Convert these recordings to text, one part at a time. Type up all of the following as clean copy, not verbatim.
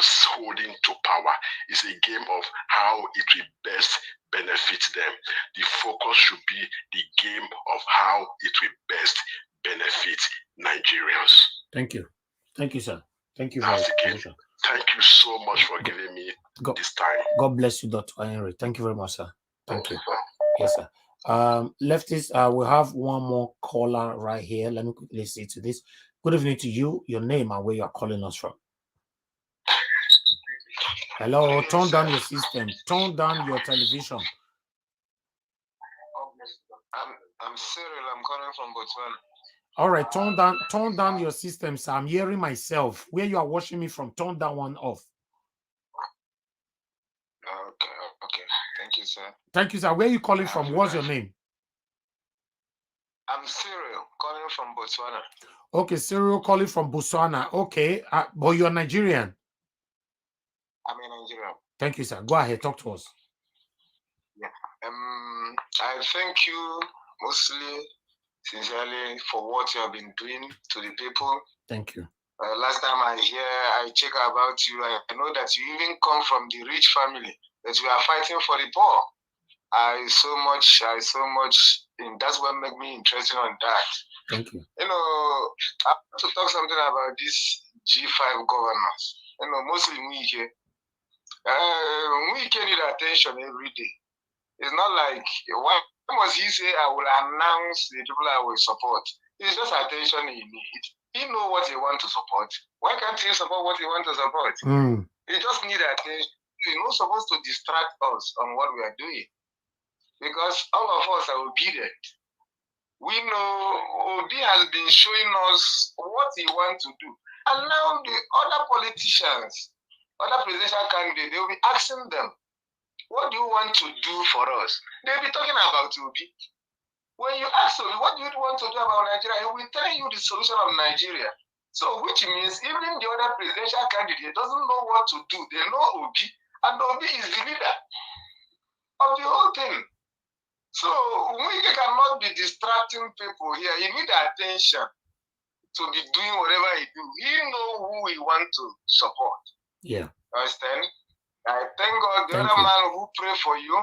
us holding to power. It's a game of how it will best benefit them. The focus should be the game of how it will best benefit Nigerians. Thank you. Thank you, sir. Thank you That's very much. Thank you so much for giving me this time. God bless you, Dr. Henry. Thank you very much, sir. Thank you. Yes, sir. Lefties, we have one more caller right here. Let me quickly see to this. Good evening to you, your name and where you are calling us from. Hello, turn down your system. Turn down your television. I'm Cyril. I'm calling from Botswana. All right, turn down your system, sir. I'm hearing myself. Where you are watching me from, turn that one off. Okay. Thank you, sir. Thank you, sir. Where are you calling from? What's your name? I'm Cyril, calling from Botswana. Okay, Cyril calling from Botswana. Okay, but you're Nigerian. I'm in Nigeria. Thank you, sir. Go ahead, talk to us. Yeah. I thank you mostly, sincerely, for what you have been doing to the people. Thank you. Last time I check about you, I know that you even come from the rich family, that you are fighting for the poor. That's what made me interested on that. Thank you. I want to talk something about this G5 governance. Mostly Wike. Wike need attention every day. It's not like, why must he say, I will announce the people I will support? It's just attention he needs. He knows what he wants to support. Why can't he support what he wants to support? He just needs attention. He's not supposed to distract us on what we are doing. Because all of us are obedient. We know Obi has been showing us what he wants to do. And now the other politicians, other presidential candidates, they will be asking them, what do you want to do for us? They'll be talking about Obi. When you ask Obi, what do you want to do about Nigeria? He will tell you the solution of Nigeria. So, which means even the other presidential candidate doesn't know what to do. They know Obi, and Obi is the leader of the whole thing. So, we cannot be distracting people here. He needs attention to be doing whatever he do. He knows who he wants to support. Yeah. Understand? I thank God. The other man who prayed for you,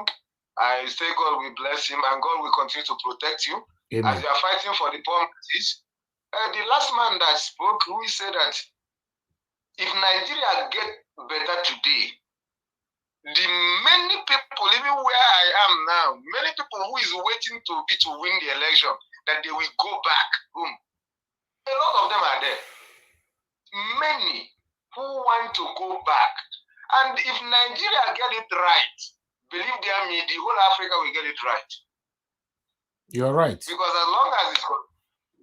I say God will bless him and God will continue to protect you. Amen. As you are fighting for the poor masses. The last man that spoke, who said that if Nigeria get better today, the many people, even where I am now, many people who is waiting to win the election, that they will go back home. A lot of them are there. Many who want to go back. And if Nigeria get it right, believe me, the whole Africa will get it right. You're right. Because as long as it's good,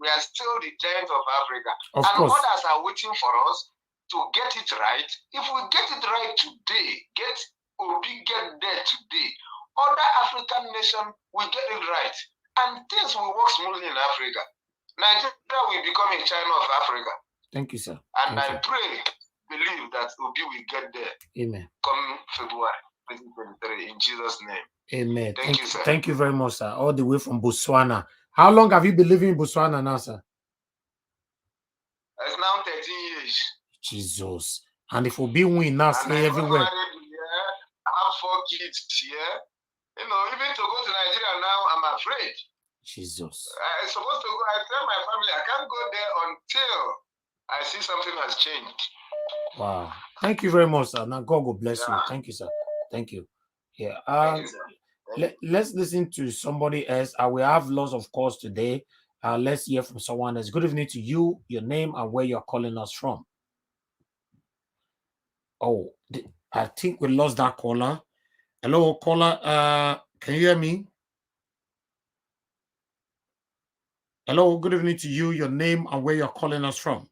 we are still the giant of Africa. Of course. Others are waiting for us to get it right. If we get it right today, get there today, other African nations will get it right. And things will work smoothly in Africa. Nigeria will become a China of Africa. Thank you, sir. And I believe that Obi will get there. Amen. Come February 2023 in Jesus' name. Amen. Thank you, sir. Thank you very much, sir. All the way from Botswana. How long have you been living in Botswana now, sir? It's now 13 years. Jesus. And if Obi win now, stay everywhere. I have 4 kids here. Even to go to Nigeria now, I'm afraid. Jesus. I'm supposed to go. I tell my family I can't go there until I see something has changed. Wow. Thank you very much, sir. Now God will bless you. Thank you, sir. Thank you. Yeah. Let's listen to somebody else. We have lots of calls today. Let's hear from someone else. Good evening to you, your name and where you're calling us from. Oh, I think we lost that caller. Hello, caller. Can you hear me? Hello, good evening to you, your name and where you're calling us from.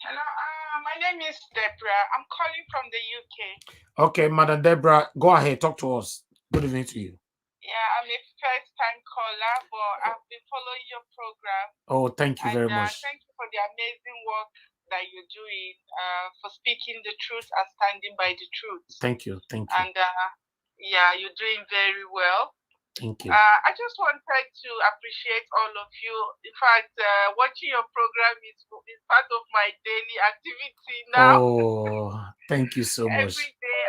Hello, my name is Deborah. I'm calling from the UK. Okay, Madam Deborah, go ahead, talk to us. Good evening to you. Yeah, I'm a first-time caller, but I've been following your program. Oh, thank you very much. Thank you for the amazing work that you're doing, for speaking the truth and standing by the truth. Thank you. And yeah, you're doing very well. Thank you. I just wanted to appreciate all of you. In fact, watching your program is part of my daily activity now. Oh, thank you so much. Every day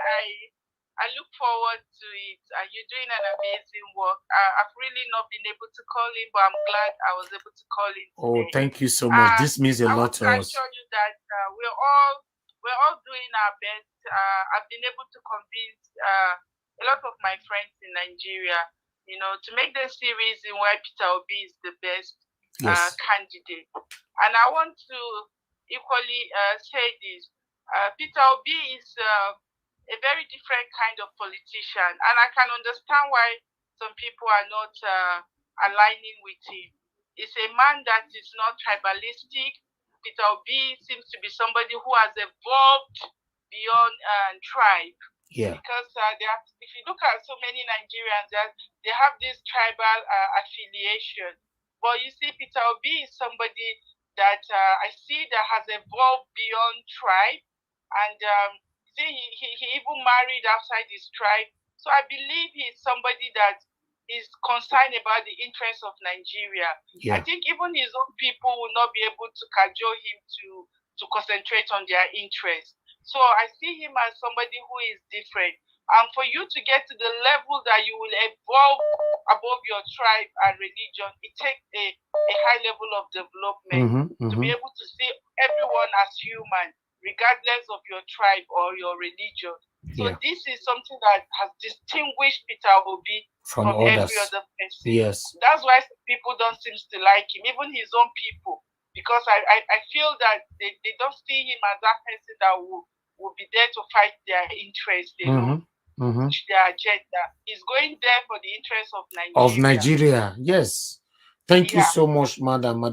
I look forward to it, and you're doing an amazing work. I've really not been able to call in, but I'm glad I was able to call in today. Oh, thank you so much. This means a lot to us. I want to assure you that we're all doing our best. I've been able to convince a lot of my friends in Nigeria, to make them see reason why Peter Obi is the best candidate. And I want to equally say this. Peter Obi is a very different kind of politician, and I can understand why some people are not aligning with him. He's a man that is not tribalistic. Peter Obi seems to be somebody who has evolved beyond tribe. Yeah. Because if you look at so many Nigerians, they have this tribal affiliation. But you see, Peter Obi is somebody that I see that has evolved beyond tribe, and see, he even married outside his tribe. So I believe he's somebody that is concerned about the interests of Nigeria. Yeah. I think even his own people will not be able to cajole him to concentrate on their interests. So I see him as somebody who is different. And for you to get to the level that you will evolve above your tribe and religion, it takes a high level of development to be able to see everyone as human, regardless of your tribe or your religion. So this is something that has distinguished Peter Obi from every other person. Yes. That's why people don't seem to like him, even his own people, because I feel that they don't see him as that person that will be there to fight their interests, their agenda. He's going there for the interests of Nigeria. Of Nigeria, yes. Thank you so much, Madam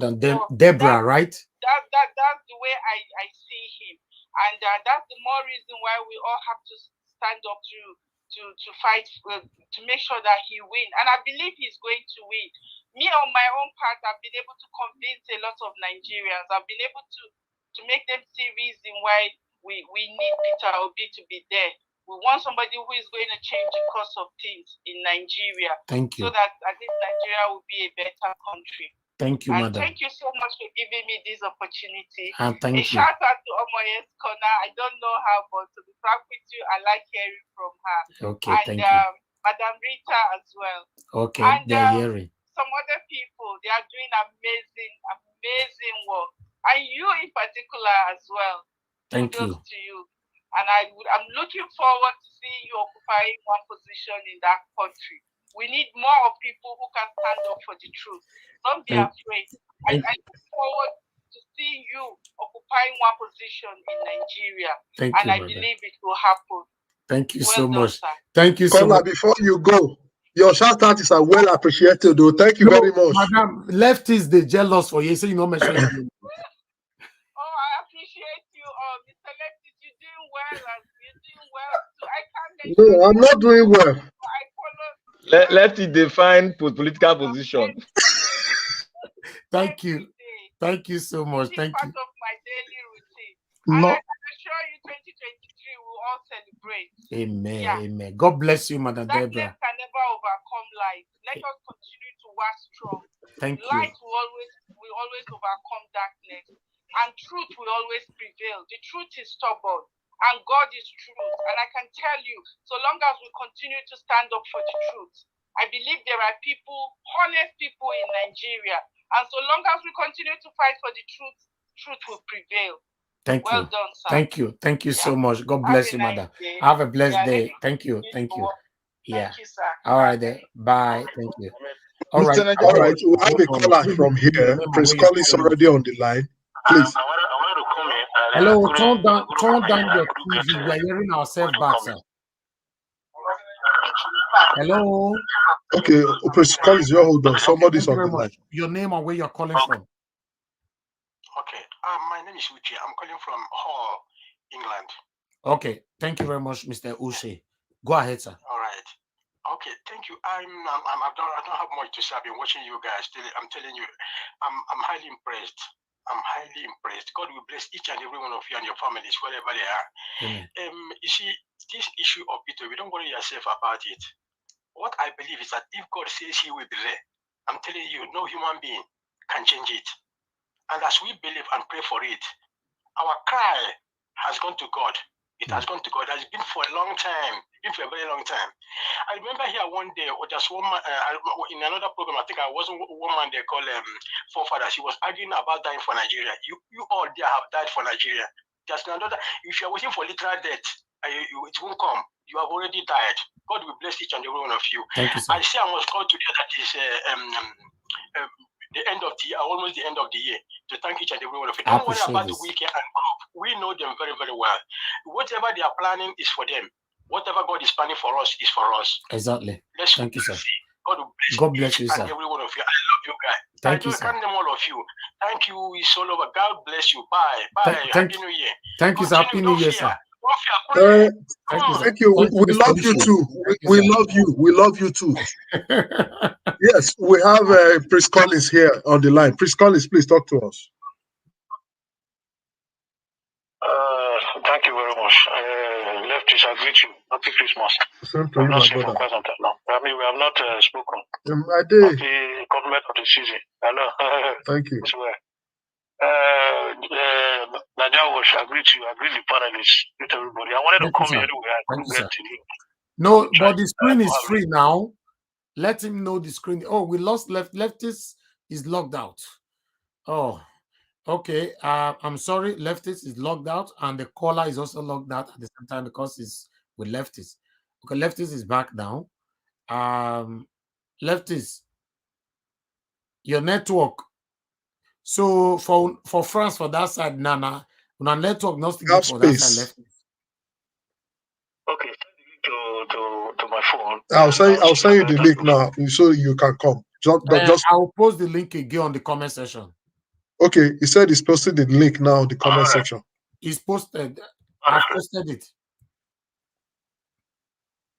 Deborah, right? That's the way I see him. And that's the more reason why we all have to stand up to fight, to make sure that he wins. And I believe he's going to win. Me, on my own part, I've been able to convince a lot of Nigerians. I've been able to make them see reason why we need Peter Obi to be there. We want somebody who is going to change the course of things in Nigeria. Thank you. So that I think Nigeria will be a better country. Thank you, madam. Thank you so much for giving me this opportunity. And thank you. Shout out to Omoye's Corner. I don't know her, but to be frank with you, I like hearing from her. Okay, thank you. Madam Rita as well. Okay, they're hearing. Some other people, they are doing amazing work. And you in particular as well. Thank you. To you. And I'm looking forward to seeing you occupying one position in that country. We need more of people who can stand up for the truth. Don't be afraid. I look forward to seeing you occupying one position in Nigeria. Thank you, I believe it will happen. Thank you so much. Thank you so much. Before you go, your shout out is well appreciated, though. Thank you very much. Madam, leftists, they jealous for you, so you know mention your name. Oh, I appreciate you, Mr. Leftis. You're doing well, and you're doing well. So I can't mention. No, I'm not doing well. Lefty define political position. Thank you. Thank you so much. Thank you. Part of my daily routine. And I can assure you 2023 will all celebrate. Amen. Yeah. Amen. God bless you, Madam Deborah. Darkness can never overcome light. Let us continue to work strong. Thank you. Light will always overcome darkness. And truth will always prevail. The truth is stubborn. And God is truth. And I can tell you, so long as we continue to stand up for the truth, I believe there are people, honest people in Nigeria. And so long as we continue to fight for the truth, truth will prevail. Thank you. Well done, sir. Thank you. Thank you so much. God bless you, madam. Have a blessed day. Thank you. Thank you. Yeah. Thank you, sir. All right then. Bye. Thank you. All right. All right. We have a caller from here. Prince Collie is already on the line. Please. I wanted to comment. Hello. Turn down your TV. We are hearing ourselves back, sir. Hello. Okay, Prince Collie, you hold on. Somebody's on the line. Your name and where you're calling from? Okay. My name is Uche. I'm calling from Hull, England. Okay. Thank you very much, Mr. Uche. Go ahead, sir. All right. Okay. Thank you. I don't have much to say. I've been watching you guys. I'm telling you, I'm highly impressed. I'm highly impressed. God will bless each and every one of you and your families, wherever they are. You see, this issue of Peter, we don't worry yourself about it. What I believe is that if God says he will be there, I'm telling you, no human being can change it. And as we believe and pray for it, our cry has gone to God. It has gone to God. It has been for a long time, been for a very long time. I remember here one day, or just one man, in another program, I think I wasn't one man they call forefathers. He was arguing about dying for Nigeria. You all there have died for Nigeria. Just another, if you're waiting for literal death, it won't come. You have already died. God will bless each and every one of you. Thank you, sir. I say I must call today that is the end of the year, almost the end of the year, to thank each and every one of you. Don't worry about the Wike and group. We know them very, very well. Whatever they are planning is for them. Whatever God is planning for us is for us. Exactly. Let's thank you, sir. God bless you, sir. And every one of you. I love you guys. Thank you, sir. I can't name all of you. Thank you. It's all over. God bless you. Bye. Bye. Happy New Year. Thank you, sir. Happy New Year, sir. Thank you. We love you too. We love you. We love you too. Yes, we have Priest Collins here on the line. Priest Collins, please talk to us. Thank you very much. Lefties, I greet you. Happy Christmas. Same to you, my brother. For quite some time now. I mean, we have not spoken. I did. The compliment of the season. Hello. Thank you. Nigerian, I greet you. I greet the panelists. Greet everybody. I wanted to come here anyway. I couldn't get to you. No, but the screen is free now. Let him know the screen. Oh, we lost leftist is logged out. Oh, okay. I'm sorry, leftist is logged out, and the caller is also logged out at the same time because it's with leftist. Okay, leftist is back now. Leftist, your network. So for France, for that side, Nana, our network not to for that side leftist. Okay, to my phone. I'll send you the link now so you can come. I'll post the link again on the comment section. Okay, he said he's posted the link now in the comment section. It's posted. I've posted it.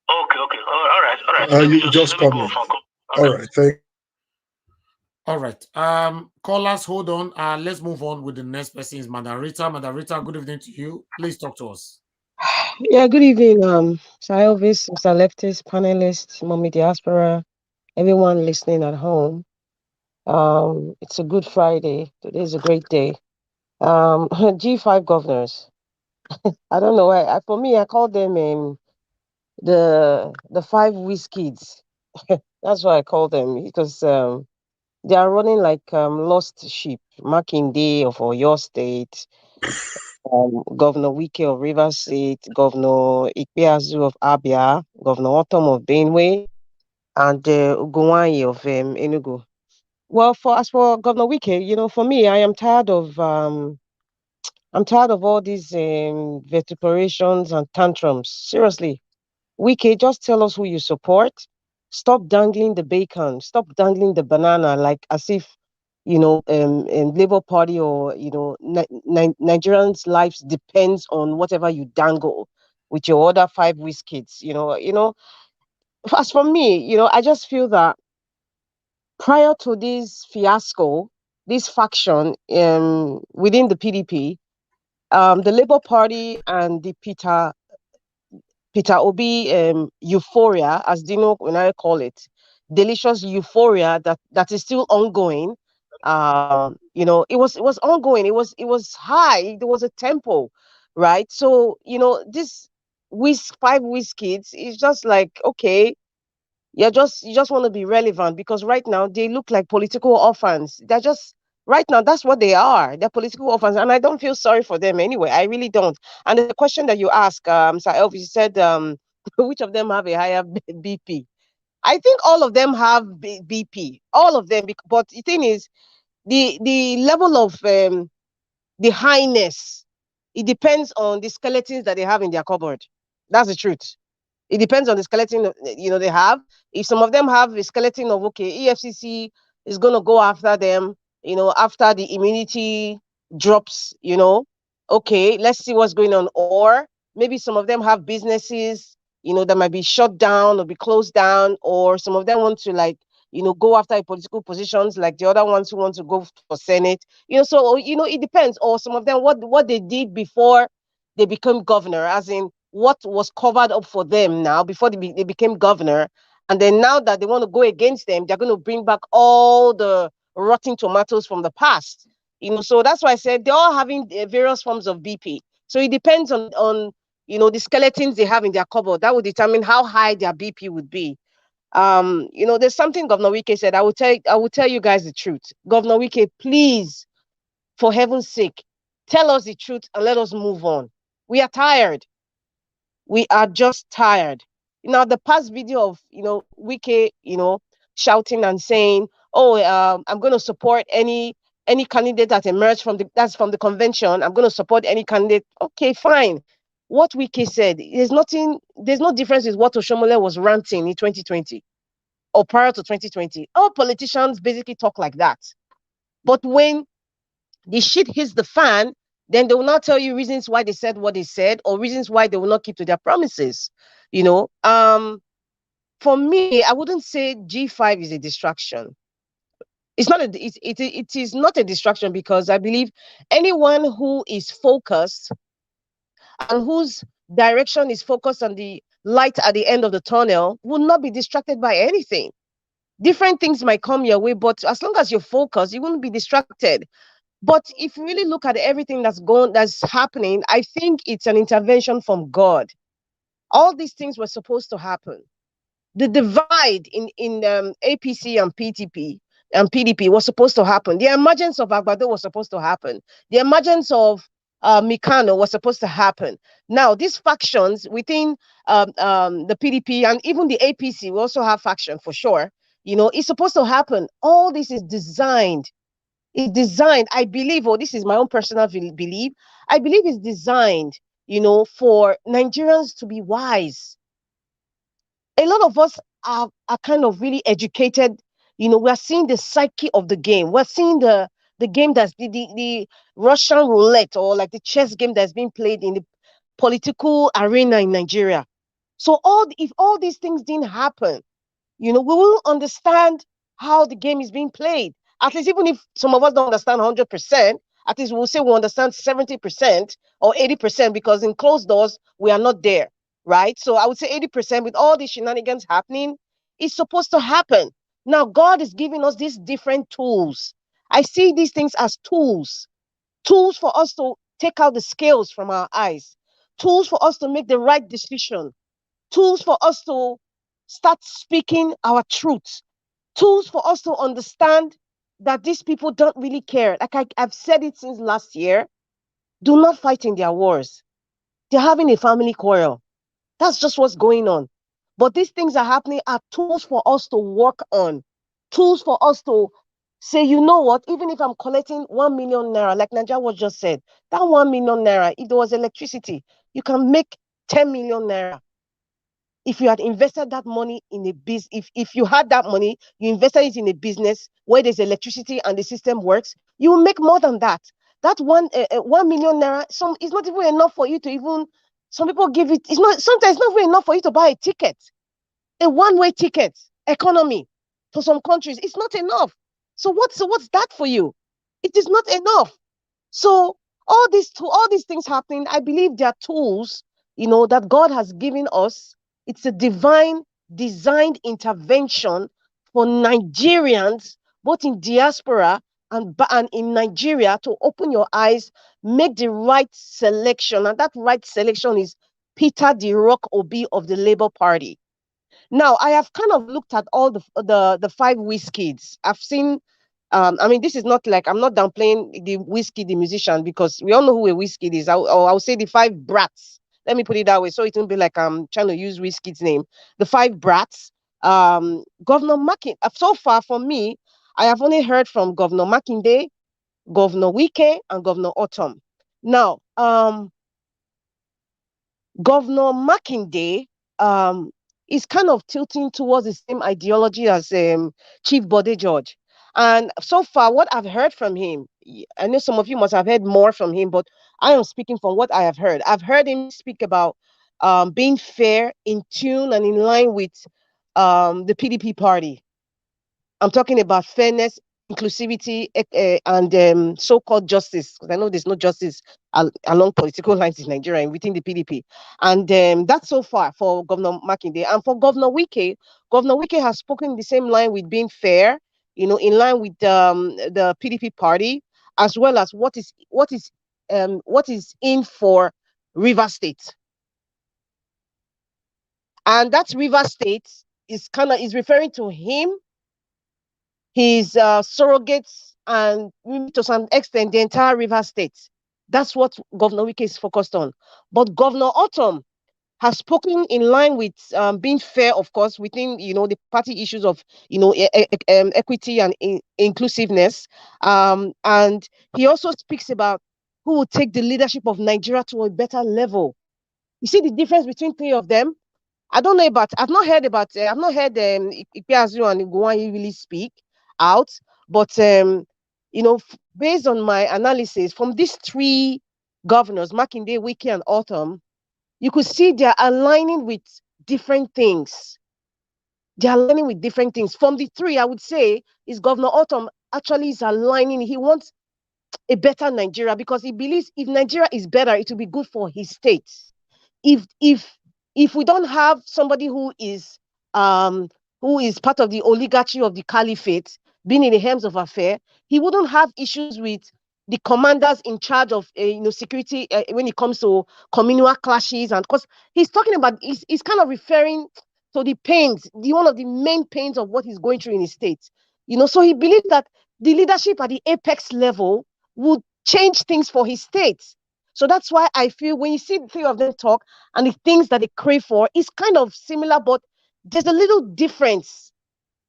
Okay. All right. You just come in. All right, thank you. All right. Callers, hold on. Let's move on with the next person is Madam Rita. Madam Rita, good evening to you. Please talk to us. Yeah, good evening, Sir Elvis, Mr. Leftist, panelists, Mommy Diaspora, everyone listening at home. It's a good Friday. Today is a great day. G5 governors. I don't know why. For me, I call them the 5 whiz kids. That's what I call them because they are running like lost sheep. Makinde of Oyo State. Governor Wike of Rivers State, Governor Ikpeazu of Abia, Governor Otom of Benue, and Uguwanyi of Enugu. Well, as for Governor Wike, for me, I am tired of all these vituperations and tantrums. Seriously, Wike, just tell us who you support. Stop dangling the bacon. Stop dangling the banana like as if Labour Party or Nigerians' lives depends on whatever you dangle with your other 5 whiz kids. As for me, I just feel that prior to this fiasco, this faction within the PDP, the Labour Party and the Peter Obi euphoria, as Dino when I call it, delicious euphoria that is still ongoing. It was ongoing. It was high. There was a tempo, right? So this 5 whiz kids is just like, okay, you just want to be relevant because right now they look like political orphans. They're just right now that's what they are. They're political orphans, and I don't feel sorry for them anyway. I really don't. And the question that you ask, Sir Elvis, you said which of them have a higher BP? I think all of them have BP. All of them, but the thing is, the level of the highness, it depends on the skeletons that they have in their cupboard. That's the truth. It depends on the skeleton they have. If some of them have a skeleton of EFCC is going to go after them, after the immunity drops, okay, let's see what's going on. Or maybe some of them have businesses, that might be shut down or be closed down, or some of them want to go after political positions like the other ones who want to go for Senate. So it depends. Or some of them what they did before they became governor, as in what was covered up for them now before they became governor, And then now that they want to go against them, they're going to bring back all the rotten tomatoes from the past. So that's why I said they're all having various forms of BP. So it depends on the skeletons they have in their cupboard. That will determine how high their BP would be. There's something Governor Wike said. I will tell you guys the truth. Governor Wike, please, for heaven's sake, tell us the truth and let us move on. We are tired. We are just tired. The past video of Wike, shouting and saying, "Oh, I'm going to support any candidate that emerged from the convention. I'm going to support any candidate." Okay, fine. What Wike said, there's no difference with what Oshomole was ranting in 2020 or prior to 2020. All politicians basically talk like that. But when the shit hits the fan, then they will not tell you reasons why they said what they said or reasons why they will not keep to their promises. For me, I wouldn't say G5 is a distraction. It's not it is not a distraction, because I believe anyone who is focused and whose direction is focused on the light at the end of the tunnel will not be distracted by anything. Different things might come your way, but as long as you're focused, you won't be distracted. But if you really look at everything that's happening, I think it's an intervention from God. All these things were supposed to happen. The divide in APC and PTP and PDP was supposed to happen. The emergence of Agbado was supposed to happen. The emergence of Mikano was supposed to happen. Now, these factions within the PDP and even the APC, we also have faction for sure. It's supposed to happen. All this is designed. I believe, or this is my own personal belief, I believe it's designed, for Nigerians to be wise. A lot of us are kind of really educated. We're seeing the psyche of the game. We're seeing the game that's the Russian roulette, or like the chess game that's being played in the political arena in Nigeria. So if all these things didn't happen, we will understand how the game is being played. At least even if some of us don't understand 100%, at least we'll say we understand 70% or 80%, because in closed doors, we are not there, right? So I would say 80% with all these shenanigans happening is supposed to happen. Now, God is giving us these different tools. I see these things as tools for us to take out the scales from our eyes, tools for us to make the right decision, tools for us to start speaking our truth, tools for us to understand that these people don't really care. Like I've said it since last year, do not fight in their wars. They're having a family quarrel. That's just what's going on. But these things are happening are tools for us to work on, tools for us to say, you know what, even if I'm collecting 1 million naira, like Naja was just said, that 1 million naira, if there was electricity, you can make 10 million naira. If you had invested that money in a business, if you had that money, you invested it in a business where there's electricity and the system works, you will make more than that. That 1 million naira, it's not even enough for you to even. Some people give it. Sometimes it's not even enough for you to buy a ticket, a one-way ticket. Economy for some countries, it's not enough. So what's that for you? It is not enough. So all these things happening, I believe they are tools, that God has given us. It's a divine designed intervention for Nigerians, both in diaspora and in Nigeria, to open your eyes, make the right selection. And that right selection is Peter the Rock Obi of the Labour Party. Now, I have kind of looked at all the five Wizkids. I've seen, I mean, this is not like, I'm not downplaying the Wizkid, the musician, because we all know who a Wizkid is. I'll say the five brats. Let me put it that way, so it won't be like I'm trying to use Wizkid's name. The five brats. Governor Makin. So far, for me, I have only heard from Governor Makinde, Governor Wike, and Governor Autumn. Now, Governor Makinde is kind of tilting towards the same ideology as Chief Bode George. And so far, what I've heard from him, I know some of you must have heard more from him, but I am speaking from what I have heard. I've heard him speak about being fair, in tune, and in line with the PDP party. I'm talking about fairness, inclusivity and so-called justice, because I know there's no justice along political lines in Nigeria and within the PDP. And that's so far for Governor Makinde. And for Governor Wike has spoken the same line with being fair, in line with the PDP party, as well as what is in for River State. And that River State is referring to him, his surrogates, and to some extent the entire River State. That's what Governor Wike is focused on. But Governor Autumn has spoken in line with being fair, of course, within the party issues of equity and inclusiveness. And he also speaks about who will take the leadership of Nigeria to a better level. You see the difference between three of them. I've not heard Ikpeazu and Iguanyi really speak out, but based on my analysis from these three governors, Makinde, Wike, and Autumn, you could see they're aligning with different things. They're aligning with different things. From the three, I would say, is Governor Autumn actually is aligning. He wants a better Nigeria because he believes if Nigeria is better, it will be good for his state. If we don't have somebody who is part of the oligarchy of the caliphate being in the hands of affair, he wouldn't have issues with the commanders in charge of security when it comes to communal clashes. And because he's talking about, he's kind of referring to the pains, one of the main pains of what he's going through in his state. So he believes that the leadership at the apex level would change things for his state. So that's why I feel when you see the three of them talk and the things that they crave for, it's kind of similar, but there's a little difference,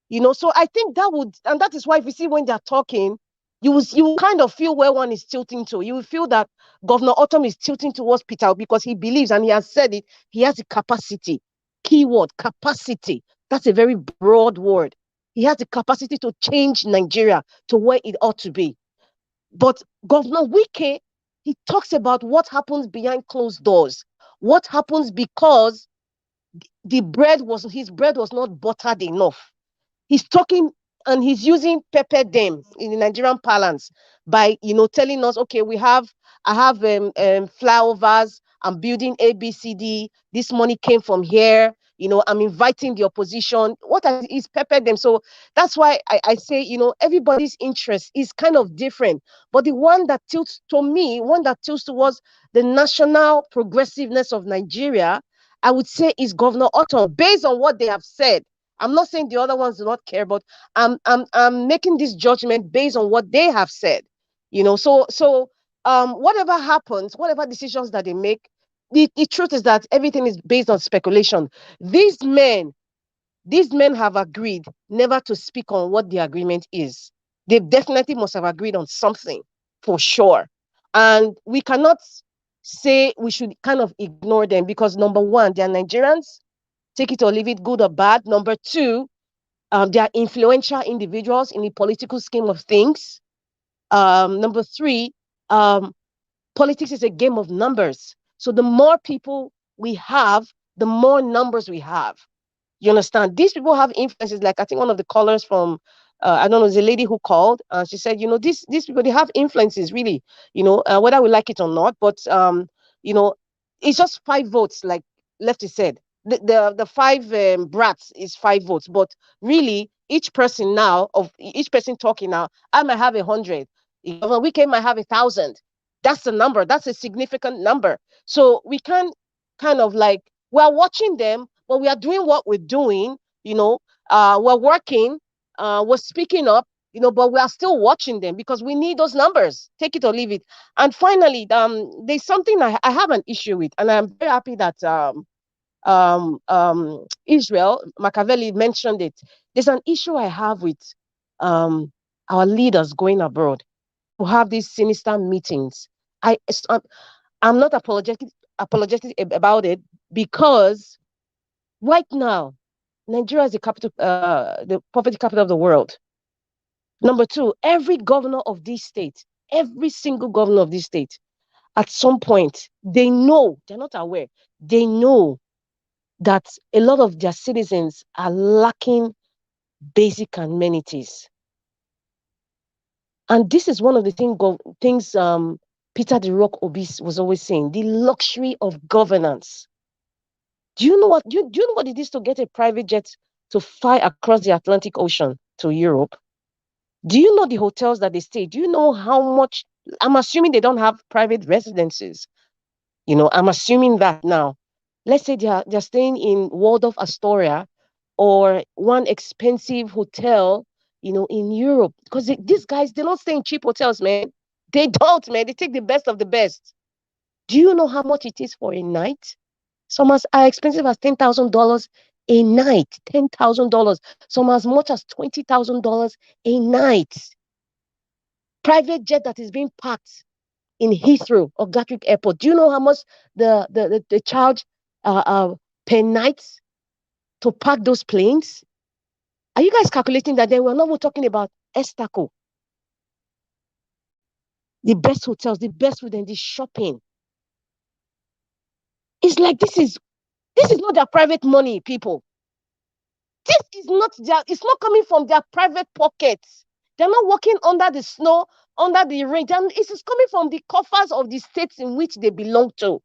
So I think that is why if you see when they're talking, you will kind of feel where one is tilting to. You will feel that Governor Autumn is tilting towards Peter because he believes, and he has said it, he has the capacity. Keyword, capacity. That's a very broad word. He has the capacity to change Nigeria to where it ought to be. But Governor Wike, he talks about what happens behind closed doors. What happens because his bread was not buttered enough. He's talking and he's using pepper them in the Nigerian parlance by telling us, okay, I have flyovers, I'm building ABCD, this money came from here, I'm inviting the opposition. What is pepper them? So that's why I say, everybody's interest is kind of different. But the one that tilts towards the national progressiveness of Nigeria, I would say is Governor Autumn, based on what they have said. I'm not saying the other ones do not care, but I'm making this judgment based on what they have said. So whatever happens, whatever decisions that they make, the truth is that everything is based on speculation. These men have agreed never to speak on what the agreement is. They definitely must have agreed on something for sure. And we cannot say we should kind of ignore them because number one, they are Nigerians. Take it or leave it, good or bad. Number two, they are influential individuals in the political scheme of things. Number three, politics is a game of numbers. So the more people we have, the more numbers we have. You understand? These people have influences. Like I think one of the callers from, I don't know, the lady who called, she said, these people, they have influences really, whether we like it or not. But, it's just 5 votes, like Lefty said. The 5 brats is 5 votes. But really, each person talking now, I might have 100. Wike might have 1,000. That's the number. That's a significant number. So we can kind of like, we're watching them, but we are doing what we're doing, we're working, we're speaking up, but we are still watching them because we need those numbers. Take it or leave it. And finally, there's something I have an issue with, and I'm very happy that Israel Machiavelli mentioned it. There's an issue I have with our leaders going abroad to have these sinister meetings. I'm not apologetic about it because right now, Nigeria is the poverty capital of the world. Number two, every governor of this state, every single governor of this state, at some point, they know, they're not aware, they know that a lot of their citizens are lacking basic amenities. And this is one of the things Peter the Rock Obis was always saying: the luxury of governance. Do you know what? Do you know what it is to get a private jet to fly across the Atlantic Ocean to Europe? Do you know the hotels that they stay? Do you know how much? I'm assuming they don't have private residences. I'm assuming that now. Let's say they're staying in Waldorf Astoria or one expensive hotel, in Europe. Because these guys, they don't stay in cheap hotels, man. They don't, man. They take the best of the best. Do you know how much it is for a night? Some as expensive as $10,000 a night. $10,000. Some as much as $20,000 a night. Private jet that is being parked in Heathrow or Gatwick Airport. Do you know how much the charge per night to park those planes? Are you guys calculating that? Then we're not talking about Estaco, the best hotels, the best food, and the shopping. It's like this is not their private money, people. This is not it's not coming from their private pockets. They're not working under the snow, under the rain. It is coming from the coffers of the states in which they belong to.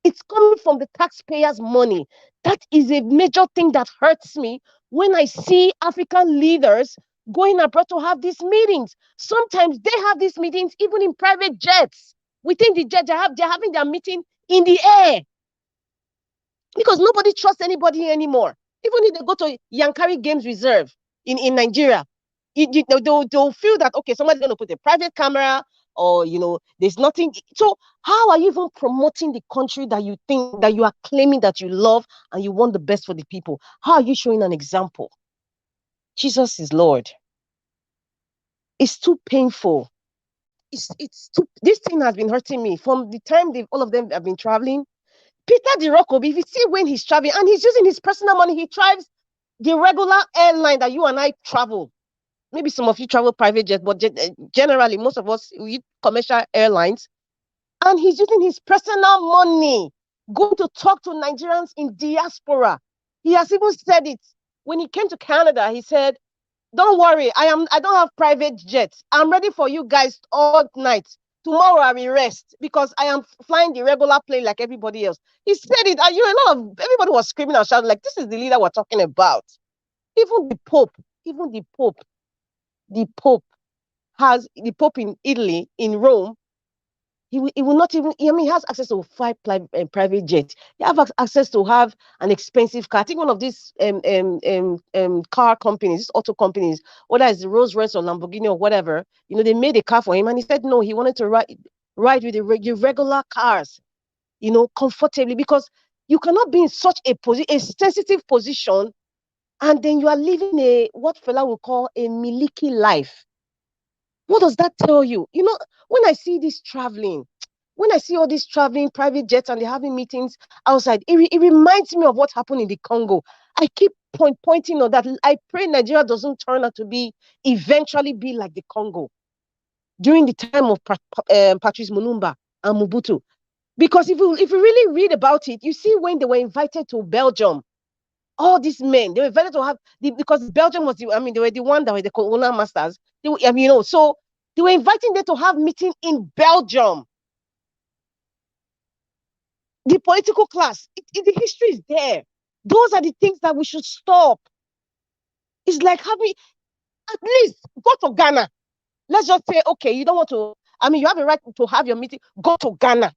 It's coming from the taxpayers' money. That is a major thing that hurts me when I see African leaders going abroad to have these meetings. Sometimes they have these meetings even in private jets. Within the jet, they're having their meeting in the air because nobody trusts anybody anymore. Even if they go to Yankari Games Reserve in Nigeria, they'll feel that, okay, somebody's going to put a private camera or, there's nothing. So how are you even promoting the country that you think, that you are claiming that you love and you want the best for the people? How are you showing an example? Jesus is Lord. It's too painful. This thing has been hurting me from the time all of them have been traveling. Peter the Rock Obi, if you see when he's traveling and he's using his personal money, he drives the regular airline that you and I travel. Maybe some of you travel private jet, but generally most of us, we use commercial airlines. And he's using his personal money going to talk to Nigerians in diaspora. He has even said it. When he came to Canada, he said, don't worry, I don't have private jets. I'm ready for you guys all night. Tomorrow I will rest because I am flying the regular plane like everybody else. He said it. Everybody was screaming and shouting like, this is the leader we're talking about. Even the Pope the Pope in Italy, in Rome, he will not even, he has access to 5 private jets. He has access to have an expensive car. I think one of these car companies, these auto companies, whether it's Rolls Royce or Lamborghini or whatever, they made a car for him and he said no, he wanted to ride with the regular cars, comfortably, because you cannot be in such a sensitive position and then you are living what fella will call a miliki life. What does that tell you? When I see this traveling, when I see all this traveling, private jets, and they're having meetings outside, it reminds me of what happened in the Congo. I keep pointing on that. I pray Nigeria doesn't turn out to eventually be like the Congo during the time of Patrice Lumumba and Mobutu. Because if you really read about it, you see when they were invited to Belgium, all these men, they were invited to have, because Belgium was, they were the one that were the colonial masters. So they were inviting them to have meeting in Belgium. The political class, the history is there. Those are the things that we should stop. It's like at least go to Ghana. Let's just say, okay, you don't want to, you have a right to have your meeting, go to Ghana.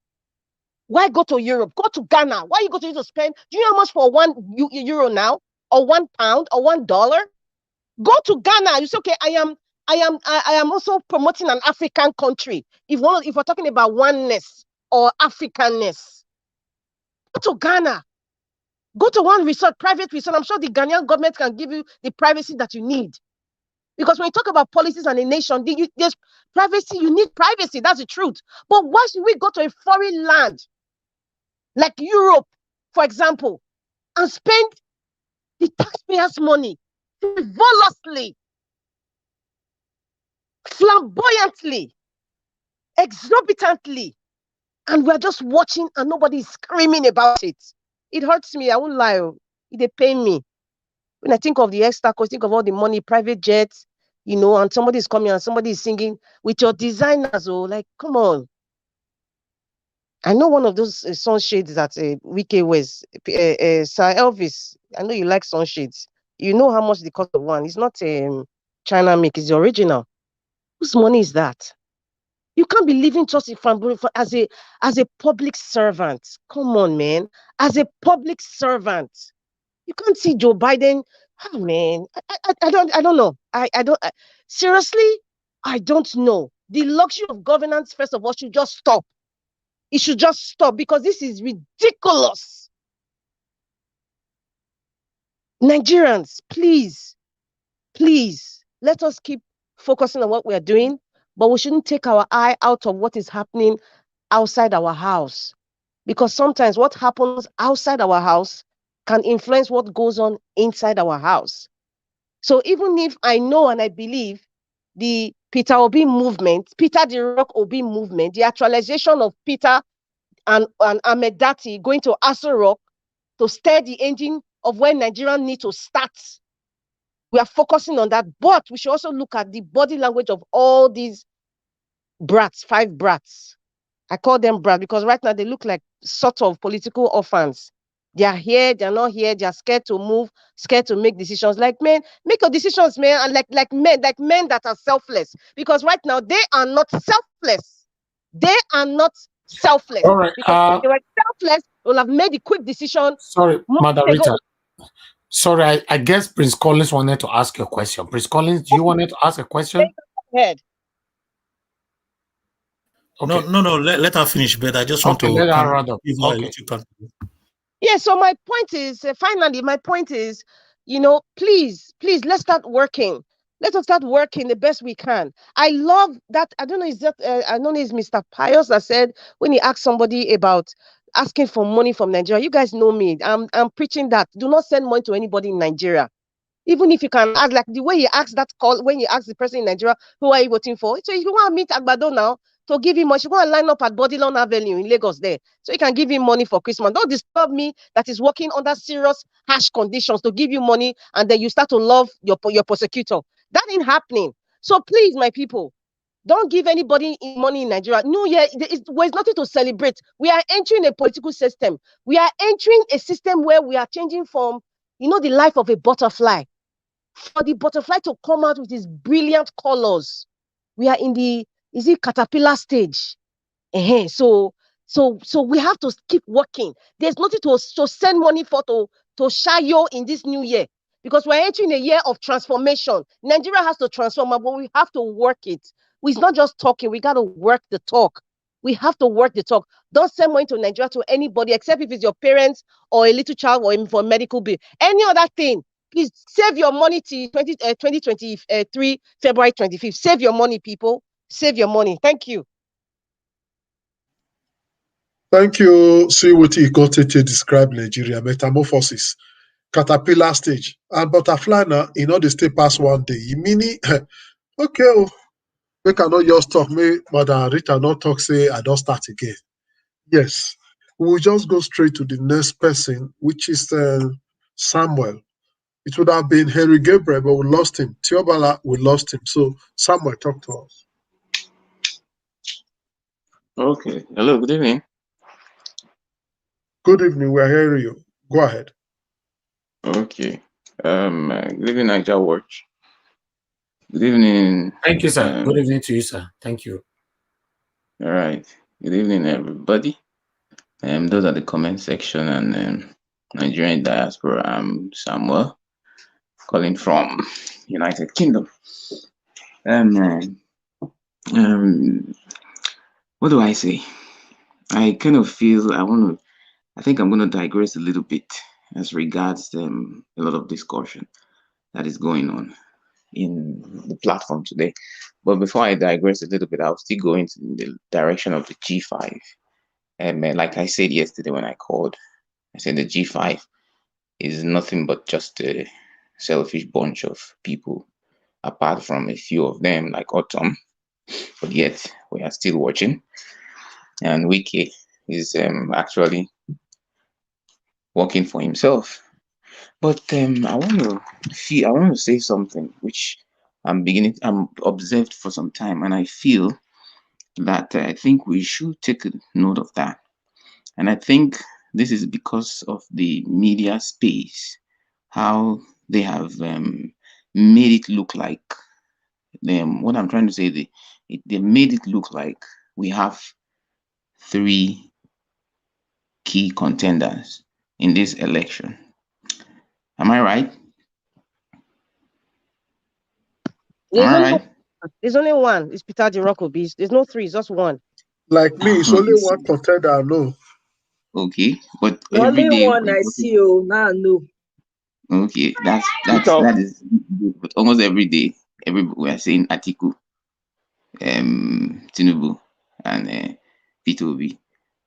Why go to Europe? Go to Ghana. Why you go to spend? Do you know how much for €1 now, or £1 or $1? Go to Ghana. You say, okay, I am also promoting an African country. If we're talking about oneness or Africanness, go to Ghana. Go to one resort, private resort. I'm sure the Ghanaian government can give you the privacy that you need. Because when you talk about policies and a nation, there's privacy. You need privacy. That's the truth. But why should we go to a foreign land like Europe, for example, and spend the taxpayers' money frivolously, flamboyantly, exorbitantly, and we're just watching and nobody's screaming about it? It hurts me. I won't lie. It pain me. When I think of the extra cost, think of all the money, private jets, and somebody's coming and somebody's singing with your designers. Oh, like, come on. I know one of those sunshades that Wike wears. Sir Elvis, I know you like sunshades. You know how much the cost of one. It's not China make, it's the original. Whose money is that? You can't be living just as a public servant. Come on, man. As a public servant, you can't see Joe Biden. Oh, man, I don't know. Seriously, I don't know. The luxury of governance, first of all, should just stop. It should just stop because this is ridiculous. Nigerians, please, let us keep focusing on what we are doing, but we shouldn't take our eye out of what is happening outside our house. Because sometimes what happens outside our house can influence what goes on inside our house. So even if I know and I believe the Peter Obi movement, Peter the Rock Obi movement, the actualization of Peter and Ahmed Dati going to Aso Rock to stir the engine of where Nigerians need to start. We are focusing on that, but we should also look at the body language of all these brats, 5 brats. I call them brats because right now they look like sort of political orphans. They are here, they are not here, they are scared to move, scared to make decisions. Like, man, make your decisions, man, and like men that are selfless. Because right now they are not selfless. They are not selfless. All right. Because if they were selfless, they would have made a quick decision. Sorry, Madam Rita. Sorry, I guess Prince Collins wanted to ask you a question. Prince Collins, do you wanted to ask a question? Go ahead. Okay. No, let her finish, but I just want to let her round up. Okay. Yeah, so my point is, finally, please, let's start working. Let us start working the best we can. I love that. I don't know, I know it's Mr. Pius that said when he asked somebody about asking for money from Nigeria, you guys know me. I'm preaching that. Do not send money to anybody in Nigeria. Even if you can ask, like the way he asked that call, when you ask the person in Nigeria, who are you voting for? So if you want to meet Agbado now, to give him money, you want to line up at Bodilon Avenue in Lagos there. So you can give him money for Christmas. Don't disturb me that is working under serious, harsh conditions to give you money and then you start to love your prosecutor. That ain't happening. So please, my people, don't give anybody money in Nigeria. New Year, there's nothing to celebrate. We are entering a political system. We are entering a system where we are changing from, the life of a butterfly. For the butterfly to come out with its brilliant colors, we are in the caterpillar stage. So we have to keep working. There's nothing to send money for to Shayo in this new year because we're entering a year of transformation. Nigeria has to transform, but we have to work it. It's not just talking. We got to work the talk. We have to work the talk. Don't send money to Nigeria to anybody except if it's your parents or a little child or for a medical bill. Any other thing, please save your money till 2023, February 25th. Save your money, people. Save your money. Thank you. Thank you. See what he got to describe Nigeria, metamorphosis, caterpillar stage, and butterfly now, they stay past one day. Meaning, okay, we cannot just talk, me, Madam Rita not talk, say, I don't start again. Yes, we'll just go straight to the next person, which is Samuel. It would have been Henry Gabriel, but we lost him. Tiobala, we lost him. So, Samuel, talk to us. Okay. Hello, good evening. Good evening, we're hearing you. Go ahead. Okay. Good evening, Niger Watch. Good evening. Thank you, sir. Good evening to you, sir. Thank you. All right. Good evening, everybody. Those are the comment section and Nigerian diaspora. I'm Samuel, calling from United Kingdom. What do I say? I kind of feel I think I'm going to digress a little bit as regards a lot of discussion that is going on in the platform today. But before I digress a little bit, I'll still go into the direction of the G5. And like I said yesterday when I called, I said the G5 is nothing but just a selfish bunch of people, apart from a few of them like Autumn. But yet we are still watching. And Wike is actually working for himself. But I want to say something which I'm observed for some time, and I feel that I think we should take a note of that. And I think this is because of the media space, how they have made it look like what I'm trying to say, they made it look like we have three key contenders in this election. Am I right? There's only one. It's Peter Diroko. There's no three. It's just one. Like me, it's only one contender I know. Okay, but Only every day one I see. Oh, now no. Okay, that is but almost every day. We are saying Atiku, Tinubu, and P2B.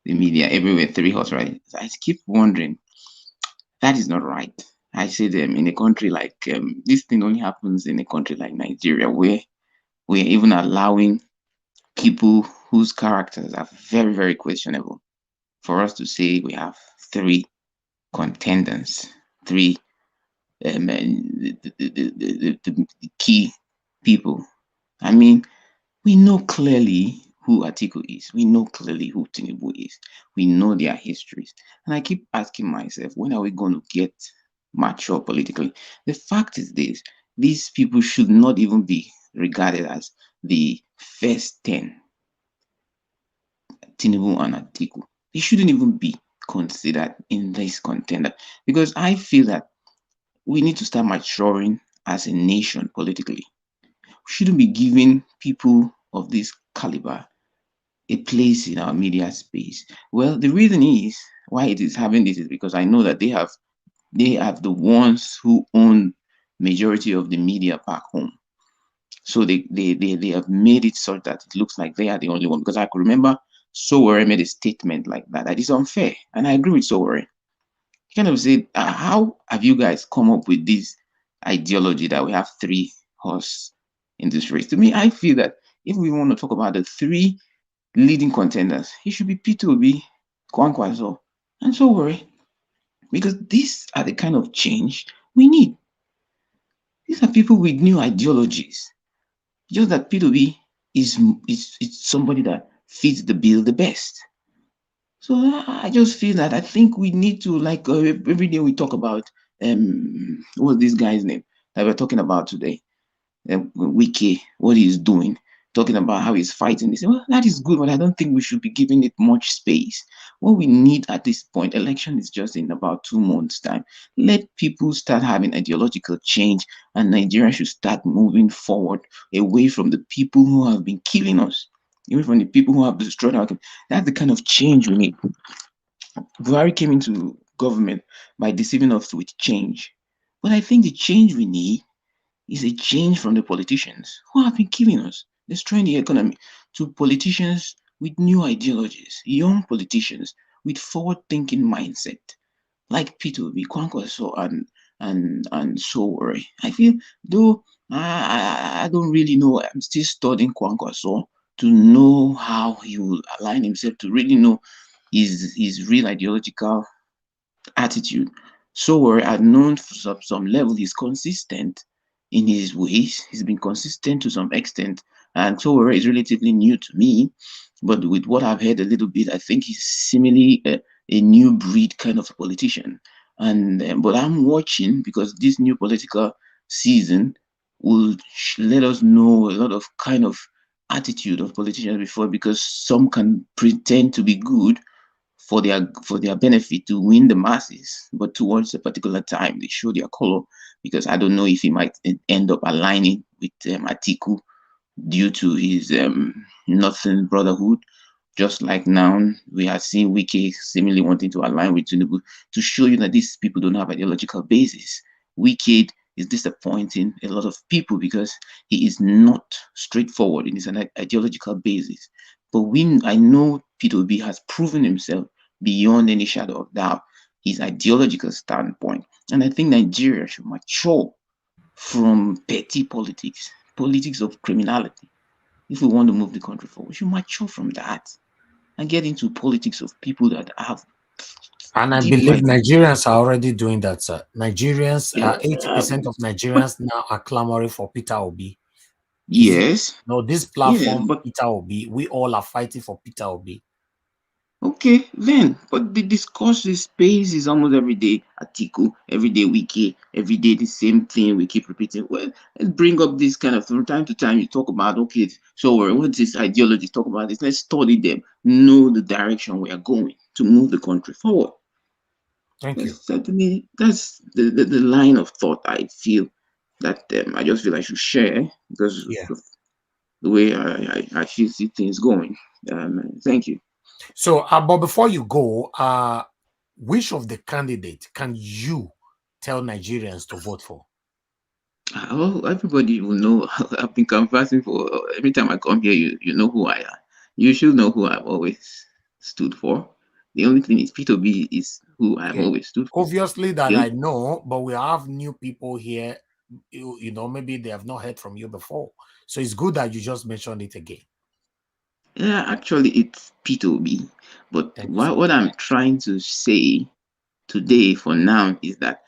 The media everywhere, three horse, right? So I keep wondering, that is not right. I say them in a country like this thing only happens in a country like Nigeria, where we're even allowing people whose characters are very, very questionable for us to say we have three contenders, three and the key people. I mean, we know clearly who Atiku is. We know clearly who Tinubu is. We know their histories. And I keep asking myself, when are we going to get mature politically? The fact is this, these people should not even be regarded as the first 10, Tinubu and Atiku. They shouldn't even be considered in this contender, because I feel that we need to start maturing as a nation politically. We shouldn't be giving people of this caliber a place in our media space. Well, the reason is why it is having this is because I know that they have the ones who own majority of the media back home. So they have made it so that it looks like they are the only one. Because I could remember Sowore made a statement like that. That is unfair. And I agree with Sowore. He kind of said, how have you guys come up with this ideology that we have three horse in this race? To me, I feel that if we want to talk about the three leading contenders, it should be P2B, Kwankwaso, and Sowore. Because these are the kind of change we need. These are people with new ideologies. Just that P2B is somebody that fits the bill the best. So I just feel that I think we need to, like, every day we talk about what's this guy's name that we're talking about today, Wike, what he's doing, talking about how he's fighting. They say, well, that is good, but I don't think we should be giving it much space. What we need at this point, election is just in about 2 months' time. Let people start having ideological change, and Nigeria should start moving forward away from the people who have been killing us, away from the people who have destroyed our country. That's the kind of change we need. Buhari came into government by deceiving us with change. But I think the change we need is a change from the politicians who have been killing us, destroying the economy, to politicians with new ideologies, young politicians with forward-thinking mindset, like P2B, Kwankwaso, and Sowore. I feel, though I don't really know, I'm still studying Kwankwaso to know how he will align himself, to really know his real ideological attitude. Sowore, I've known for some level, he's consistent in his ways. He's been consistent to some extent, and Sowore is relatively new to me. But with what I've heard a little bit, I think he's similarly a new breed kind of politician. And but I'm watching, because this new political season will let us know a lot of kind of attitude of politicians before, because some can pretend to be good for their benefit to win the masses, but towards a particular time they show their color, because I don't know if he might end up aligning with Atiku due to his Northern Brotherhood. Just like now, we have seen Wike seemingly wanting to align with Tinubu, to show you that these people don't have ideological basis. Wike is disappointing a lot of people because he is not straightforward in his ideological basis. But I know P2B has proven himself beyond any shadow of doubt, his ideological standpoint. And I think Nigeria should mature from petty politics, politics of criminality. If we want to move the country forward, we should mature from that and get into politics of people that have. And I believe Nigerians are already doing that, sir. Nigerians, 80% of Nigerians now are clamoring for Peter Obi. Yes. No, this platform, but Peter Obi, we all are fighting for Peter Obi. okay, then, but the discourse space is almost every day article, every day wiki, every day the same thing we keep repeating. Well, let's bring up this kind of from time to time. You talk about okay, so what's this ideology? Talk about this. Let's study them, know the direction we are going to move the country forward. Thank you. Certainly, that's the line of thought I feel that I just feel I should share because of the way I feel see things going. Thank you. So, but before you go, which of the candidates can you tell Nigerians to vote for? Oh, everybody will know. I've been conversing for every time I come here. You know who I am. You should know who I've always stood for. The only thing is P2B is who I've always stood for. Obviously, that I know, but we have new people here. You know, maybe they have not heard from you before, so it's good that you just mentioned it again. Yeah, actually, it's P2B. But what I'm trying to say today for now is that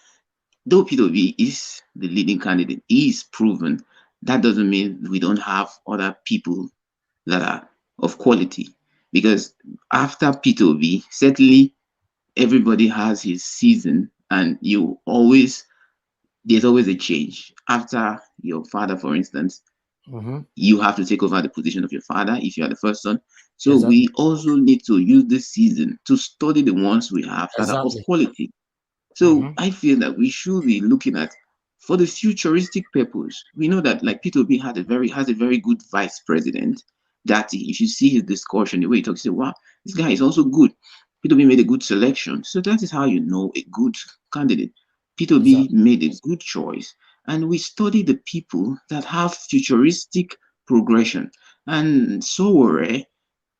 though P2B is the leading candidate, he is proven, that doesn't mean we don't have other people that are of quality. Because after P2B, certainly everybody has his season, and there's always a change. After your father, for instance, you have to take over the position of your father if you are the first son. So we also need to use this season to study the ones we have that are of quality. So I feel that we should be looking at for the futuristic purpose. We know that like P2B has a very good vice president. That if you see his discussion, the way he talks, you say, wow, this guy is also good. P2B made a good selection. So that is how you know a good candidate. P2B made a good choice. And we study the people that have futuristic progression. And Sowore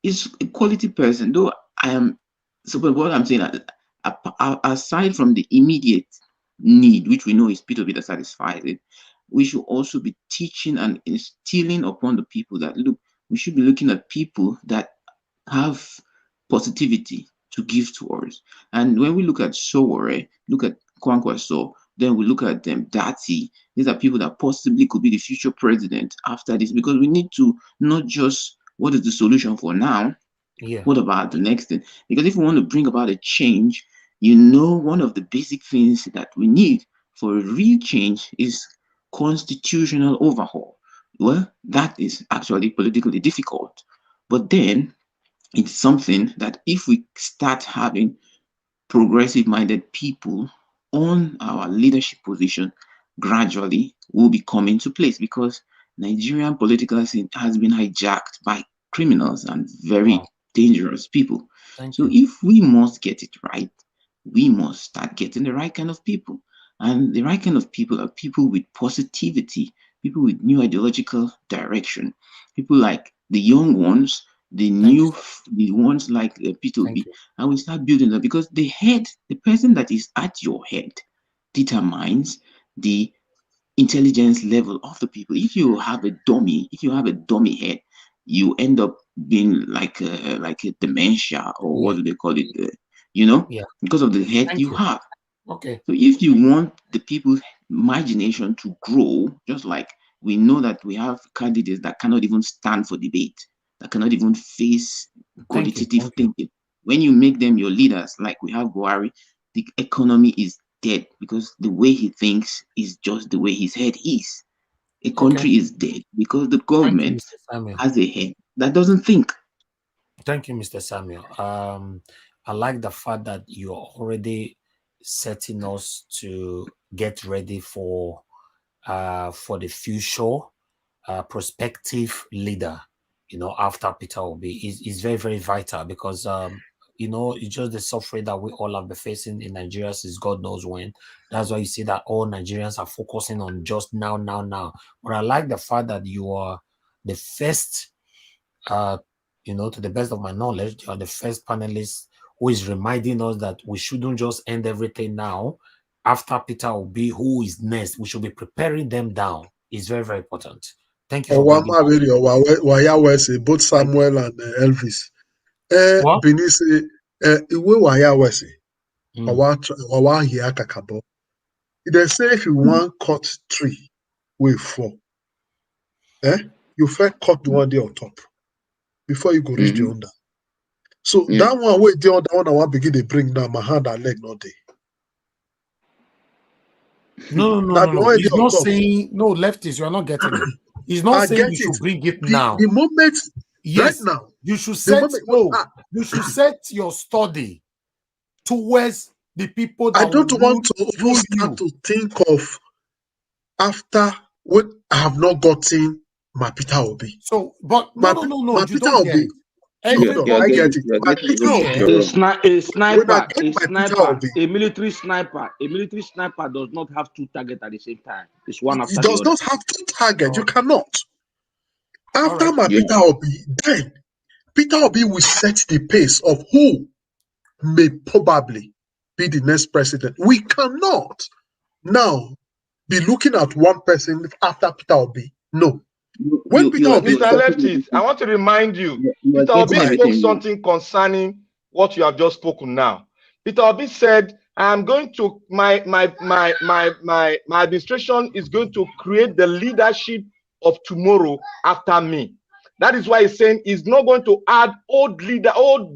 is a quality person, though I am. So, but what I'm saying, aside from the immediate need, which we know is P2B that satisfies it, we should also be teaching and instilling upon the people that look, we should be looking at people that have positivity to give to us. And when we look at Sowore, look at Kwankwaso, then we look at them, Dati. These are people that possibly could be the future president after this, because we need to not just what is the solution for now, what about the next thing? Because if we want to bring about a change, one of the basic things that we need for a real change is constitutional overhaul. Well, that is actually politically difficult. But then it's something that if we start having progressive minded people on our leadership position, gradually will be coming to place, because Nigerian political scene has been hijacked by criminals and very dangerous people. So if we must get it right, we must start getting the right kind of people. And the right kind of people are people with positivity, people with new ideological direction, people like the young ones, the ones like P2B, and we start building them, because the person that is at your head determines the intelligence level of the people. If you have a dummy head, you end up being like a dementia, or what do they call it? Because of the head you have. Okay. So if you want the people's imagination to grow, just like we know that we have candidates that cannot even stand for debate, that cannot even face qualitative thinking. When you make them your leaders, like we have Buhari, the economy is dead, because the way he thinks is just the way his head is. A country is dead because the government has a head that doesn't think. Thank you, Mr. Samuel. I like the fact that you're already setting us to get ready for the future prospective leader, after Peter Obi is very, very vital, because it's just the suffering that we all have been facing in Nigeria since God knows when. That's why you see that all Nigerians are focusing on just now. But I like the fact that you are the first, to the best of my knowledge, you are the first panelist who is reminding us that we shouldn't just end everything now. After Peter Obi, who is next? We should be preparing them down. It's very, very important. Thank you for bringing both Samuel and Elvis. Benisi, Iwe Waya Wesi, Wawa Hia Kakabo. They say if you want cut tree, we fall. you first cut the one there on top before you go reach the under. So Yeah. that one way the other one I want begin to bring down my hand and leg not there. No. He's not saying no, leftists, you are not getting it. He's not I saying get you should it. bring it now. The moment right Yes, now, you should the set moment you should set your study towards the people I that will don't want to even rule start you. to think of after when I have not gotten my Peter Obi. So, but My you Peter don't get Obi. it. Hold on, I get it. You're My getting Peter it Obi. wrong. A When I sniper, get my Peter Obi, a military sniper does not have two targets at the same time. It's one it after the does other. not have two targets. You cannot. All After right. my Peter Obi, then Peter Obi will set the pace of who may probably be the next president. We cannot now be looking at one person after Peter Obi. No. When Peter Obi Mr. Leftist, I want to remind you, Peter Obi spoke something concerning what you have just spoken now. Peter Obi said, I'm going to my administration is going to create the leadership of tomorrow after me. That is why he's saying he's not going to add old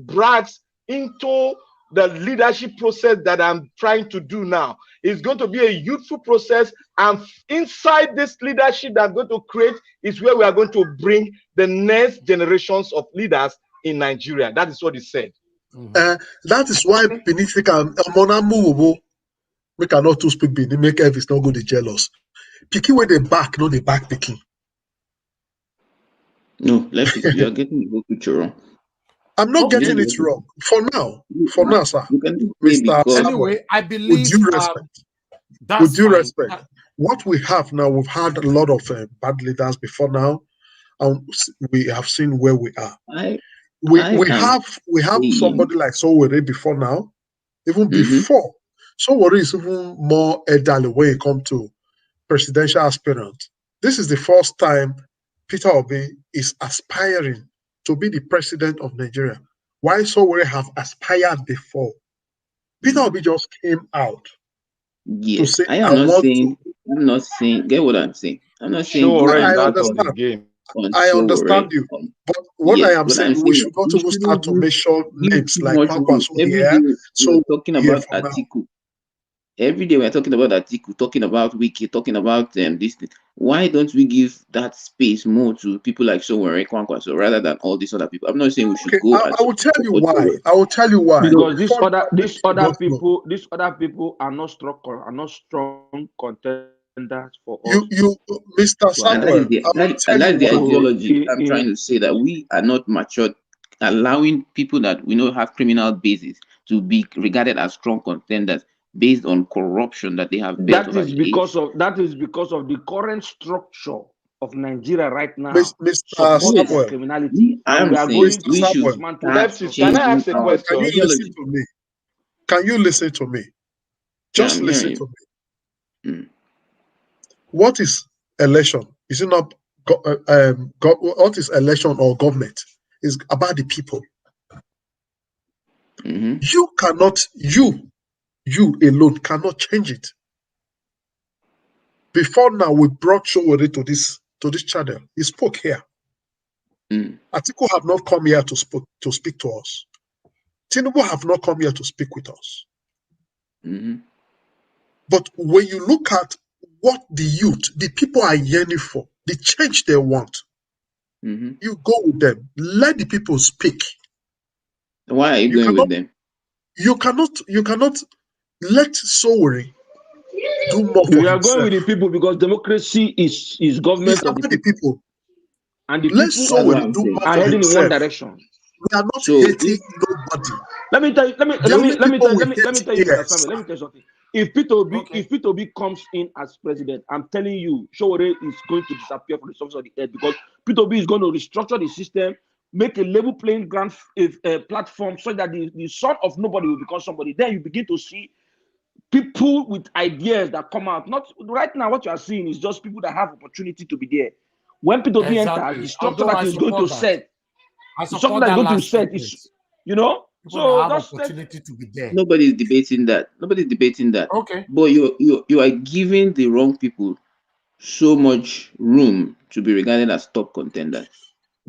brats into the leadership process that I'm trying to do now. It's going to be a youthful process, and inside this leadership that I'm going to create is where we are going to bring the next generations of leaders in Nigeria. That is what he said. That is why Benfica Monamu we cannot to speak Benin, make Elvis not go to jealous. Piki where they back, no they back picking. No, Leftist, you are getting the whole picture wrong. I'm not getting it wrong. For now, sir. Mr. Anyway, I believe with due respect. That's with due fine. respect. What we have now, we've had a lot of bad leaders before now, and we have seen where we are. We have somebody like Sowore before now, even before. Sowore is even more elderly when it comes to presidential aspirant. This is the first time Peter Obi is aspiring to be the president of Nigeria. Why Sowore have aspired before? Peter Obi just came out to say, I am not saying, get what I'm saying. I'm not saying I understand. I understand you. But what I am saying, we should not even start to mention names like Kwankwaso here. So talking about Atiku. Every day we're talking about Atiku, talking about Wike, talking about this thing. Why don't we give that space more to people like Sowore, Kwankwaso, rather than all these other people? I'm not saying we should go. I will tell you why. I will tell you why. Because these other people are not strong contenders for us. Mr. Samuel, that's the ideology. I'm trying to say that we are not matured, allowing people that we know have criminal bases to be regarded as strong contenders based on corruption that they have built. That is because of the current structure of Nigeria right now. Mr. Samuel, criminality. I'm saying we should Can I ask a question? Can you listen to me? Can you listen to me? Just listen to me. What is election? Is it not what is election or government? It's about the people. You cannot, you alone cannot change it. Before now, we brought Sowore to this channel. He spoke here. Atiku have not come here to speak to us. Tinubu have not come here to speak with us. But when you look at what the youth, the people are yearning for, the change they want, you go with them. Let the people speak. Why are you going with them? You cannot let Sowore do more for We are himself. going with the people because democracy is government of the people. And the let people Sowore do more are for heading himself. in one direction. We are not hating nobody. Let me tell you something. If Peter Obi comes in as president, I'm telling you, Sowore is going to disappear from the surface of the earth because Peter Obi is going to restructure the system, make a level playing ground platform so that the son of nobody will become somebody. Then you begin to see people with ideas that come out. Not right now, what you are seeing is just people that have opportunity to be there. When Peter Obi enters, the structure that is going to set, the structure that is going to set is, so have that's opportunity to be there. Nobody's debating that. Okay. But you are giving the wrong people so much room to be regarded as top contenders.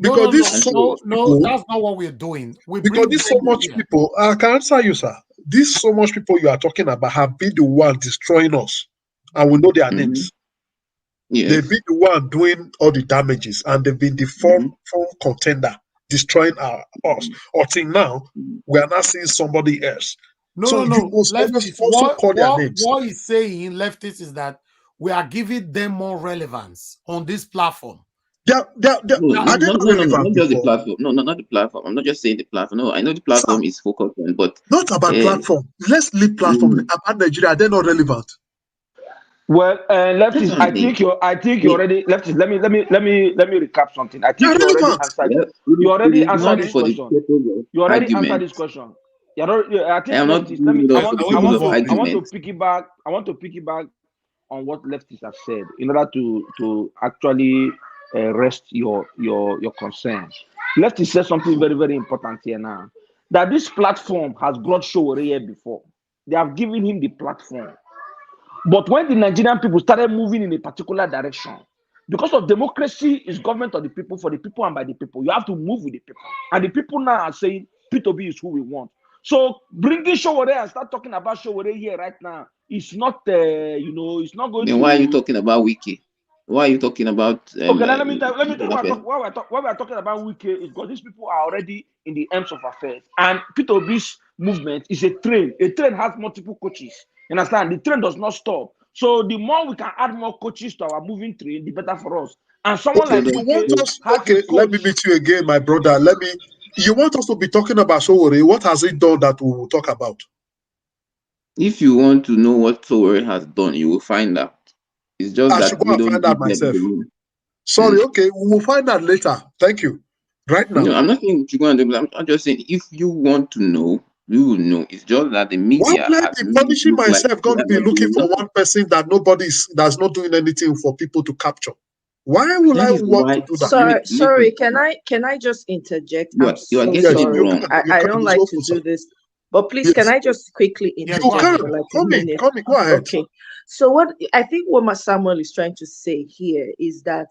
Because this so much people, that's not what we're doing. Because this so much people, I can answer you, sir. This so much people you are talking about have been the one destroying us, and we know their names. Yes. They've been the one doing all the damages, and they've been the form contender destroying us. Until now, we are not seeing somebody else. No. You must also call their names. What he's saying, leftists, is that we are giving them more relevance on this platform. No, not just the platform. No, not the platform. I'm not just saying the platform. No, I know the platform is focused on, but not about platform. Let's leave platform. About Nigeria, they're not relevant. Well, lefties, I think you already lefties. Let me recap something. I think you already answered. You already answered this question. You already answered this question. I think lefties. I want to piggyback. I want to piggyback on what lefties have said in order to actually rest your concerns. Lefties said something very, very important here now. That this platform has brought Sowore here before. They have given him the platform. But when the Nigerian people started moving in a particular direction, because of democracy is government of the people, for the people and by the people, you have to move with the people. And the people now are saying P2B is who we want. So bringing Sowore and start talking about Sowore here right now, it's not, it's not going to... Then why are you talking about Wike? Why are you talking about... okay, now let me tell you why we're talking about Wike is because these people are already in the ends of affairs. And P2B's movement is a train. A train has multiple coaches. You understand? The train does not stop. So the more we can add more coaches to our moving train, the better for us. And someone like you want us, let me meet you again, my brother. You want us to be talking about Sowore? What has he done that we will talk about? If you want to know what Sowore has done, you will find out. It's just I should go and find out myself. Sorry, okay, we will find out later. Thank you. Right now. No, I'm not saying you go and do, but I'm just saying if you want to know, you will know. It's just that the media. Why will I be punishing myself? Going to be looking for one person that that's not doing anything for people to capture. Why will I want to do that? Sorry, can I just interject? I'm so sorry. I don't like to do this. But please, can I just quickly interject? You can. Come in, go ahead. Okay. So what Samuel is trying to say here is that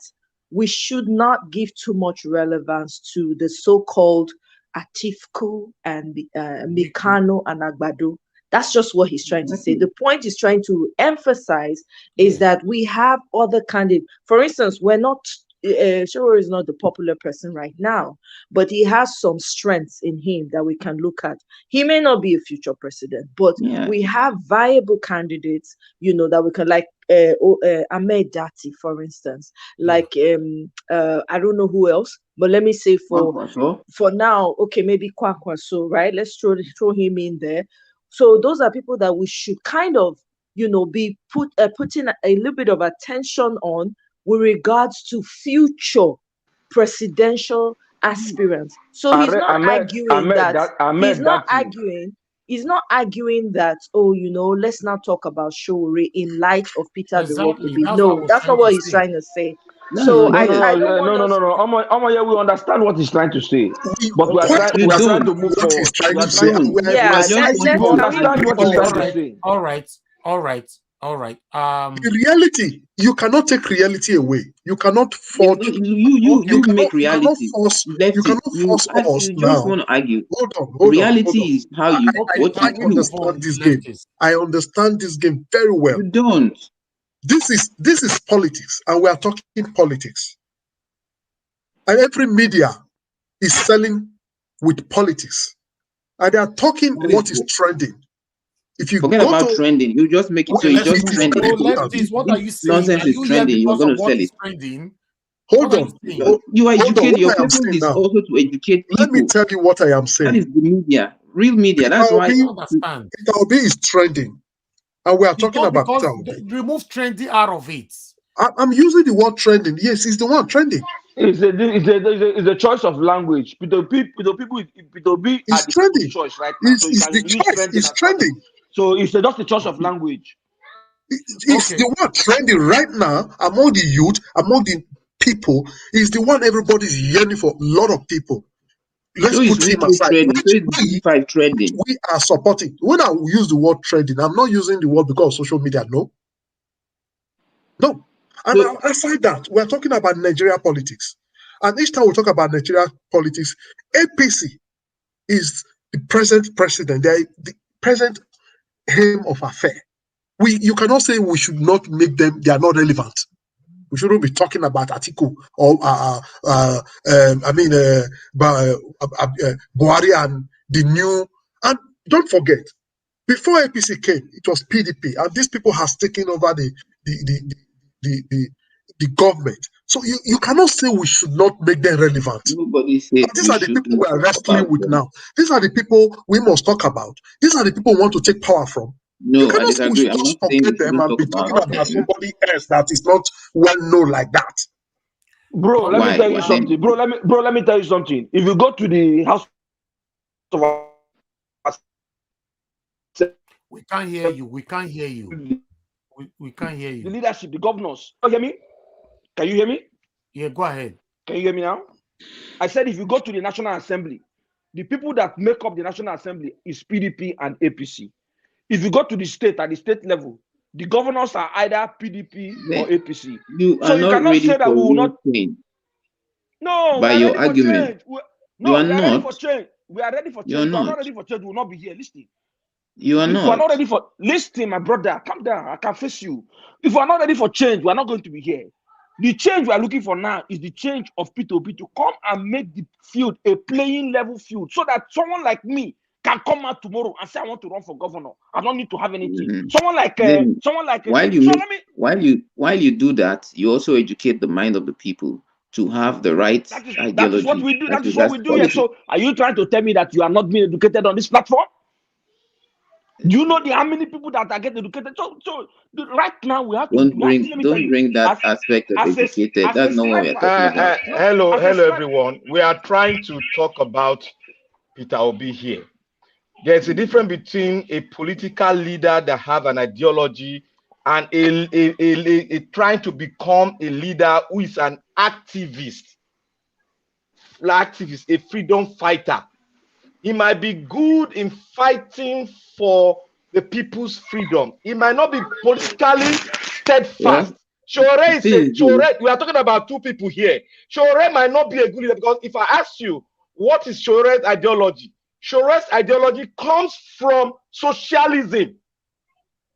we should not give too much relevance to the so-called Atifku and Mikano and Agbado. That's just what he's trying to say. The point he's trying to emphasize is that we have other candidates. For instance, we're not Sowore is not the popular person right now, but he has some strengths in him that we can look at. He may not be a future president, but we have viable candidates, that we can, like Ahmed Dati, for instance, like I don't know who else, but let me say for now, okay, maybe Kwakwaso, right? Let's throw him in there. So those are people that we should kind of, be putting a little bit of attention on with regards to future presidential aspirants. So he's not arguing that, let's not talk about Sowore in light of Peter the Rokeby. No, that's not what he's trying to say. No. We understand what he's trying to say, but we are trying to move forward. Understand what he's trying to say. All right. The reality, you cannot take reality away. You cannot force. You make reality. You cannot force us now. Just want to argue. Hold on. Reality is how you. I understand this game. I understand this game very well. You don't. This is politics, and we are talking politics. And every media is selling with politics, and they are talking what is trending. If you forget about trending, you just make it so it's just trending. What are you saying? Nonsense is trending. You're going to sell it. Trending? Hold on. You are educated. Your purpose is also to educate people. Let me tell you what I am saying. That is the media, real media. That's why Peter Obi is trending, and we are talking about Peter Obi. Remove trendy out of it. I'm using the word trending. Yes, it's the one trending. It's a choice of language. Peter Obi is trending. Choice right now. It's trending. So it's just a choice of language. It's the one trending right now among the youth, among the people. Is the one everybody's yearning for. A lot of people. Let's put him aside. Trending. We are supporting. When I use the word trending, I'm not using the word because of social media. No. And aside that, we're talking about Nigeria politics. And each time we talk about Nigeria politics, APC is the present president. They are the present aim of affair. You cannot say we should not make them, they are not relevant. We shouldn't be talking about Atiku or Buhari and the new. And don't forget, before APC came, it was PDP, and these people has taken over the government. So you cannot say we should not make them relevant. Nobody said These are the people we are wrestling with now. These are the people we must talk about. These are the people we want to take power from. No, I disagree. I'm not saying we shouldn't talk about somebody else that is not well known like that. Bro, let me tell you something. Bro, let me tell you something. If you go to the House of we can't hear you. We can't hear you. We can't hear you. The leadership, the governors. Can you hear me? Can you hear me? Yeah, go ahead. Can you hear me now? I said if you go to the National Assembly, the people that make up the National Assembly is PDP and APC. If you go to the state, at the state level, the governors are either PDP or APC. You are not ready for real change. No, by your argument. No, we are ready for change. We are ready for change. You are if we are not not ready for change, we will not be here. Listen. You are if not. we are not ready for listen, my brother, calm down. I can face you. If we are not ready for change, we are not going to be here. The change we are looking for now is the change of P2P to come and make the field a playing level field so that someone like me can come out tomorrow and say I want to run for governor. I don't need to have anything. Someone like while you do that, you also educate the mind of the people to have the right ideology. That is what we do. That is what we do here. So are you trying to tell me that you are not being educated on this platform? Do you know how many people that are getting educated? So right now we have to don't bring that aspect of educated. That's not what we are talking about. Hello, everyone. We are trying to talk about Peter Obi here. There's a difference between a political leader that have an ideology and a trying to become a leader who is an activist, a freedom fighter. He might be good in fighting for the people's freedom. He might not be politically steadfast. Shore we are talking about two people here. Shore might not be a good leader because if I ask you, what is Shore's ideology? Shore's ideology comes from socialism.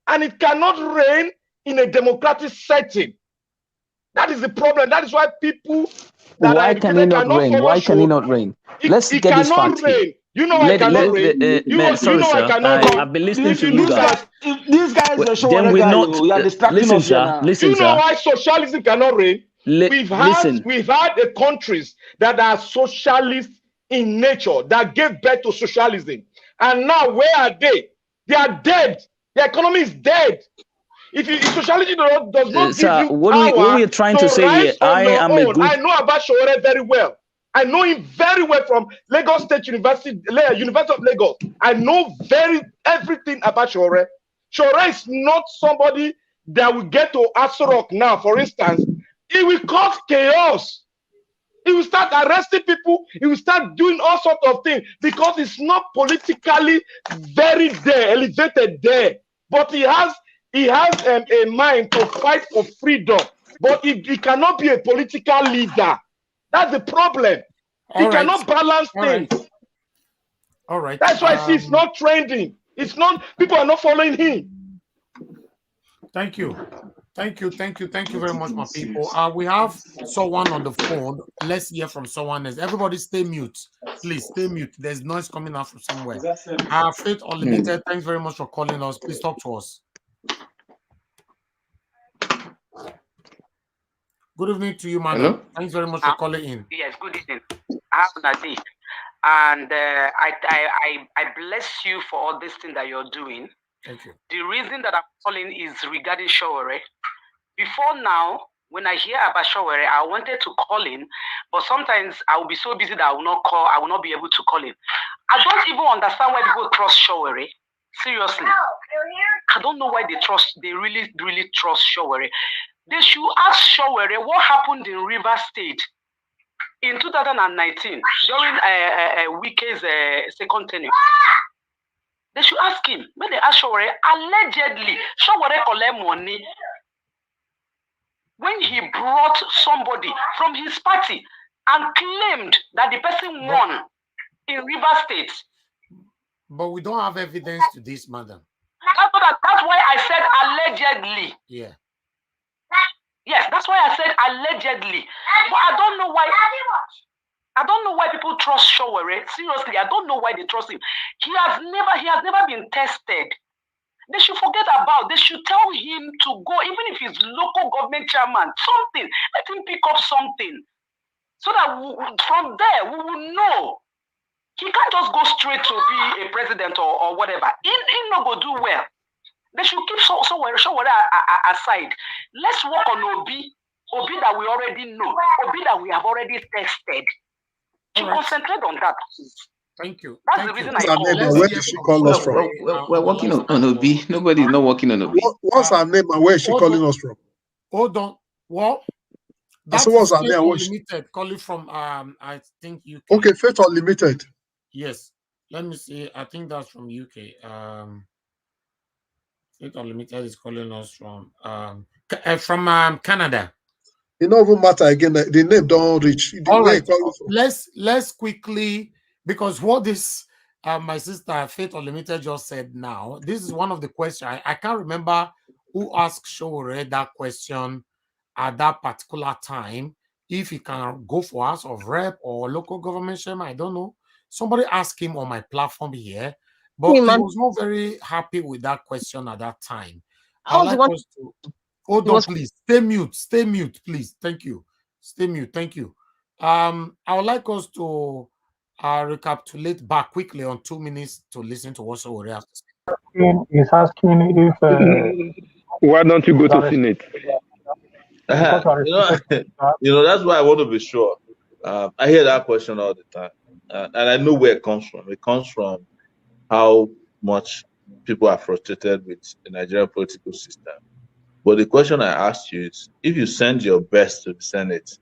And it cannot reign in a democratic setting. That is the problem. That is why people that why can he not reign? Why can he not reign? Let's get this fact here. You know I cannot reign. You know I cannot reign. I've been listening to you guys. If these guys are showing then we're not. You are distracting us now. Do you know why socialism cannot reign? We've had countries that are socialist in nature that gave birth to socialism, and now where are they? They are dead. The economy is dead. If socialism does not give you what we are trying to say here, I know about Shore very well. I know him very well from Lagos State University, University of Lagos. I know everything about Shore. Shore is not somebody that will get to Asorok now, for instance. He will cause chaos. He will start arresting people. He will start doing all sorts of things because it's not politically very elevated there. But he has a mind to fight for freedom. But he cannot be a political leader. That's the problem. He cannot balance things. All right. That's why it's not trending. It's not. People are not following him. Thank you very much, my people. We have someone on the phone. Let's hear from someone else. Everybody stay mute. Please stay mute. There's noise coming out from somewhere. Faith Unlimited, thanks very much for calling us. Please talk to us. Good evening to you, madam. Hello? Thanks very much for calling in. Yes, good evening. I have Nadi. And I bless you for all this thing that you're doing. Thank you. The reason that I'm calling is regarding Showore. Before now, when I hear about Showore, I wanted to call in, but sometimes I will be so busy that I will not call. I will not be able to call in. I don't even understand why people trust Showore. Seriously, I don't know why they really trust Showore. They should ask Showore what happened in River State in 2019 during Wike's second tenure. They should ask him. When they ask Showore, allegedly, Showore collect money. when he brought somebody from his party and claimed that the person won in River State. But we don't have evidence to this, madam. That's why I said allegedly. Yeah. Yes, that's why I said allegedly. But I don't know why. I don't know why people trust Showore. Seriously, I don't know why they trust him. He has never been tested. They should forget about. They should tell him to go, even if he's local government chairman, something. Let him pick up something, so that from there we will know. He can't just go straight to be a president or whatever. He not go do well. They should keep Showore aside. Let's work on Obi that we already know, Obi that we have already tested. To concentrate on that. Thank you. That's the reason I called. Where did she call us from? We're working on Obi. Nobody's not working on Obi. What's her name and where is she calling us from? Hold on. What? That's what's her name. Unlimited calling from I think UK. Okay, Faith Unlimited. Yes. Let me see. I think that's from UK. Faith Unlimited is calling us from Canada. It don't even matter again. The name don't reach. All right. Let's quickly, because what this my sister Faith Unlimited just said now. This is one of the questions. I can't remember who asked Showore that question at that particular time. If he can go for House of Rep or local government chairman, I don't know. Somebody asked him on my platform here, but he was not very happy with that question at that time. I'd like us to hold on, please. Stay mute, please. Thank you. Stay mute. Thank you. I would like us to recapitulate back quickly on 2 minutes to listen to what Showore has to say. He's asking if why don't you go to Senate? That's why I want to be sure. I hear that question all the time, and I know where it comes from. It comes from how much people are frustrated with the Nigerian political system. But the question I asked you is, if you send your best to the Senate,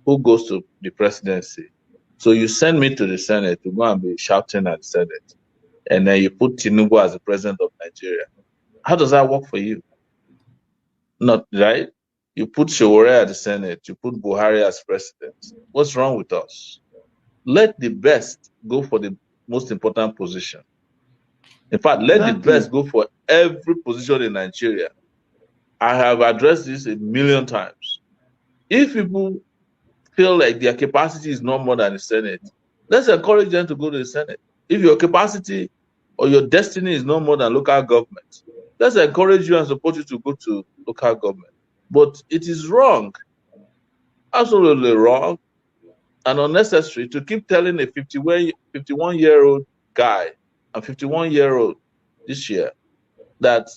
who goes to the presidency? So you send me to the Senate to go and be shouting at the Senate, and then you put Tinubu as the president of Nigeria. How does that work for you? Not right. You put Showore at the Senate, you put Buhari as president. What's wrong with us? Let the best go for the most important position. In fact, let the best go for every position in Nigeria. I have addressed this a million times. If people feel like their capacity is not more than the Senate, let's encourage them to go to the Senate. If your capacity or your destiny is no more than local government, let's encourage you and support you to go to local government. But it is wrong, absolutely wrong, and unnecessary to keep telling a 51-year-old guy and 51-year-old this year that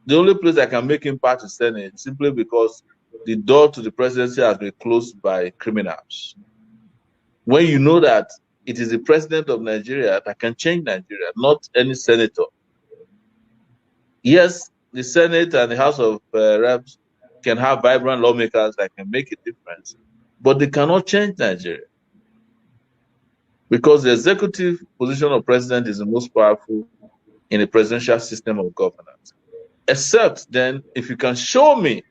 the only place I can make impact is Senate simply because the door to the presidency has been closed by criminals. When you know that it is the president of Nigeria that can change Nigeria, not any senator. Yes, the Senate and the House of Reps can have vibrant lawmakers that can make a difference, but they cannot change Nigeria. Because the executive position of president is the most powerful in a presidential system of governance. Except then, if you can show me,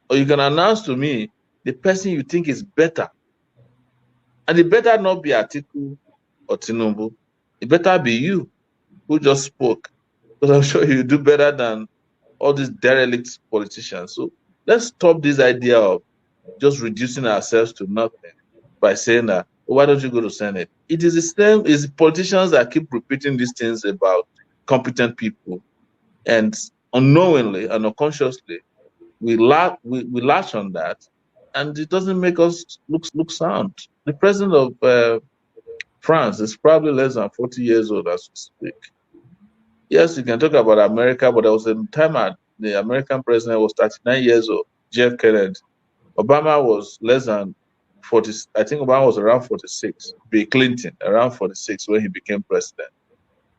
or you can announce to me, the person you think is better. And it better not be Atiku or Tinubu. It better be you who just spoke. Because I'm sure you do better than all these derelict politicians. So let's stop this idea of just reducing ourselves to nothing by saying that, oh, why don't you go to Senate? It is the same, it's politicians that keep repeating these things about competent people. And unknowingly and unconsciously, we latch on that, and it doesn't make us look sound. The president of France is probably less than 40 years old as we speak. Yes, you can talk about America, but there was a time the American president was 39 years old, Jeff Kennedy. Obama was less than 40, I think Obama was around 46. Bill Clinton, around 46 when he became president.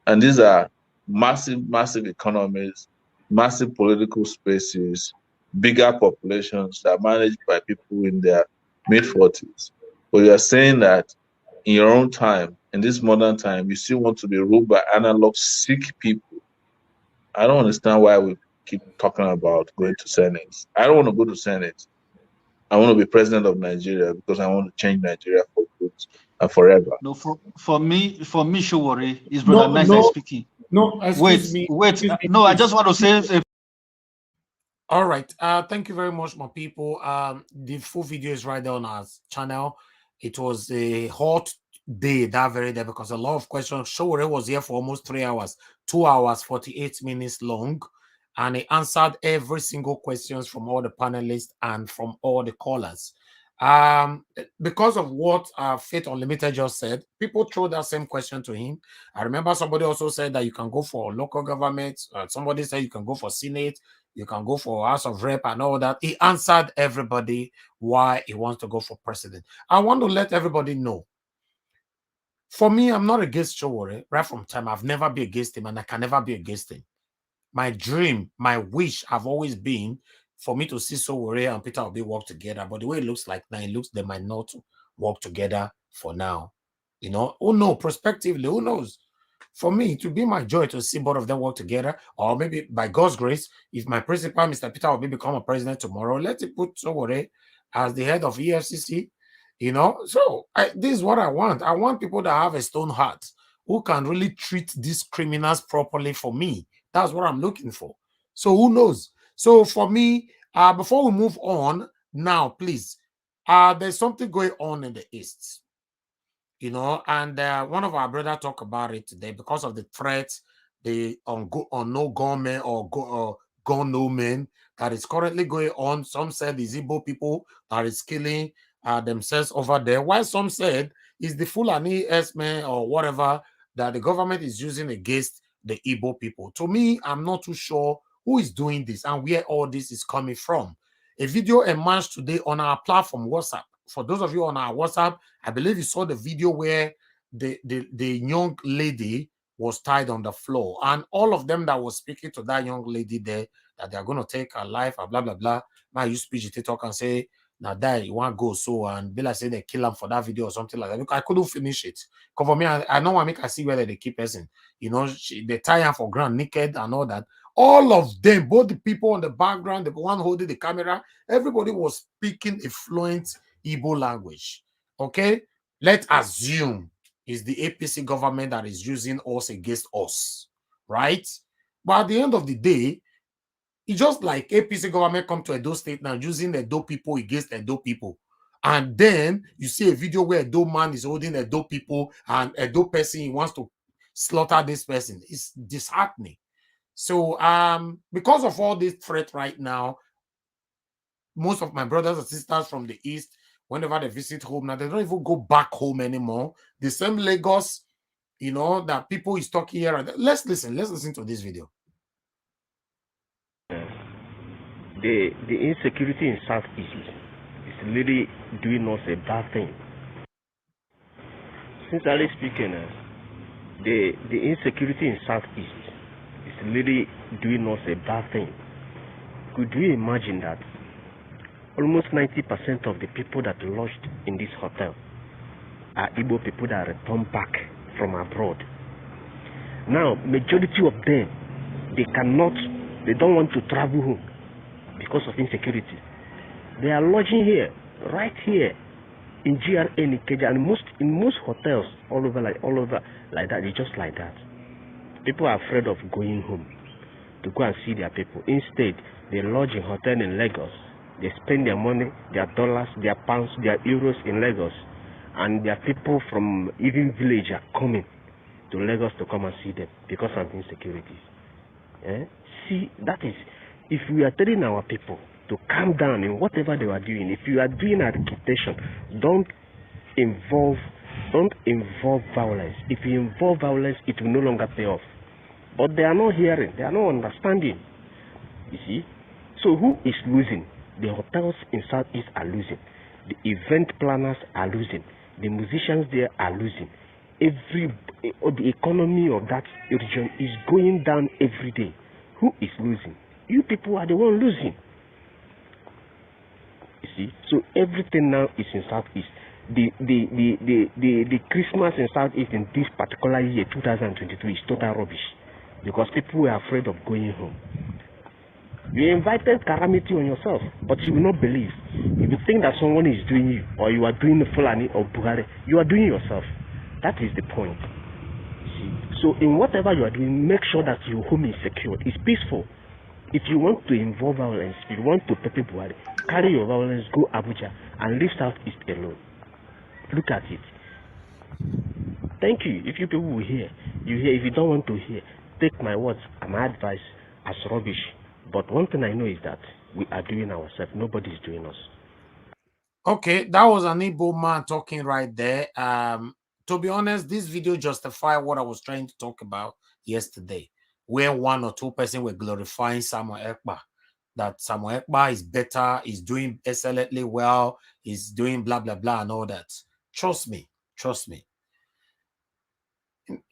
And these are massive, massive economies, massive political spaces, bigger populations that are managed by people in their mid-40s. But you are saying that in your own time, in this modern time, you still want to be ruled by analog sick people. I don't understand why we keep talking about going to Senate. I don't want to go to Senate. I want to be president of Nigeria because I want to change Nigeria for good and forever. No, for me, Showore, is Brother Nice speaking. No, excuse me. No, I just want to say. All right. Thank you very much, my people. The full video is right there on our channel. It was a hot day that very day because a lot of questions. Showore was here for almost 3 hours, 2 hours, 48 minutes long, and he answered every single questions from all the panelists and from all the callers. Because of what Faith Unlimited just said, people throw that same question to him. I remember somebody also said that you can go for local government. Somebody said you can go for Senate, you can go for House of Rep and all that. He answered everybody why he wants to go for president. I want to let everybody know. For me, I'm not against Showore. Right from time, I've never been against him and I can never be against him. My dream, my wish have always been for me to see Showore and Peter Obi work together. But the way it looks like now, it looks they might not work together for now. You know, who knows? Prospectively, who knows? For me, it would be my joy to see both of them work together, or maybe by God's grace, if my principal, Mr. Peter Obi, become a president tomorrow, let it put Showore as the head of EFCC. You know, so this is what I want. I want people that have a stone heart who can really treat these criminals properly for me. That's what I'm looking for. So who knows? So for me, before we move on now, please, there's something going on in the East, you know, and one of our brothers talked about it today because of the threat, the no gunmen or gun no men that is currently going on. Some said the Igbo people that is killing themselves over there, while some said it's the Fulani S-men or whatever that the government is using against the Igbo people. To me, I'm not too sure who is doing this and where all this is coming from. A video emerged today on our platform, WhatsApp. For those of you on our WhatsApp, I believe you saw the video where the young lady was tied on the floor. And all of them that was speaking to that young lady there, that they're going to take her life, and blah, blah, blah. My use speech to talk and say, now that you want to go so, and Bella say they kill him for that video or something like that. Because I couldn't finish it. Because for me, I know I make I see whether they keep person. You know, they tie him for ground naked and all that. All of them, both the people on the background, the one holding the camera, everybody was speaking a fluent Igbo language. Okay, let's assume it's the APC government that is using us against us, right? But at the end of the day, it's just like APC government come to Edo State now using Edo people against Edo people. And then you see a video where Edo man is holding Edo people and Edo person, he wants to slaughter this person. It's disheartening. So because of all this threat right now, most of my brothers and sisters from the East, whenever they visit home now, they don't even go back home anymore. The same Lagos, you know, that people is talking here. Let's listen to this video. The insecurity in Southeast is really doing us a bad thing. Sincerely speaking, the insecurity in Southeast is really doing us a bad thing. Could you imagine that almost 90% of the people that lodged in this hotel are Igbo people that returned back from abroad? Now, majority of them, they don't want to travel home because of insecurity. They are lodging here, right here in GRA in Ikeja, and in most hotels all over like that. It's just like that. People are afraid of going home to go and see their people. Instead, they lodge in hotel in Lagos. They spend their money, their dollars, their pounds, their euros in Lagos, and their people from even village are coming to Lagos to come and see them because of insecurities. See, that is, if we are telling our people to calm down in whatever they are doing, if you are doing agitation, don't involve violence. If you involve violence, it will no longer pay off. But they are not hearing, they are not understanding. You see? So who is losing? The hotels in Southeast are losing. The event planners are losing. The musicians there are losing. The economy of that region is going down every day. Who is losing? You people are the one losing. You see? So everything now is in Southeast. The Christmas in Southeast in this particular year, 2023, is total rubbish. Because people were afraid of going home. You invited calamity on yourself, but you will not believe. If you think that someone is doing you, or you are doing the Fulani or Buhari, you are doing yourself. That is the point. See? So in whatever you are doing, make sure that your home is secure. It's peaceful. If you want to involve violence, if you want to pepper Buhari, carry your violence, go Abuja, and leave Southeast alone. Look at it. Thank you. If you people will hear, you hear. If you don't want to hear, take my words and my advice as rubbish. But one thing I know is that we are doing ourselves. Nobody is doing us. Okay, that was an Igbo man talking right there. To be honest, this video justified what I was trying to talk about yesterday, where 1 or 2 persons were glorifying Samuel Ekpa, that Samuel Ekpa is better, is doing excellently well, is doing blah, blah, blah, and all that. Trust me, trust me.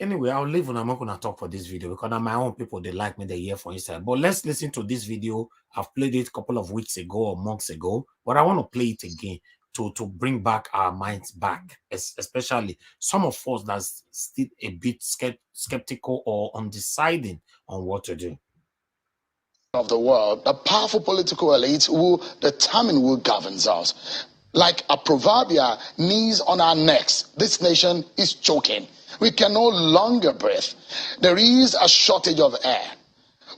Anyway, I'll leave when I'm not going to talk for this video because my own people, they like me, they hear for instance. But let's listen to this video. I've played it a couple of weeks ago or months ago, but I want to play it again to bring back our minds back, especially some of us that's still a bit skeptical or undeciding on what to do. Of the world, a powerful political elite will determine who governs us. Like a proverbial knees on our necks, this nation is choking. We can no longer breathe. There is a shortage of air.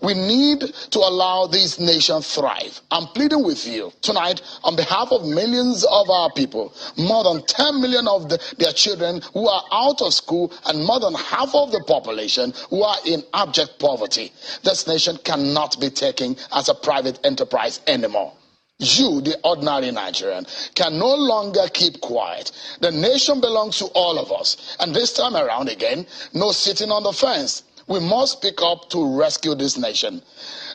We need to allow this nation thrive. I'm pleading with you tonight on behalf of millions of our people, more than 10 million of their children who are out of school and more than half of the population who are in abject poverty. This nation cannot be taken as a private enterprise anymore. You, the ordinary Nigerian, can no longer keep quiet. The nation belongs to all of us. And this time around again, no sitting on the fence. We must speak up to rescue this nation.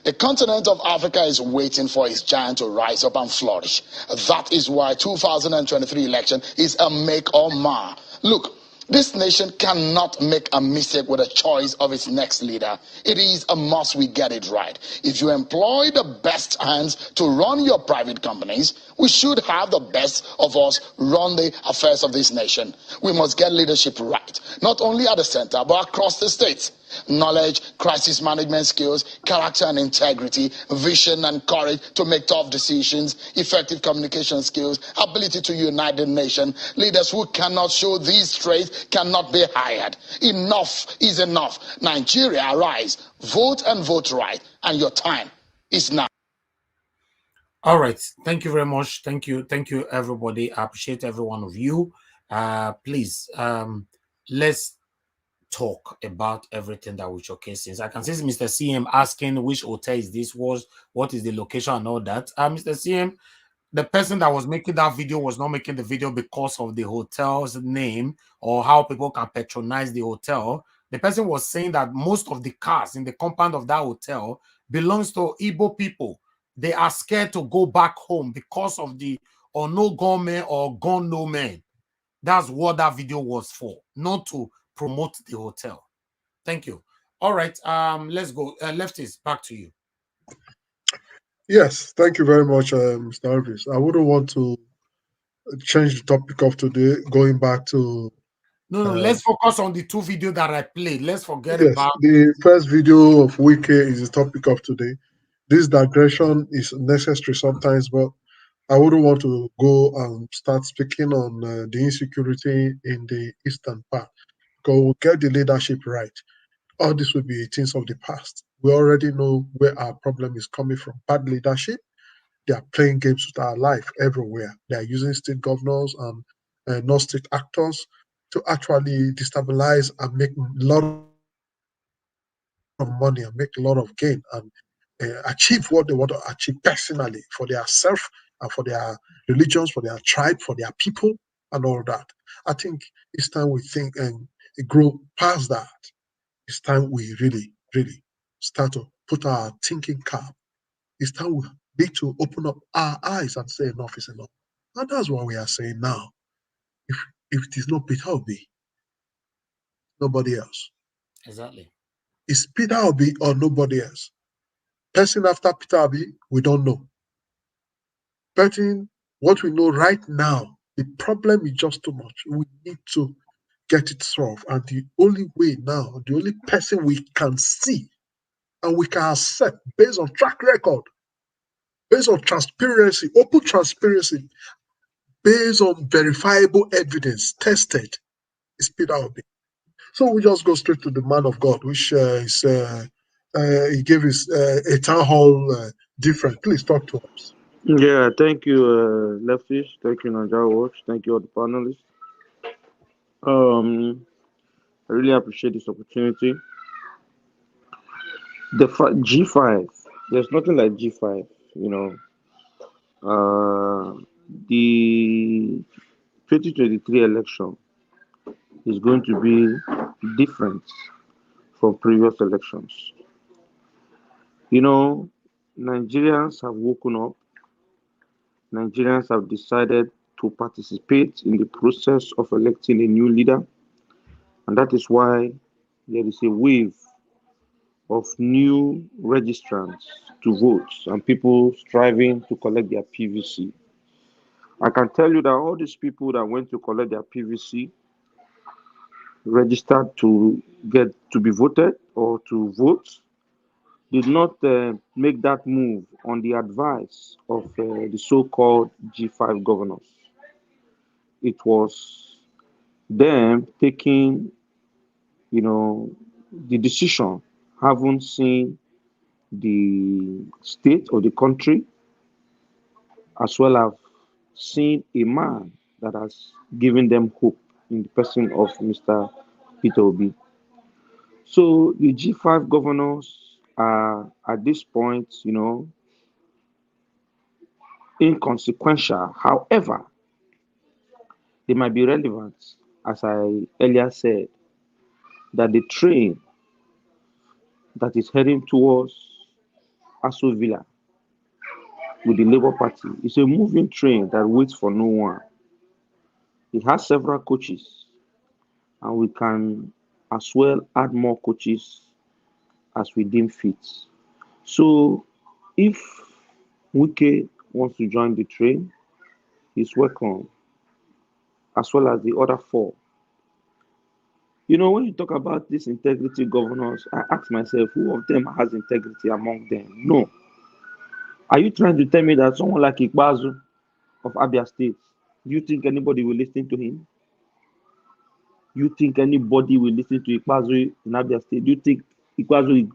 The continent of Africa is waiting for its giant to rise up and flourish. That is why 2023 election is a make or mar. Look, this nation cannot make a mistake with the choice of its next leader. It is a must we get it right. If you employ the best hands to run your private companies, we should have the best of us run the affairs of this nation. We must get leadership right, not only at the center, but across the states. Knowledge, crisis management skills, character and integrity, vision and courage to make tough decisions, effective communication skills, ability to unite the nation. Leaders who cannot show these traits cannot be hired. Enough is enough. Nigeria, rise. Vote and vote right. And your time is now. All right. Thank you very much. Thank you. Thank you, everybody. I appreciate every one of you. Please, let's talk about everything that we showcase. Since I can see Mr. CM asking which hotel is this, what is the location and all that. Mr. CM, the person that was making that video was not making the video because of the hotel's name or how people can patronize the hotel. The person was saying that most of the cars in the compound of that hotel belongs to Igbo people. They are scared to go back home because of the or no gunmen or gun no men. That's what that video was for, not to promote the hotel. Thank you. All right, let's go. Lefties, back to you. Yes, thank you very much, Mr. Elvis. I wouldn't want to change the topic of today, going back to... No, let's focus on the 2 videos that I played. Let's forget about... The first video of Wike is the topic of today. This digression is necessary sometimes, but I wouldn't want to go and start speaking on the insecurity in the eastern part, because we'll get the leadership right. All this will be things of the past. We already know where our problem is coming from. Bad leadership. They are playing games with our life everywhere. They are using state governors and non-state actors to actually destabilize and make a lot of money and make a lot of gain and achieve what they want to achieve personally for their self and for their religions, for their tribe, for their people, and all that. I think it's time we think and grow past that. It's time we really, really start to put our thinking cap. It's time we need to open up our eyes and say enough is enough. And that's what we are saying now. If it is not Peter Obi, nobody else. Exactly. It's Peter Obi or nobody else. Person after Peter Obi, we don't know. But in what we know right now, the problem is just too much. We need to get it solved. And the only way now, the only person we can see and we can accept based on track record based on transparency, open transparency, based on verifiable evidence, tested, is Peter Obi. So we just go straight to the man of God, which he gave his a town hall different. Please talk to us. Yeah, thank you, Leftish. Thank you, Nigeria Watch. Thank you, all the panelists. I really appreciate this opportunity. The G5, there's nothing like G5, you know. The 2023 election is going to be different from previous elections. You know, Nigerians have woken up. Nigerians have decided to participate in the process of electing a new leader. And that is why there is a wave of new registrants to vote and people striving to collect their PVC. I can tell you that all these people that went to collect their PVC registered to get to be voted or to vote did not make that move on the advice of the so-called G5 governors. It was them taking, you know, the decision, having seen the state or the country, as well as seeing a man that has given them hope in the person of Mr. Peter Obi. So the G5 governors are at this point, you know, inconsequential. However, they might be relevant, as I earlier said, that the train that is heading towards Aso Villa with the Labour Party is a moving train that waits for no one. It has several coaches, and we can as well add more coaches as we deem fit. So if Wike wants to join the train, he's welcome, as well as the other four. You know, when you talk about these integrity governors, I ask myself, who of them has integrity among them? No. Are you trying to tell me that someone like Ikbazu of Abia State, do you think anybody will listen to him? You think anybody will listen to Ikbazu in Abia State? Do you think Ikbazu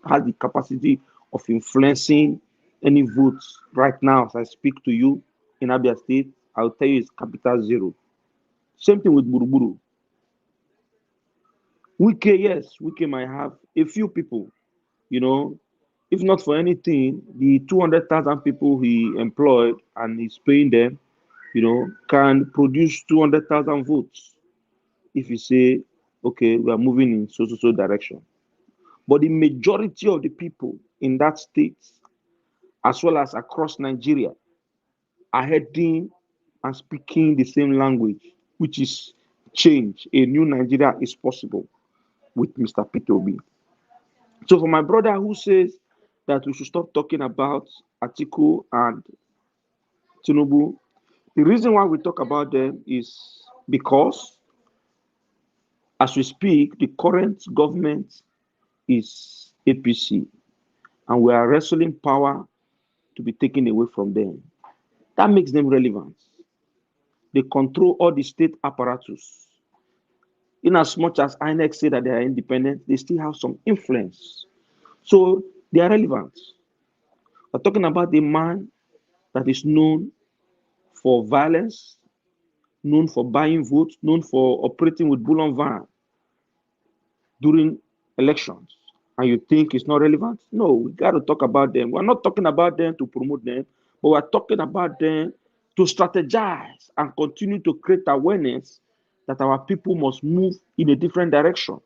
has the capacity of influencing any votes right now as I speak to you in Abia State? I'll tell you it's capital zero. Same thing with Buruburu. Wike, yes, Wike might have a few people, you know, if not for anything, the 200,000 people he employed and he's paying them, you know, can produce 200,000 votes if you say, okay, we are moving in so direction. But the majority of the people in that state, as well as across Nigeria, are heading and speaking the same language, which is change. A new Nigeria is possible with Mr. Peter Obi. So for my brother who says that we should stop talking about Atiku and Tinubu, the reason why we talk about them is because as we speak, the current government is APC, and we are wrestling power to be taken away from them. That makes them relevant. They control all the state apparatus. In as much as INEC say that they are independent, they still have some influence. So they are relevant. We're talking about a man that is known for violence, known for buying votes, known for operating with bull on van during elections. And you think it's not relevant? No, we got to talk about them. We're not talking about them to promote them, but we're talking about them to strategize and continue to create awareness that our people must move in a different direction.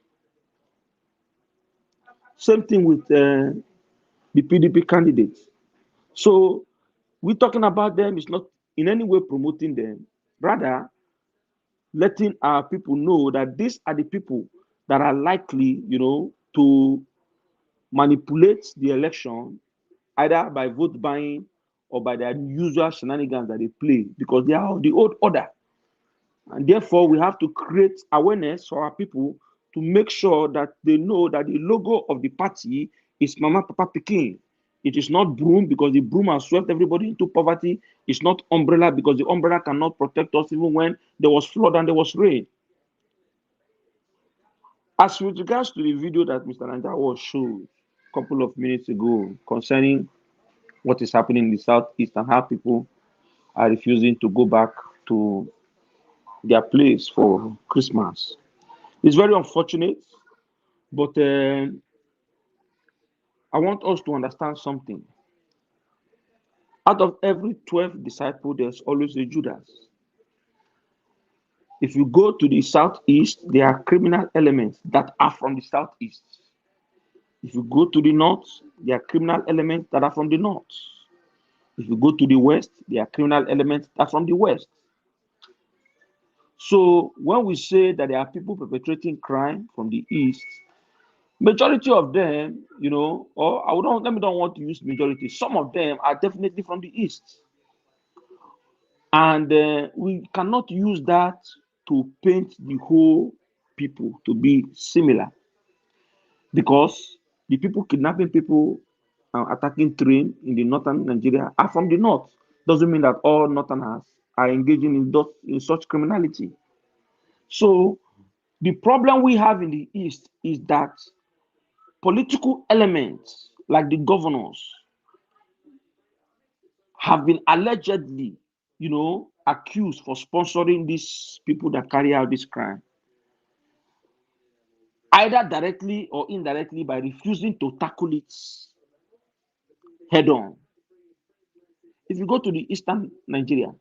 Same thing with the PDP candidates. So we're talking about them is not in any way promoting them, rather letting our people know that these are the people that are likely, you know, to manipulate the election either by vote buying or by their usual shenanigans that they play, because they are of the old order. And therefore, we have to create awareness for our people to make sure that they know that the logo of the party is Mama Papa Pikin. It is not broom because the broom has swept everybody into poverty. It's not umbrella because the umbrella cannot protect us even when there was flood and there was rain. As with regards to the video that Mr. Nanja was showed a couple of minutes ago concerning what is happening in the Southeast and how people are refusing to go back to their place for Christmas. It's very unfortunate, but I want us to understand something. Out of every 12 disciples, there's always a Judas. If you go to the Southeast, there are criminal elements that are from the Southeast. If you go to the North, there are criminal elements that are from the North. If you go to the West, there are criminal elements that are from the West. So when we say that there are people perpetrating crime from the East, majority of them, you know, or let me don't want to use majority. Some of them are definitely from the East. And we cannot use that to paint the whole people to be similar. Because the people kidnapping people and attacking train in the northern Nigeria are from the north. Doesn't mean that all northerners are engaging in such criminality. So the problem we have in the East is that political elements like the governors have been allegedly, you know, accused for sponsoring these people that carry out this crime, either directly or indirectly by refusing to tackle it head on. If you go to the eastern Nigeria,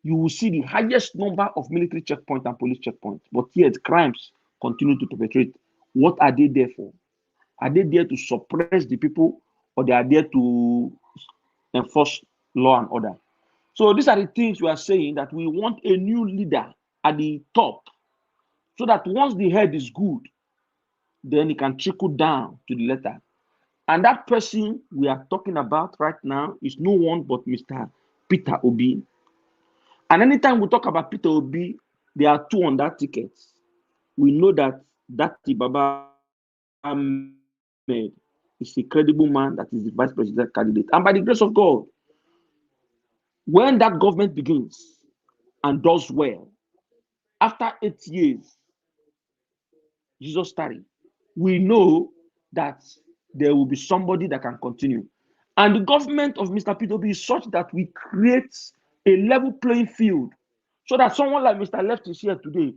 you will see the highest number of military checkpoints and police checkpoints, but yet crimes continue to perpetrate. What are they there for? Are they there to suppress the people, or they are there to enforce law and order? So these are the things we are saying, that we want a new leader at the top, so that once the head is good, then it can trickle down to the letter. And that person we are talking about right now is no one but Mr. Peter Obi. And anytime we talk about Peter Obi, there are two on that ticket. We know that Baba Ahmed is a credible man that is the vice president candidate. And by the grace of God, when that government begins and does well, after 8 years, Jesus started, we know that there will be somebody that can continue. And the government of Mr. Peter Obi is such that we create a level playing field, so that someone like Mr. Left is here today,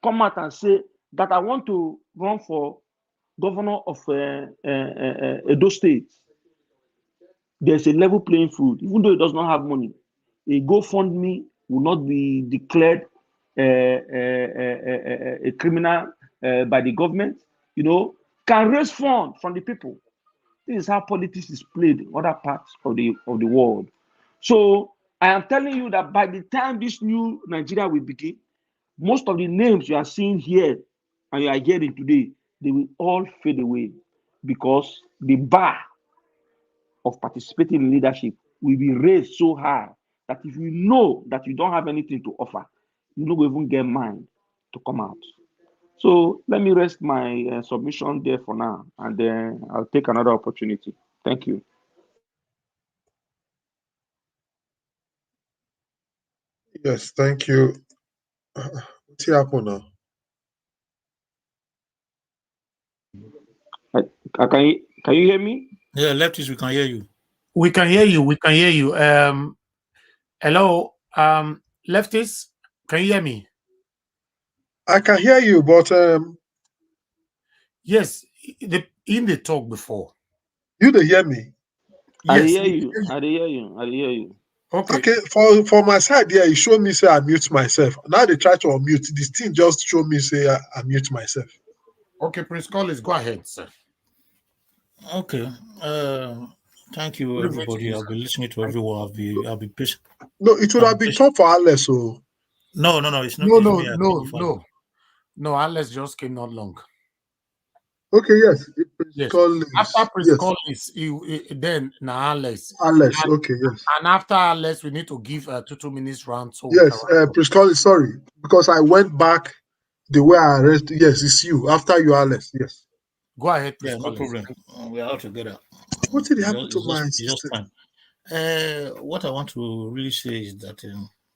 come out and say that I want to run for governor of Edo State. There's a level playing field, even though he does not have money. A GoFundMe will not be declared a criminal by the government. You know, can raise funds from the people. This is how politics is played in other parts of the world. So I am telling you that by the time this new Nigeria will begin, most of the names you are seeing here and you are hearing today, they will all fade away, because the bar of participating in leadership will be raised so high that if you know that you don't have anything to offer, you don't even get mind to come out. So let me rest my submission there for now, and then I'll take another opportunity. Thank you. Yes, thank you. What's happening now? Can you hear me? Yeah, Lefties, we can hear you. We can hear you. We can hear you. Hello, Lefties, can you hear me? I can hear you, but yes, in the talk before. You don't hear me? Yes, Yes. I hear you. Okay, for my side, yeah, you show me say I mute myself. Now they try to unmute. This thing just show me say I mute myself. Okay, Prince Collins, go ahead, sir. Okay. Thank you, everybody. I'll be listening to everyone. I'll be patient. No, it would have been tough for Alex. So no, it's not. No, Alex just came not long. Okay, yes. After Prince Collins, then now Alex. Okay, yes. And after Alex, we need to give 2 minutes round. So yes, Prince Collins, sorry, because I went back the way I read. Yes, it's you. After you, Alex. Yes. Go ahead, Prince Collins. No problem. We are all together. What did It's happen to my it's just sister? time. What I want to really say is that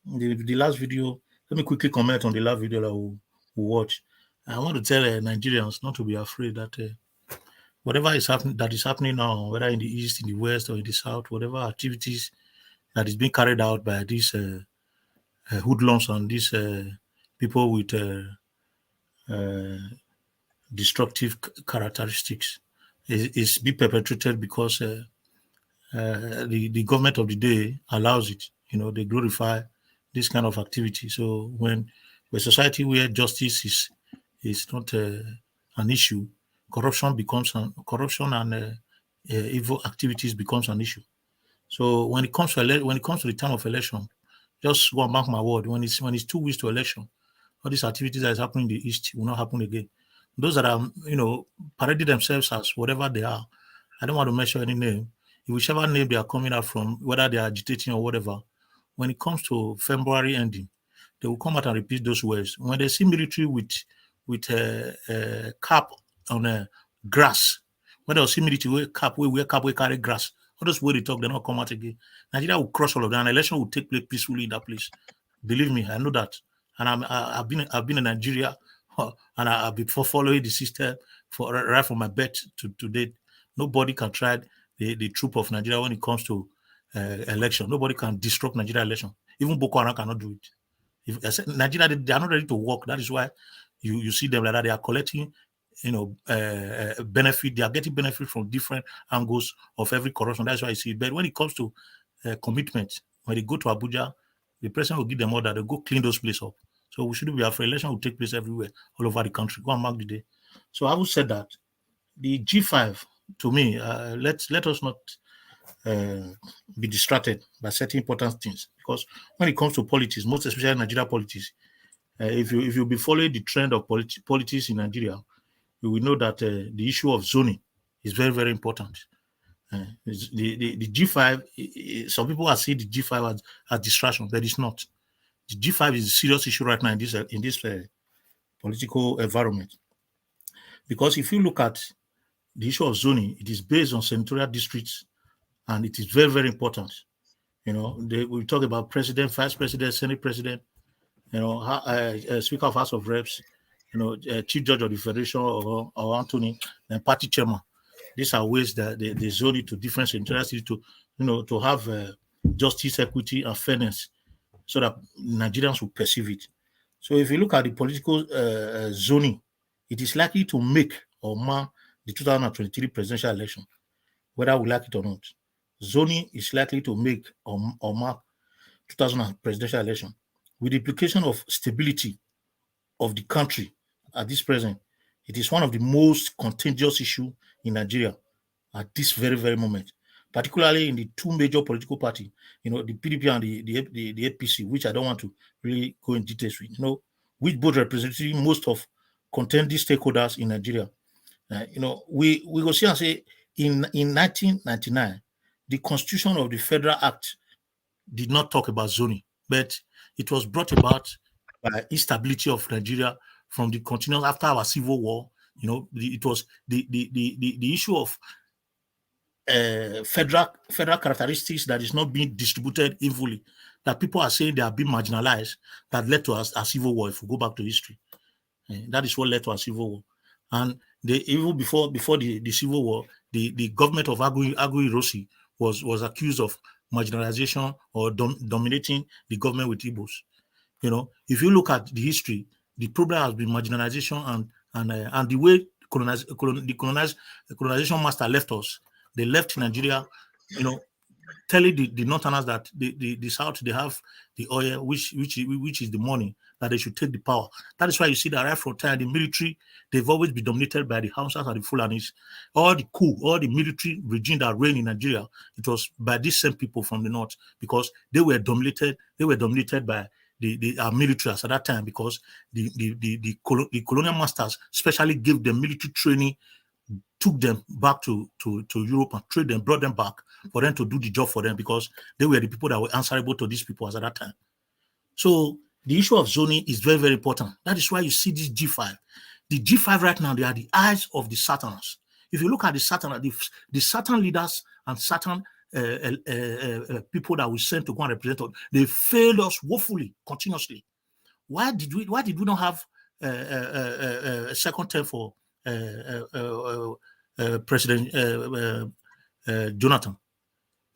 the last video, let me quickly comment on the last video that we watch. I want to tell Nigerians not to be afraid that whatever is happening now, whether in the east, in the west, or in the south, whatever activities that is being carried out by these hoodlums and these people with uh, destructive characteristics is being perpetrated because the government of the day allows it. You know, they glorify this kind of activity. So when a society where justice is not an issue, corruption and evil activities becomes an issue. So when it comes to when it comes to the time of election, just go and mark my word. When it's 2 weeks to election, all these activities that is happening in the east will not happen again. Those that are parading themselves as whatever they are, I don't want to mention any name. Whichever name they are coming out from, whether they are agitating or whatever, when it comes to February ending, they will come out and repeat those words. When they see military with a cap on grass, when they see military wear cap, we carry grass. All those words they talk, they not come out again. Nigeria will crush all of them. An election will take place peacefully in that place. Believe me, I know that. And I've been in Nigeria, and I've been following the system right from my birth to date. Nobody can try the troop of Nigeria when it comes to election. Nobody can disrupt Nigeria election. Even Boko Haram cannot do it. If Nigeria, they are not ready to work. That is why you see them like that. They are collecting, benefit. They are getting benefit from different angles of every corruption. That's why I see it. But when it comes to commitment, when they go to Abuja, the president will give them order. They go clean those places up. So we shouldn't be afraid. Election will take place everywhere, all over the country. Go and mark the day. So I would say that the G5, to me, let us not be distracted by certain important things, because when it comes to politics, most especially Nigeria politics, if you be following the trend of politics in Nigeria, you will know that the issue of zoning is very, very important. The G5, some people are seeing the G5 as distraction, but it's not. The G5 is a serious issue right now in this political environment, because if you look at the issue of zoning, it is based on senatorial districts, and it is very, very important. We talk about president, vice president, senate president, speaker of House of Reps, chief judge of the federation or Anthony, and party chairman. These are ways that they zone it to different senatorial districts to have justice, equity, and fairness, so that Nigerians will perceive it. So if you look at the political zoning, it is likely to make or mar the 2023 presidential election, whether we like it or not. Zoning is likely to make or mark 2000 presidential election, with the implication of stability of the country at this present. It is one of the most contagious issues in Nigeria at this very, very moment, particularly in the two major political parties, the PDP and the APC, which I don't want to really go in details with, which both represent most of contending stakeholders in Nigeria. We go see and say in 1999, the Constitution of the Federal Act did not talk about zoning, but it was brought about by instability of Nigeria from the continuous after our civil war. It was the issue of federal characteristics that is not being distributed evenly, that people are saying they are being marginalized, that led to a civil war. If we go back to history, that is what led to a civil war. And even before the civil war, the government of Agui Rossi was accused of marginalization or dominating the government with Igbos. If you look at the history, the problem has been marginalization and the way the colonization master left us. They left Nigeria, telling the Northerners that the South, they have the oil, which is the money, that they should take the power. That is why you see that right from time, the military, they've always been dominated by the Hausas and the Fulanis. All the military regime that reigned in Nigeria, it was by these same people from the North, because they were dominated by our military at that time, because the colonial masters specially gave them military training, took them back to Europe and trained them, brought them back for them to do the job for them, because they were the people that were answerable to these people at that time. So the issue of zoning is very, very important. That is why you see this G5. The G5 right now, they are the eyes of the Satans. If you look at the certain leaders and certain people that we sent to go and represent us, they failed us woefully, continuously. Why did we not have a second term for President Jonathan?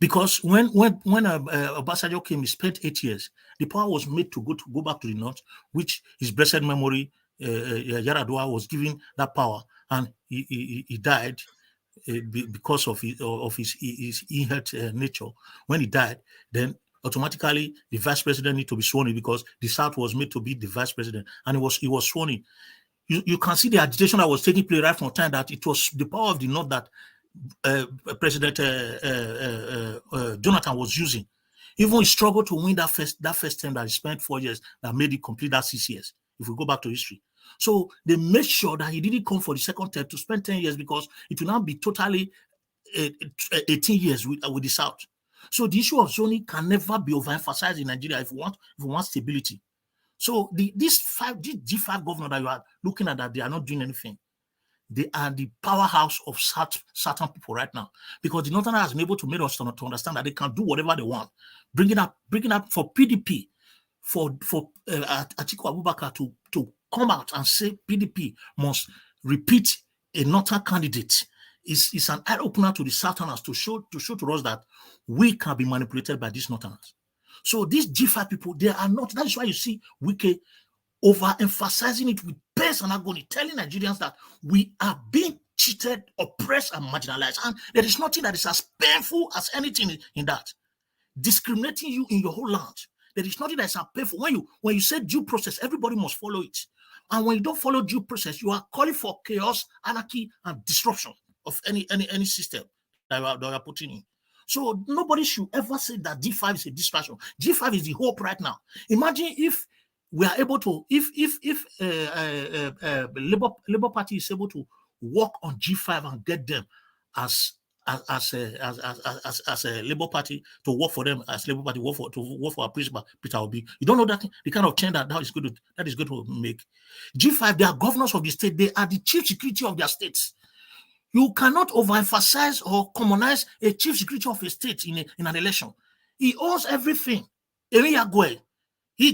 Because when Obasanjo came, he spent 8 years. The power was made to go back to the north, which his blessed memory, Yaradua, was given that power, and he died because of his ill-health nature. When he died, then automatically the vice president need to be sworn in, because the South was made to be the vice president, and he was sworn in. You can see the agitation that was taking place right from the time that it was the power of the north that President Jonathan was using. Even he struggled to win that first term that he spent 4 years, that made it complete that 6 years, if we go back to history. So they made sure that he didn't come for the second term to spend 10 years, because it will now be totally 18 years with the South. So the issue of zoning can never be overemphasized in Nigeria if we want stability. So these G5 governors that you are looking at, that they are not doing anything, they are the powerhouse of certain people right now, because the Northern has been able to make us to understand that they can do whatever they want. Bringing up for PDP, for Atiku Abubakar to come out and say PDP must repeat a Northern candidate is an eye opener to the Southerners to show to us that we can be manipulated by these Northerners. So these G5 people, they are not. That is why you see Wike overemphasizing it with pains and agony, telling Nigerians that we are being cheated, oppressed, and marginalized. And there is nothing that is as painful as anything in that. Discriminating you in your whole land. There is nothing that is as painful. When you say due process, everybody must follow it. And when you don't follow due process, you are calling for chaos, anarchy, and disruption of any system that you are putting in. So nobody should ever say that G5 is a distraction. G5 is the hope right now. Imagine if we are able to, if Labour Party is able to work on G5 and get them as a Labour Party to work for them, as Labour Party work for our principal Peter Obi. You don't know that the kind of change that is going to make. G5, they are governors of the state. They are the chief security of their states. You cannot overemphasize or commonize a chief security of a state in an election. He owns everything. He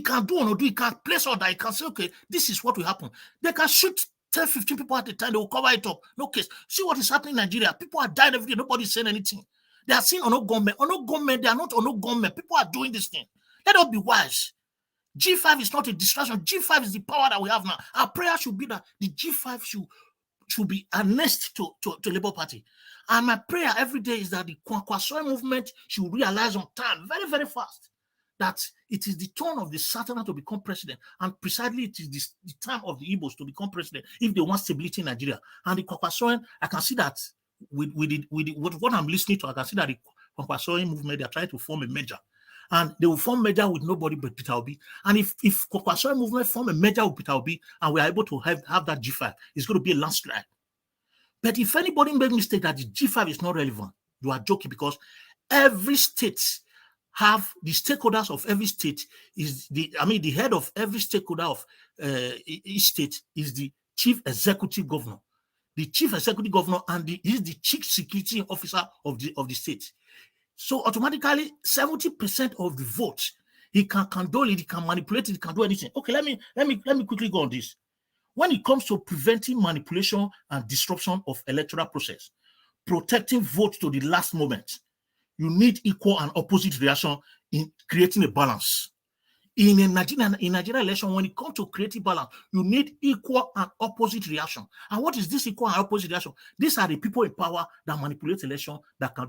can do or not do. He can place order. He can say, okay, this is what will happen. They can shoot 10, 15 people at a time. They will cover it up. No case. See what is happening in Nigeria. People are dying every day. Nobody's saying anything. They are saying no government. No government. They are not no government. People are doing this thing. Let us be wise. G5 is not a distraction. G5 is the power that we have now. Our prayer should be that the G5 should be annexed to Labour Party. And my prayer every day is that the Kwankwasoy movement should realize on time, very, very fast, that it is the turn of the Southerners to become president, and precisely it is the time of the Igbos to become president if they want stability in Nigeria. And the Kwankwasoy, I can see that with what I'm listening to, I can see that the Kwankwasoy movement, they are trying to form a merger. And they will form merger with nobody but Peter Obi. And if Kwankwasoy movement form a merger with Peter Obi, and we are able to have that G5, it's going to be a landslide. But if anybody makes mistake that the G5 is not relevant, you are joking, because every state have the stakeholders of every state the head of every stakeholder of each state is the chief executive governor. The chief executive governor is the chief security officer of the state. So automatically 70% of the vote, he can condole it, he can manipulate it, he can do anything. Okay, let me quickly go on this. When it comes to preventing manipulation and disruption of electoral process, protecting votes to the last moment, you need equal and opposite reaction in creating a balance. In a Nigerian election, when it comes to creating balance, you need equal and opposite reaction. And what is this equal and opposite reaction? These are the people in power that manipulate election, that can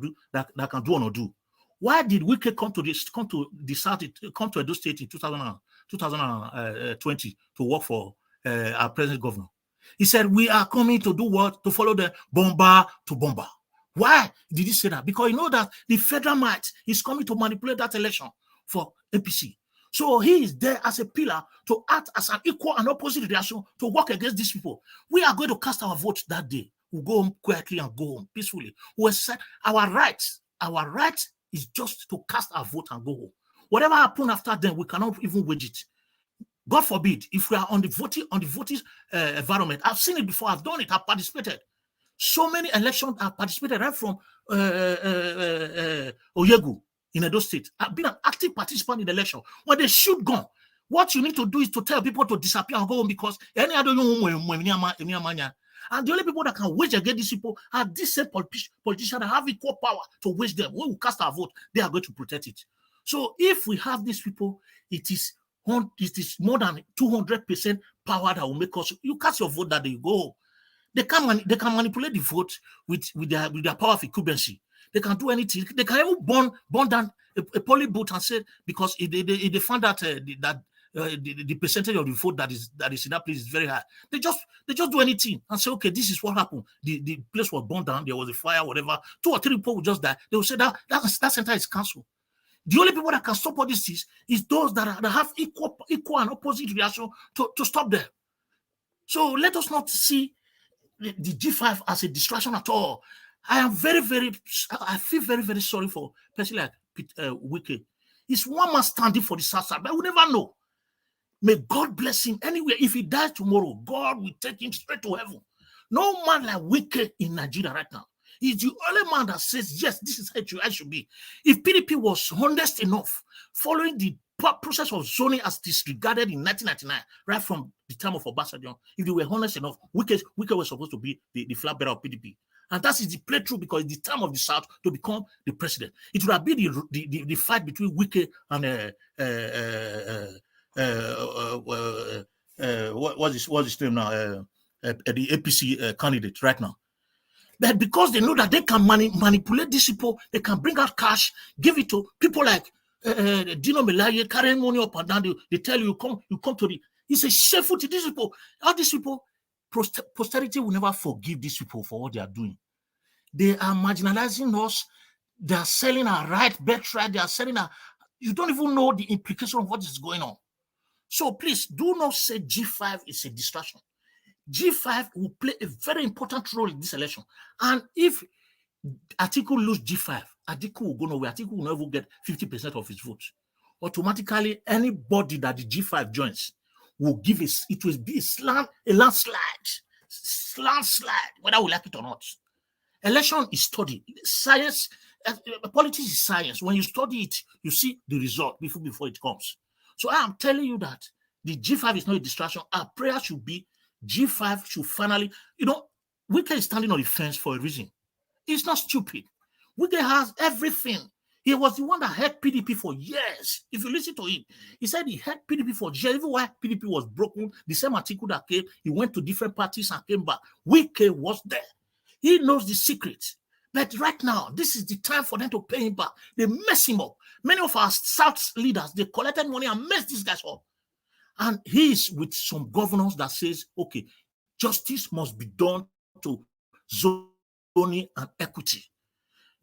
do or not do. Why did Wike come to Edo State in 2020 to work for our present governor? He said, we are coming to do what? To follow the bomber to bomber. Why did he say that? Because you know that the federal might is coming to manipulate that election for APC. So he is there as a pillar to act as an equal and opposite reaction to work against these people. We are going to cast our vote that day. We'll go home quietly and go home peacefully. We said our right is just to cast our vote and go home. Whatever happens after then, we cannot even wage it. God forbid, if we are on the voting environment, I've seen it before, I've done it, I've participated. So many elections are participated right from Oyegu in Edo State. I've been an active participant in the election. When they shoot gun, what you need to do is to tell people to disappear and go home because any other and the only people that can wage against these people are these same politicians that have equal power to wage them. When we cast our vote, they are going to protect it. So if we have these people, it is more than 200% power that will make us. You cast your vote that they go. They can manipulate the vote with their power of incumbency. They can do anything. They can even burn down a polling booth and say because if they found that the percentage of the vote that is in that place is very high, they just do anything and say, okay, this is what happened. The place was burned down. There was a fire, whatever. 2 or 3 people will just die. They will say that center is cancelled. The only people that can stop all these things is those that have equal and opposite reaction to stop them. So let us not see the G5 as a distraction at all. I feel very, very sorry for a person like Wike. He's one man standing for the South side, but we never know. May God bless him anywhere. If he dies tomorrow, God will take him straight to heaven. No man like Wike in Nigeria right now. He's the only man that says, yes, this is how I should be. If PDP was honest enough, following the process of zoning as disregarded in 1999, right from the time of Obasanjo, if they were honest enough, Wike was supposed to be the flag bearer of PDP. And that is the playthrough because it's the time of the South to become the president. It would have been the fight between Wike and what's his name now? The APC candidate right now. But because they know that they can manipulate these people, they can bring out cash, give it to people like Dino Melaye, carrying money up and down. They tell you, you come to the. It's a shameful to these people. All these people, posterity will never forgive these people for what they are doing. They are marginalizing us. They are selling our right, birthright. They are selling our. You don't even know the implication of what is going on. So please do not say G5 is a distraction. G5 will play a very important role in this election. And if Atiku lose G5, Atiku will go nowhere. Atiku will never get 50% of his votes. Automatically, anybody that the G5 joins will give it will be a landslide, whether we like it or not. Election is studied. Science, politics is science. When you study it, you see the result before it comes. So I am telling you that the G5 is not a distraction. Our prayer should be G5 should finally, Wike is standing on the fence for a reason. He's not stupid. Wike has everything. He was the one that had PDP for years. If you listen to him, he said he had PDP for years. Even while PDP was broken, the same article that came, he went to different parties and came back. Wike was there. He knows the secret. But right now, this is the time for them to pay him back. They mess him up. Many of our South leaders, they collected money and messed these guys up. And he is with some governors that says, okay, justice must be done to zoning and equity.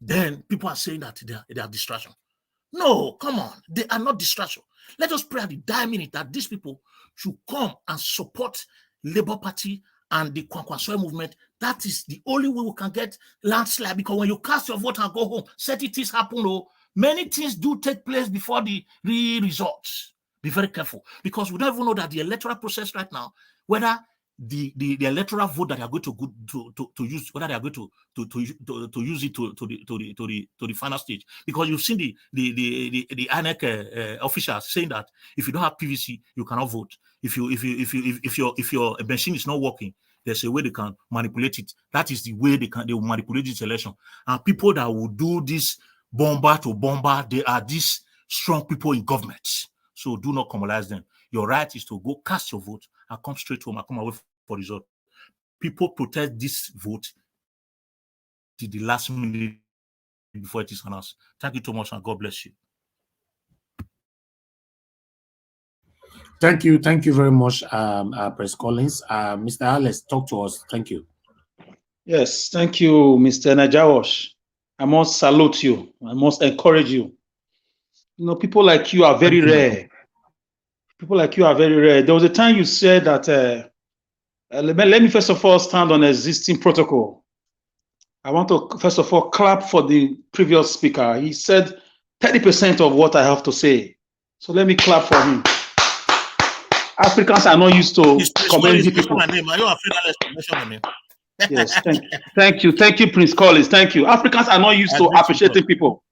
Then people are saying that they are distraction. No, come on. They are not distraction. Let us pray at the dire minute that these people should come and support Labour Party and the Kwankwasoe movement. That is the only way we can get landslide, because when you cast your vote and go home, certain things happen. Many things do take place before the results. Be very careful, because we don't even know that the electoral process right now, whether the electoral vote that they are going to use, whether they are going to use it to the final stage, because you've seen the INEC officials saying that if you don't have PVC, you cannot vote. If your machine is not working, there's a way they can manipulate it. That is the way they will manipulate this election. And people that will do this bomber to bomber, they are these strong people in government. So do not communalize them. Your right is to go cast your vote and come straight home and come away for result. People protest this vote to the last minute before it is announced. Thank you so much, and God bless you. Thank you very much, Press Collins. Mr. Alex, talk to us. Thank you. Yes, thank you, Mr. Najawash. I must salute you. I must encourage you. People like you are very rare. People like you are very rare. There was a time you said that, let me first of all stand on existing protocol. I want to first of all clap for the previous speaker. He said 30% of what I have to say. So let me clap for him. Africans are not used to commending people. My name. Are you afraid to mention my name? Yes, thank you, Prince Collins. Thank you. Africans are not used to appreciating people.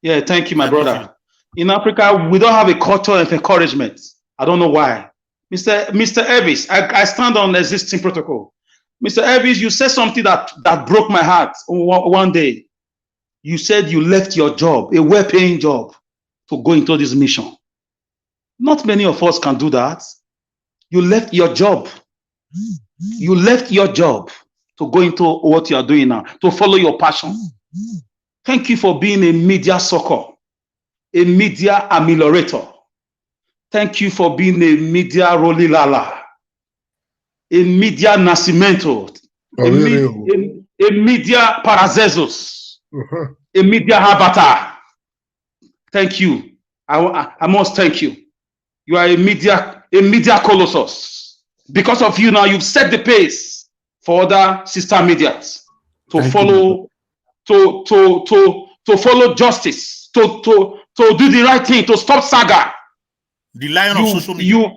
Yeah, thank you, my brother. In Africa, we don't have a culture of encouragement. I don't know why. Mr. Elvis, I stand on existing protocol. Mr. Elvis, you said something that broke my heart one day. You said you left your job, a well-paying job, to go into this mission. Not many of us can do that. You left your job. You left your job to go into what you are doing now, to follow your passion. Thank you for being a media sucker, a media ameliorator. Thank you for being a media rolilala, a media nacimiento, a media parazesos, a media habata. Thank you. I must thank you. You are a media colossus. Because of you now, you've set the pace for other sister medias to follow, to follow justice, to do the right thing, to stop saga. The lion of social media.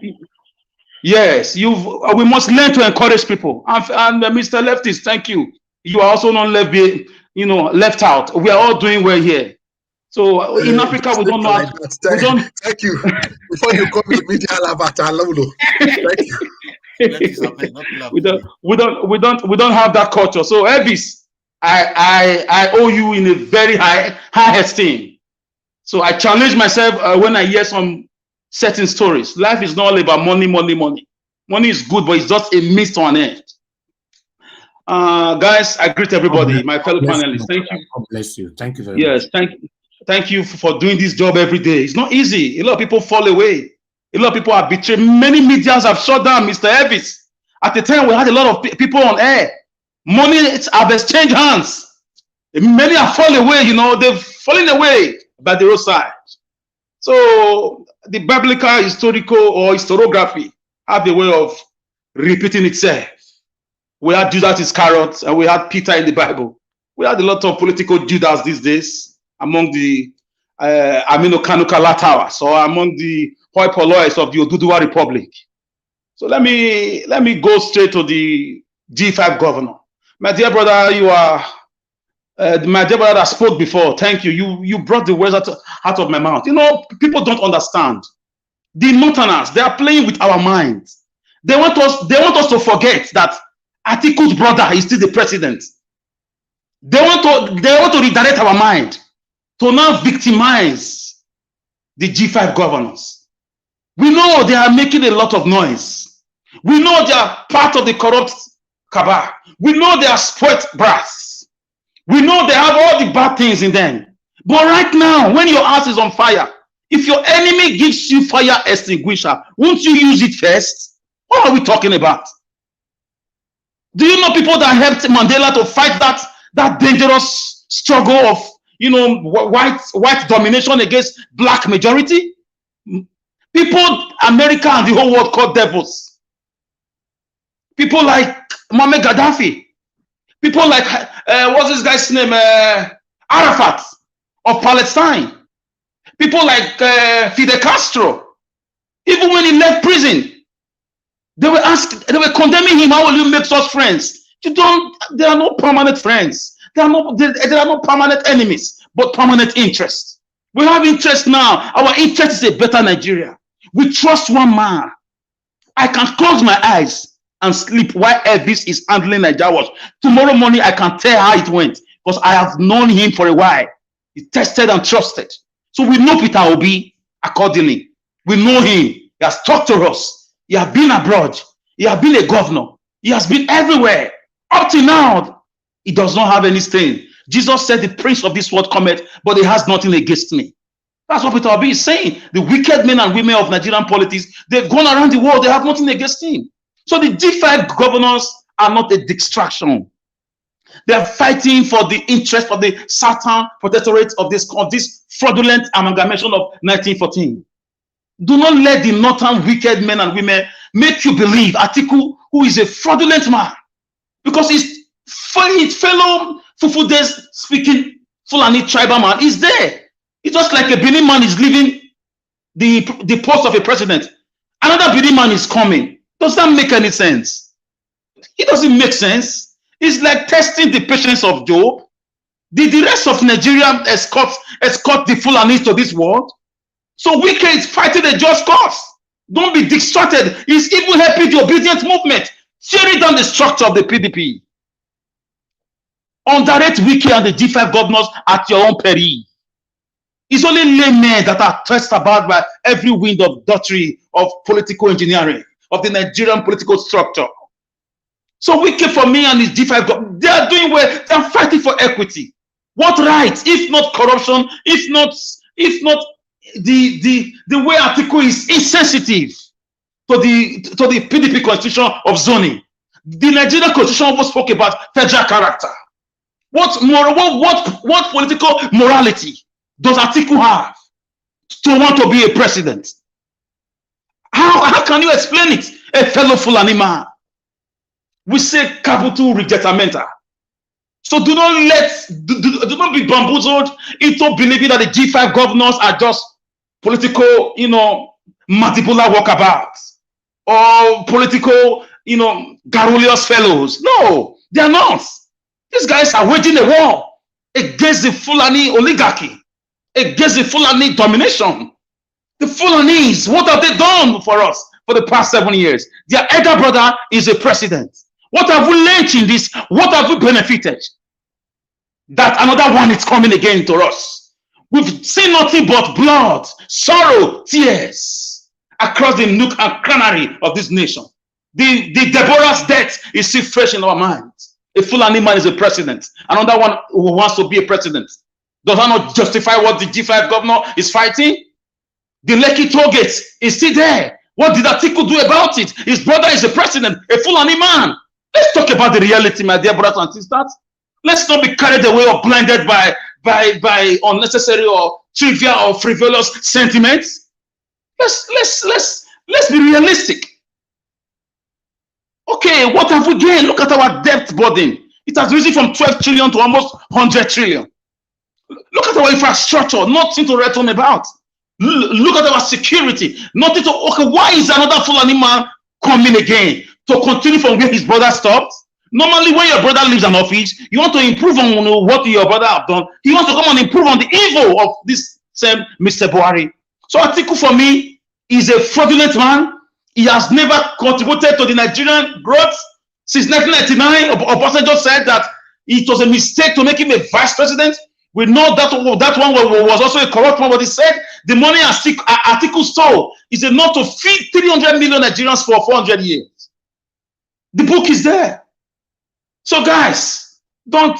Yes, we must learn to encourage people. And Mr. Leftist, thank you. You are also not left out. We are all doing well here. So in Africa, we don't know. Thank you. Before you call me media avatar, thank you. we don't have that culture. So Elvis, I owe you in a very high esteem. So I challenge myself when I hear some certain stories. Life is not all about money. Money is good, but it's just a means to an end. Guys, I greet everybody, my fellow panelists. Thank you. God bless you. Thank you very much. Yes, thank you for doing this job every day. It's not easy. A lot of people fall away. A lot of people are betrayed. Many medias have shut down, Mr. Elvis. At the time, we had a lot of people on air. Money have exchanged hands. Many have fallen away, they've fallen away by the roadside. So the biblical, historical, or historiography have a way of repeating itself. We had Judas Iscariot and we had Peter in the Bible. We had a lot of political Judas these days among the Amino Kanu Kalatawas or among the hoi polloi of the Oduduwa Republic. So let me go straight to the G5 governor. My dear brother, you are my dear brother that spoke before. Thank you. You brought the words out of my mouth. People don't understand. The Northerners, they are playing with our minds. They want us to forget that Atiku's brother is still the president. They want to redirect our mind to now victimize the G5 governors. We know they are making a lot of noise. We know they are part of the corrupt cabal. We know they are spoilt brats. We know they have all the bad things in them. But right now, when your house is on fire, if your enemy gives you fire extinguisher, won't you use it first? What are we talking about? Do you know people that helped Mandela to fight that dangerous struggle of white domination against black majority? People America and the whole world called devils. People like Muammar Gaddafi. People like what's this guy's name? Arafat of Palestine. People like Fidel Castro. Even when he left prison, they were condemning him. How will you make such friends? They are not permanent friends. They are not permanent enemies, but permanent interests. We have interest now. Our interest is a better Nigeria. We trust one man. I can close my eyes and sleep while Elvis is handling Nigeria. Tomorrow morning, I can tell how it went because I have known him for a while. He's tested and trusted. So we know Peter Obi accordingly. We know him. He has talked to us. He has been abroad. He has been a governor. He has been everywhere. Up to now, he does not have any stain. Jesus said, the prince of this world cometh, but he has nothing against me. That's what Peter Obi is saying. The wicked men and women of Nigerian politics, they've gone around the world. They have nothing against him. So the G5 governors are not a distraction. They are fighting for the interest of the Southern protectorate of this fraudulent amalgamation of 1914. Do not let the northern wicked men and women make you believe Atiku, who is a fraudulent man, because his fellow Fufudes speaking Fulani tribal man is there. It's just like a Benin man is leaving the post of a president. Another Benin man is coming. Does that make any sense? It doesn't make sense. It's like testing the patience of Job. Did the rest of Nigeria escort the Fulanis to this world? So Wike is fighting a just cause. Don't be distracted. He's even helping the obedient movement, tearing down the structure of the PDP. Underrate Wike and the G5 governors at your own peril. It's only laymen that are tossed about by every wind of doctrine of political engineering, of the Nigerian political structure. So Wike, for me, and his G5, they are doing well. They are fighting for equity. What right, if not corruption, if not the way article is insensitive to the PDP constitution of zoning. The Nigerian constitution almost spoke about federal character. What political morality does Atiku have to want to be a president? How can you explain it, a fellow Fulani man? We say capital rejectamenta. So do not be bamboozled into believing that the G5 governors are just political, mandibular walkabouts or political, garrulous fellows. No, they are not. These guys are waging a war against the Fulani oligarchy, against the Fulani domination. The Fulanis, what have they done for us for the past 7 years? Their elder brother is a president. What have we learned in this? What have we benefited? That another one is coming again to us. We've seen nothing but blood, sorrow, tears across the nook and cranny of this nation. The Deborah's death is still fresh in our minds. A Fulani man is a president. Another one who wants to be a president. Does that not justify what the G5 governor is fighting? The Lekki toll gate is still there. What did Atiku do about it? His brother is a president, a Fulani man. Let's talk about the reality, my dear brothers and sisters. Let's not be carried away or blinded by unnecessary or trivial or frivolous sentiments. Let's be realistic. Okay, what have we gained? Look at our debt burden. It has risen from 12 trillion to almost 100 trillion. Look at our infrastructure, nothing to write home about. Look at our security, nothing to. Okay, why is another Fulani man coming again to continue from where his brother stopped? Normally, when your brother leaves an office, you want to improve on what your brother have done. He wants to come and improve on the evil of this same Mr. Buhari. So Atiku, for me, is a fraudulent man. He has never contributed to the Nigerian growth. Since 1999, Obasanjo said that it was a mistake to make him a vice president. We know that one was also a corrupt one, but he said the money Atiku stole is enough to feed 300 million Nigerians for 400 years. The book is there. So guys, don't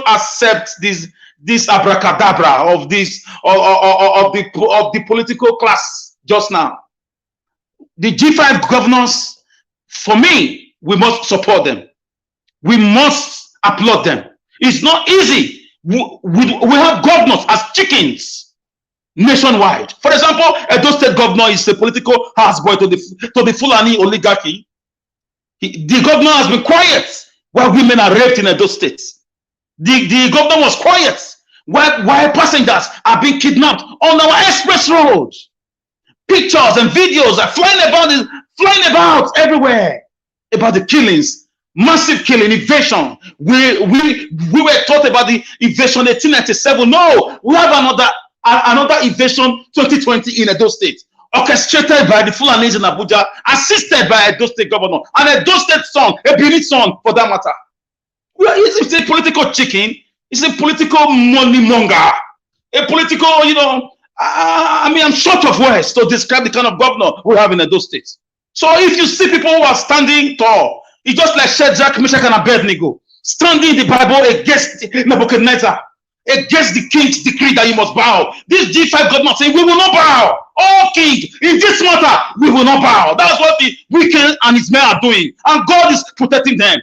accept this abracadabra of the political class just now. The G5 governors, for me, we must support them. We must applaud them. It's not easy. We have governors as chickens nationwide. For example, Edo State governor is a political houseboy to the Fulani oligarchy. The governor has been quiet while women are raped in Edo State. The governor was quiet while passengers are being kidnapped on our express roads. Pictures and videos are flying about everywhere about the killings, massive killing, invasion. We were taught about the invasion 1897. No, we have another invasion 2020 in Edo State, orchestrated by the Fulanis in Abuja, assisted by Edo State governor and Edo State son, a Benin son for that matter. It's a political chicken. It's a political money monger. A political, I'm short of words to describe the kind of governor we have in Edo State. So if you see people who are standing tall, it's just like Shadrach, Meshach, and Abednego standing in the Bible against Nebuchadnezzar, against the king's decree that you must bow. This G5 governor saying, we will not bow. Oh king, in this matter, we will not bow. That's what the wicked and his men are doing. And God is protecting them.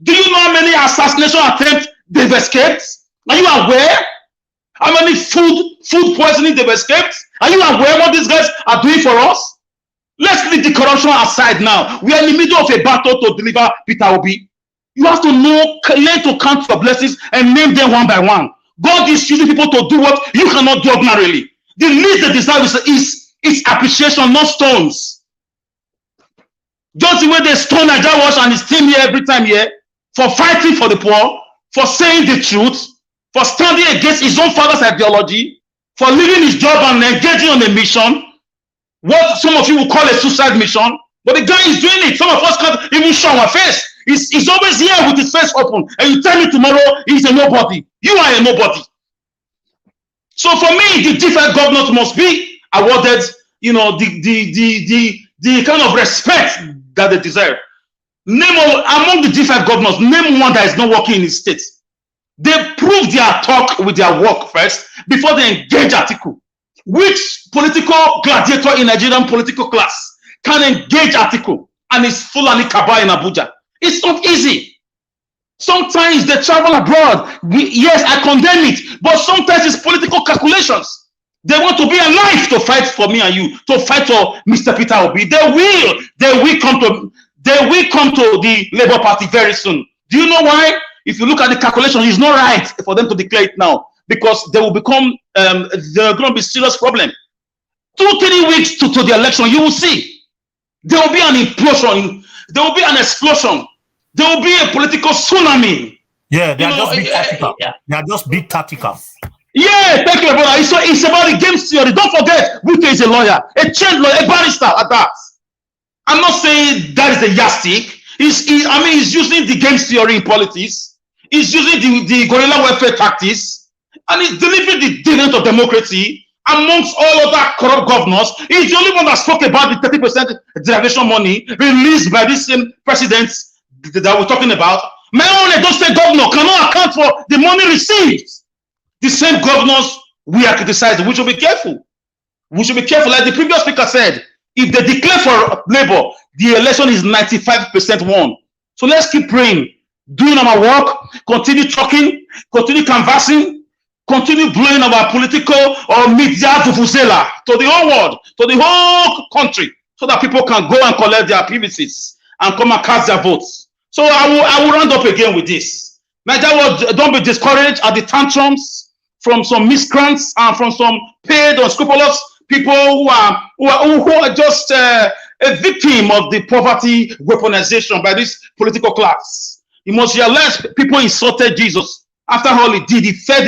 Do you know how many assassination attempts they've escaped? Are you aware? How many food poisoning they've escaped? Are you aware what these guys are doing for us? Let's leave the corruption aside now. We are in the middle of a battle to deliver Peter Obi. You have to learn to count your blessings and name them one by one. God is using people to do what you cannot do ordinarily. The least they deserve is appreciation, not stones. Just the way they stone Nigeria and his team here every time here. for fighting for the poor, for saying the truth, for standing against his own father's ideology, for leaving his job and engaging on a mission, what some of you will call a suicide mission, but the guy is doing it. Some of us can't even show our face. He's always here with his face open, and you tell me tomorrow he's a nobody. You are a nobody. So for me, the different governors must be awarded, you know, the kind of respect that they deserve. Among the different governors, name one that is not working in his state. They prove their talk with their work first before they engage article. Which political gladiator in Nigerian political class can engage article and is Fulani Kaba in Abuja? It's not easy. Sometimes they travel abroad. Yes, I condemn it, but sometimes it's political calculations. They want to be alive to fight for me and you, to fight for Mr. Peter Obi. They will come to the Labour Party very soon. Do you know why? If you look at the calculation, it's not right for them to declare it now, because they will become, they're going to be serious problem. 2-3 weeks to the election, you will see. There will be an implosion. There will be an explosion. There will be a political tsunami. Yeah, they are just big tactical. They are just big tactical. Yeah, thank you, brother. It's about the game theory. Don't forget, Wike is a lawyer, a trained lawyer, a barrister at that. I'm not saying that is a yardstick. He's using the game theory in politics. He's using the guerrilla warfare tactics, and he's delivering the dividend of democracy amongst all other corrupt governors. He's the only one that spoke about the 30% derivation money released by this same president that we're talking about. My own Edo State governor cannot account for the money received. The same governors we are criticizing. We should be careful. We should be careful. Like the previous speaker said, if they declare for Labour, the election is 95% won. So let's keep praying, doing our work, continue talking, continue canvassing, continue blowing our political or media vuvuzela to the whole world, to the whole country, so that people can go and collect their PVCs and come and cast their votes. So I will round up again with this. Nigeria, don't be discouraged at the tantrums from some miscreants and from some paid unscrupulous people who are just a victim of the poverty weaponization by this political class. You must realize people insulted Jesus. After all, he did. He fed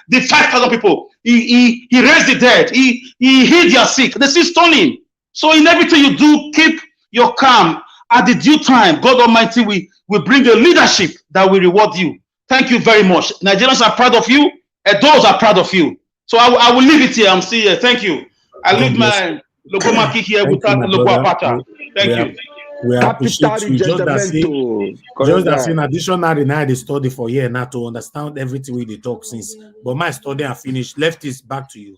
the 5,000 people. He raised the dead. He healed their sick. They still stone him. So in everything you do, keep your calm. At the due time, God Almighty will bring a leadership that will reward you. Thank you very much. Nigerians are proud of you, and those are proud of you. So I will leave it here. I'm still here. Thank you. I leave my Logomaki here without Logo Apata. Thank you. We appreciate you. Just that in addition, now they study for year now to understand everything we talk since. But my study and finished. Left is back to you.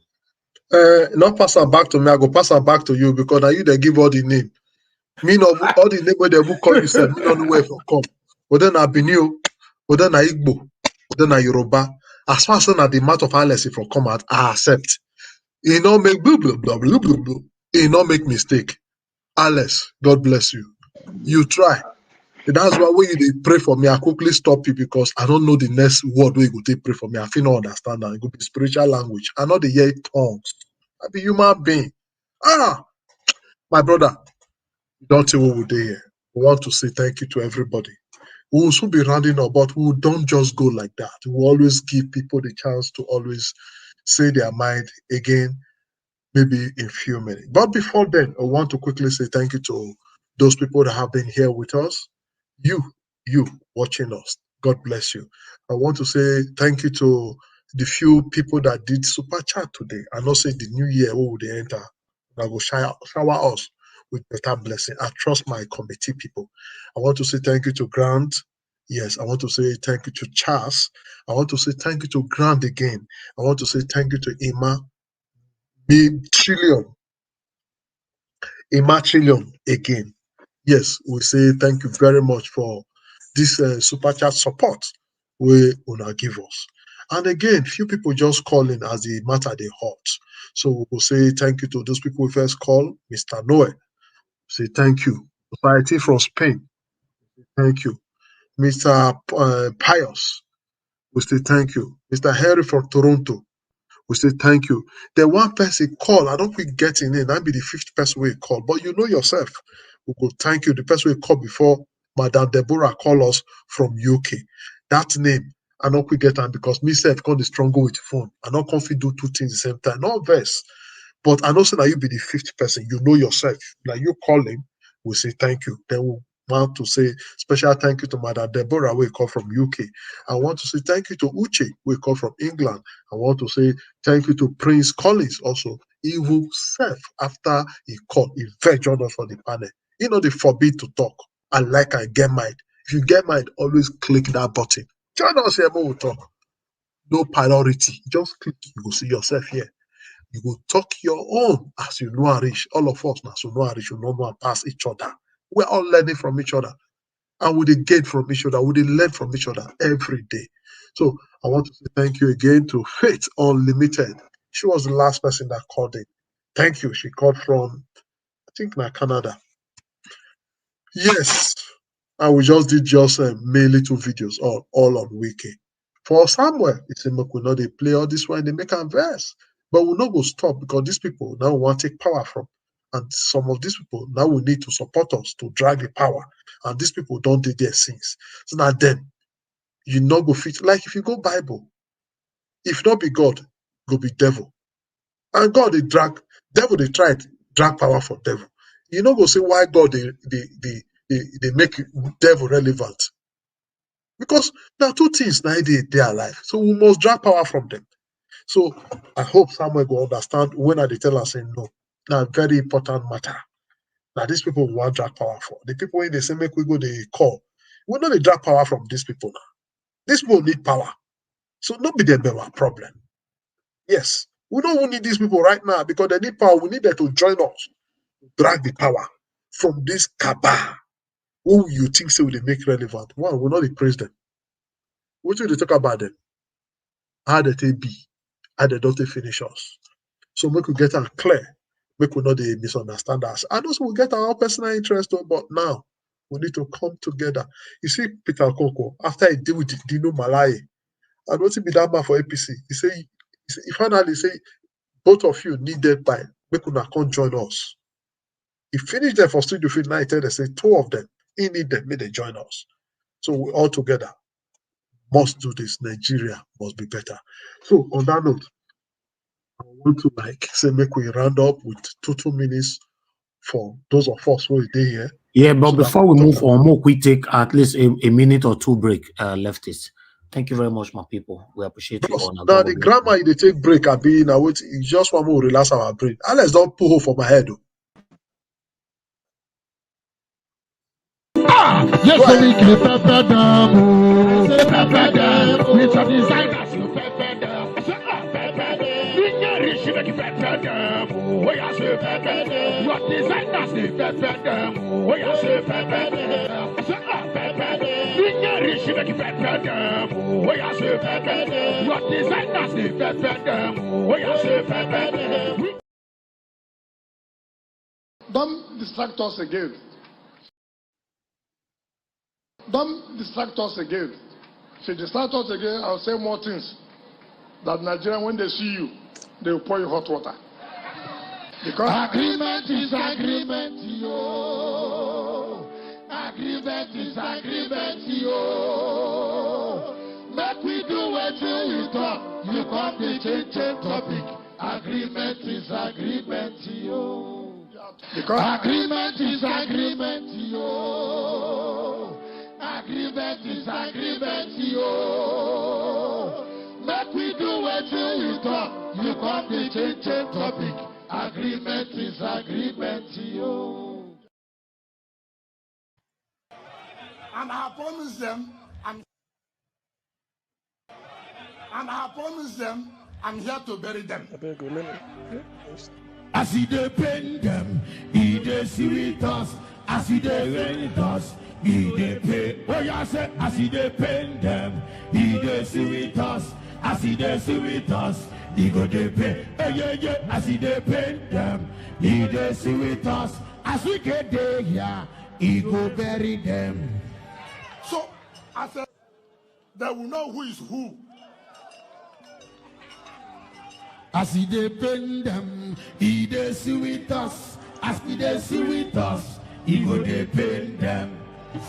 Not pass her back to me. I go pass her back to you because now you they give all the name. Me no all the name where they will call you said me no know where for come. But then I Benue, but then I Igbo, but then I Yoruba. As far as the matter of Alice if come out, I accept. He not make blah blah blah blah blah blah. He not make mistake. Alice, God bless you. You try. That's why when you pray for me, I quickly stop you because I don't know the next word where you go take pray for me. I feel not understand that. It could be spiritual language. I know the hear tongues. I be human being. My brother, don't say what we do here. We want to say thank you to everybody. We will soon be rounding up, but we don't just go like that. We will always give people the chance to always say their mind again, maybe in a few minutes. But before then, I want to quickly say thank you to those people that have been here with us. You watching us. God bless you. I want to say thank you to the few people that did super chat today. I know say the new year where would they enter, that will shower us with better blessing. I trust my committee people. I want to say thank you to Grant. Yes, I want to say thank you to Charles. I want to say thank you to Grant again. I want to say thank you to Emma Trillion again. Yes, we say thank you very much for this super chat support we will give us. And again, few people just calling as the matter they hot. So we will say thank you to those people we first call. Mr. Noe, say thank you. Society from Spain, thank you. Mr. Pius, we say thank you. Mr. Harry from Toronto, we say thank you. The one person call, I don't think getting in, that be the 5th person we call, but you know yourself. We go thank you. The person we call before Madam Deborah call us from UK. That name, I not quick get on because myself can't be stronger with phone. I not confident do two things at the same time. Not verse. But I know say that you be the fifth person. You know yourself. Like you call him, we say thank you. Then we want to say special thank you to Madam Deborah, we call from UK. I want to say thank you to Uche, we call from England. I want to say thank you to Prince Collins also. He will serve after he called. He very joined us for the panel. You know they forbid to talk. I get mind. If you get mind, always click that button. Join us here, we will talk. No priority. Just click. You will see yourself here. You go talk your own as you know and reach. All of us now, so know and reach, you know and pass each other. We're all learning from each other. And we gain from each other. We learn from each other every day. So I want to say thank you again to Faith Unlimited. She was the last person that called in. Thank you. She called from, I think, Canada. Yes. And we just did mainly 2 videos all on Wiki. For Samuel, it's a make we know they play all this one, they make a verse. But we'll not go stop because these people now want to take power from. And some of these people now will need to support us to drag the power. And these people don't do their sins. So now then, you not go fit. Like if you go Bible, if not be God, go be devil. And God devil they try to drag power for devil. You know go say why God they make devil relevant. Because there are 2 things now they are alive. So we must drag power from them. So I hope Samuel will understand when they tell us say no. Now very important matter. Now these people want drag power for. The people when they say make we go they call. We know they drag power from these people now. These people need power. So not be them a problem. Yes. We don't need these people right now because they need power. We need them to join us. Drag the power from this cabal. Who you think say they make relevant? One, we not praise them. What will they talk about them? How they be? How they don't finish us? So make we get them clear. Make we not they misunderstand us. And also we get our personal interest, but now we need to come together. You see, Peter Koko, after he deal with Dino Malai, and what be that man for APC? He finally say, both of you needed by make una come join us. He finished there for Studio Field 9, they say 2 of them, he need them, may they join us. So we all together must do this. Nigeria must be better. So on that note, I want to say make we round up with 2 minutes for those of us who are here. Yeah, but so before we move on, more we take at least a minute or 2 break, leftists. Thank you very much, my people. We appreciate you all. Now the grammar they take break, I be now wait, it's just one more relax our brain. Alex don't pull for my head. Yes, so we can pepper them. With your designers, you pepper them. She make you pepper them. Oh, yeah, say pepper them. Your designers, they pepper them. Oh, yeah, say pepper them. Pepper them. She make you pepper them. Oh, yeah, say pepper them. Your designers, they pepper them. Oh, yeah, say pepper them. Don't distract us again. Don't distract us again. If you distract us again, I'll say more things. That Nigerian, when they see you, they will pour you hot water. Because agreement is agreement, yo. Agreement is agreement, yo. Make we do what you talk. You come to change topic. Agreement is agreement, yo. Because agreement is agreement, yo. Agreement is agreement, yo. Make we do what you talk. You come to change topic. Agreement is agreement, yo. And I promise them, I'm here to bury them. As he depend them, he dey see with us. As he dey with us, he dey pay. Oh yeah, say as he depend them, he dey see with us. As he dey see with us, he go dey pay. Hey, yeah. As he depend them, he dey see with us. As we get there, yeah, he go bury them. So I said, they will know who is who. As he depend them, he dey see with us. As he dey see with us, he go depend them.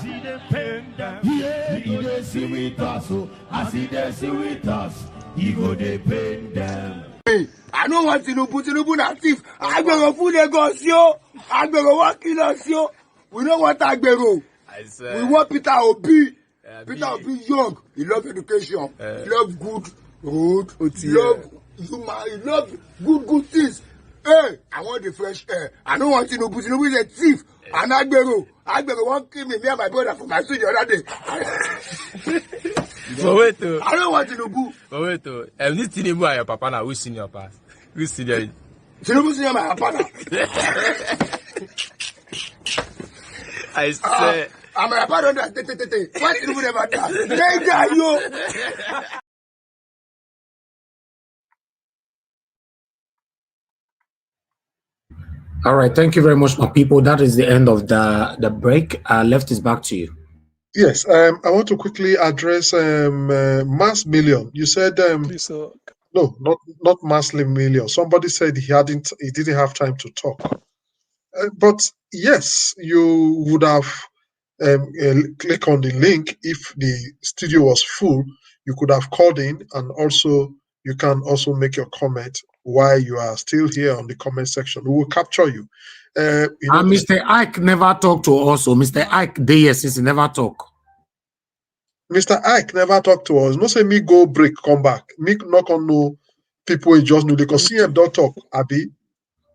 See them pain them. Yeah, he dey see with us. So as he dey see with us, he go dey pain them. Hey, I don't want Tinubu na thief. Agbero full Lagos yo. Agbero wan kill us yo. We don't want Agbero. We want Peter Obi. Peter Obi young. He love education. He love good road. He love human. He love good things. Hey, I want the fresh air. I don't want Tinubu. Tinubu is a thief. And Agbero won't kill me and my brother for my studio the other day. But wait, I don't want Tinubu. But wait, this Tinubu and your papa now, which senior pass? Which senior? Tinubu senior my papa now. I say. I'm a papa don't that. Why Tinubu never die? They die, yo. All right, thank you very much, my people. That is the end of the break. Left is back to you. Yes, I want to quickly address Mass Million. You said no, not Mass Million. Somebody said he didn't have time to talk. But yes, you would have clicked on the link if the studio was full. You could have called in, and also you can also make your comment while you are still here on the comment section. We will capture you. And Mr. Ike never talked to us. So Mr. Ike, since he never talk. Mr. Ike never talked to us. No say me go break, come back. Me not on no people just know because CM don't talk, Abi.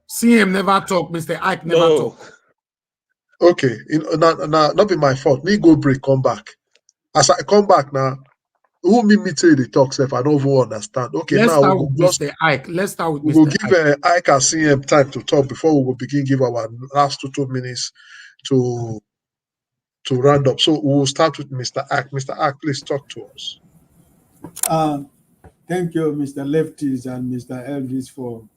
CM never talk. Mr. Ike never talk. Okay, not be my fault. Me go break, come back. As I come back now, who me tell the talk if I don't even understand. Okay, let's now start with Mr. Ike. Let's start with we Mr. will give Ike and CM time to talk before we will begin give our last 2 minutes to round up. So we will start with Mr. Ike. Mr. Ike, please talk to us. Thank you, Mr. Lefties and Mr. Elvis, for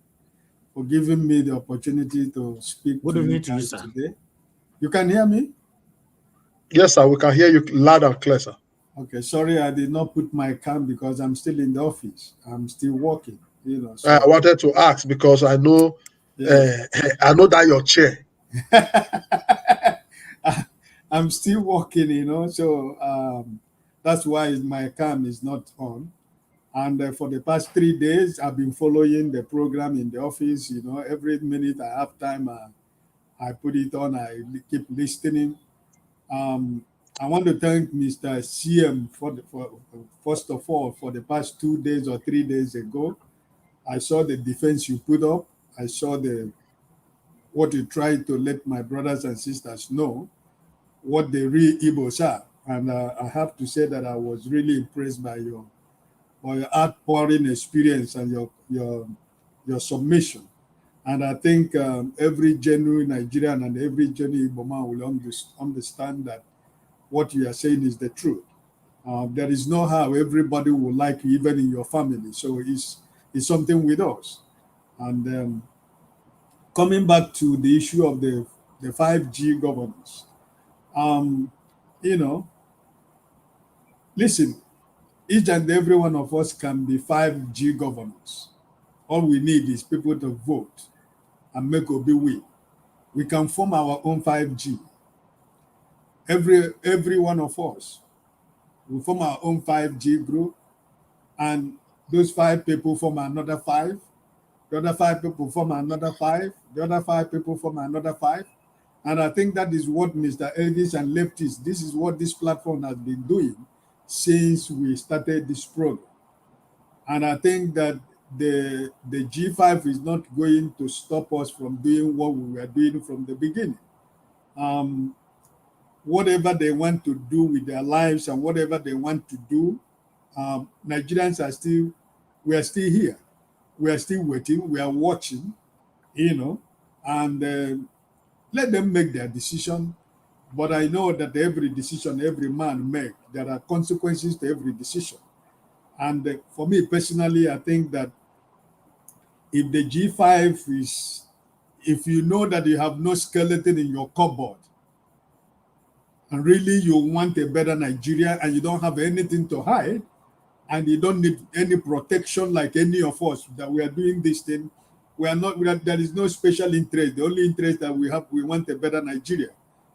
giving me the opportunity to speak to you guys today. You can hear me? Yes, sir. We can hear you loud and clear, sir. Okay, sorry, I did not put my cam because I'm still in the office. I'm still working. So. I wanted to ask because I know, I know that your chair. I'm still working, so that's why my cam is not on. And for the past 3 days, I've been following the program in the office. Every minute I have time, I put it on. I keep listening. I want to thank Mr. CM first of all for the past 2 days or 3 days ago. I saw the defense you put up. I saw what you tried to let my brothers and sisters know what the real Igbos are. And I have to say that I was really impressed by your outpouring experience and your submission. And I think every genuine Nigerian and every genuine Igbo man will understand that what you are saying is the truth. There is no how everybody will like you, even in your family. So it's something with us. And coming back to the issue of the 5G governance, listen, each and every one of us can be 5G governors. All we need is people to vote and make Obi win. We can form our own 5G. Every one of us will form our own 5G group, and those 5 people form another 5. The other 5 people form another 5. The other 5 people form another 5. And I think that is what Mr. Elvis and Lefties, this is what this platform has been doing since we started this program. And I think that the G5 is not going to stop us from doing what we were doing from the beginning. Whatever they want to do with their lives and whatever they want to do, Nigerians we are still here. We are still waiting. We are watching, and let them make their decision. But I know that every decision every man makes, there are consequences to every decision. And for me personally, I think that if the G5 is, if you know that you have no skeleton in your cupboard, and really you want a better Nigeria and you don't have anything to hide, and you don't need any protection like any of us that we are doing this thing, there is no special interest. The only interest that we have, we want a better Nigeria.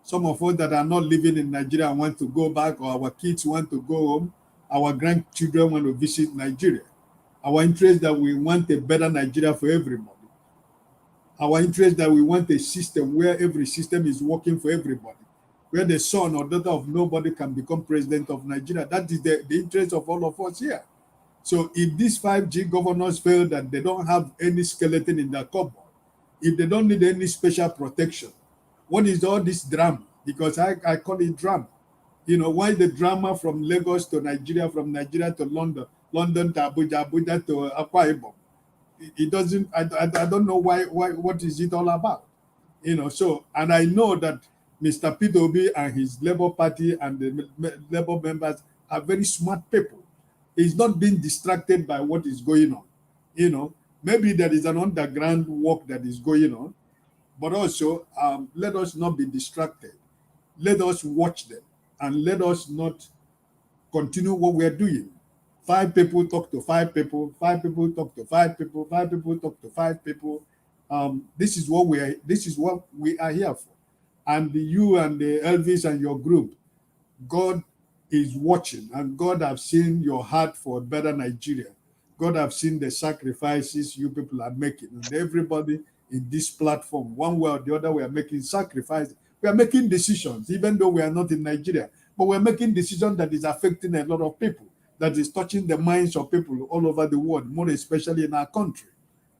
Some of us that are not living in Nigeria want to go back, or our kids want to go home. Our grandchildren want to visit Nigeria. Our interest that we want a better Nigeria for everybody. Our interest that we want a system where every system is working for everybody, where the son or daughter of nobody can become president of Nigeria. That is the interest of all of us here. So if these 5G governors feel that they don't have any skeleton in their cupboard, if they don't need any special protection, what is all this drama? Because I call it drama. You know, why the drama from Lagos to Nigeria, from Nigeria to London, London to Abuja, Abuja to Akwa Ibom? It doesn't, I don't know why, what is it all about? You know, so, and I know that Mr. Peter Obi and his Labour Party and the Labour members are very smart people. He's not being distracted by what is going on. You know, maybe there is an underground work that is going on, but also let us not be distracted. Let us watch them and let us not continue what we are doing. 5 people talk to 5 people, 5 people talk to 5 people, 5 people talk to 5 people. This is what we are here for. And you and the Elvis and your group, God is watching, and God have seen your heart for a better Nigeria. God have seen the sacrifices you people are making, and everybody in this platform, one way or the other, we are making sacrifices. We are making decisions, even though we are not in Nigeria, but we're making decisions that is affecting a lot of people, that is touching the minds of people all over the world, more especially in our country.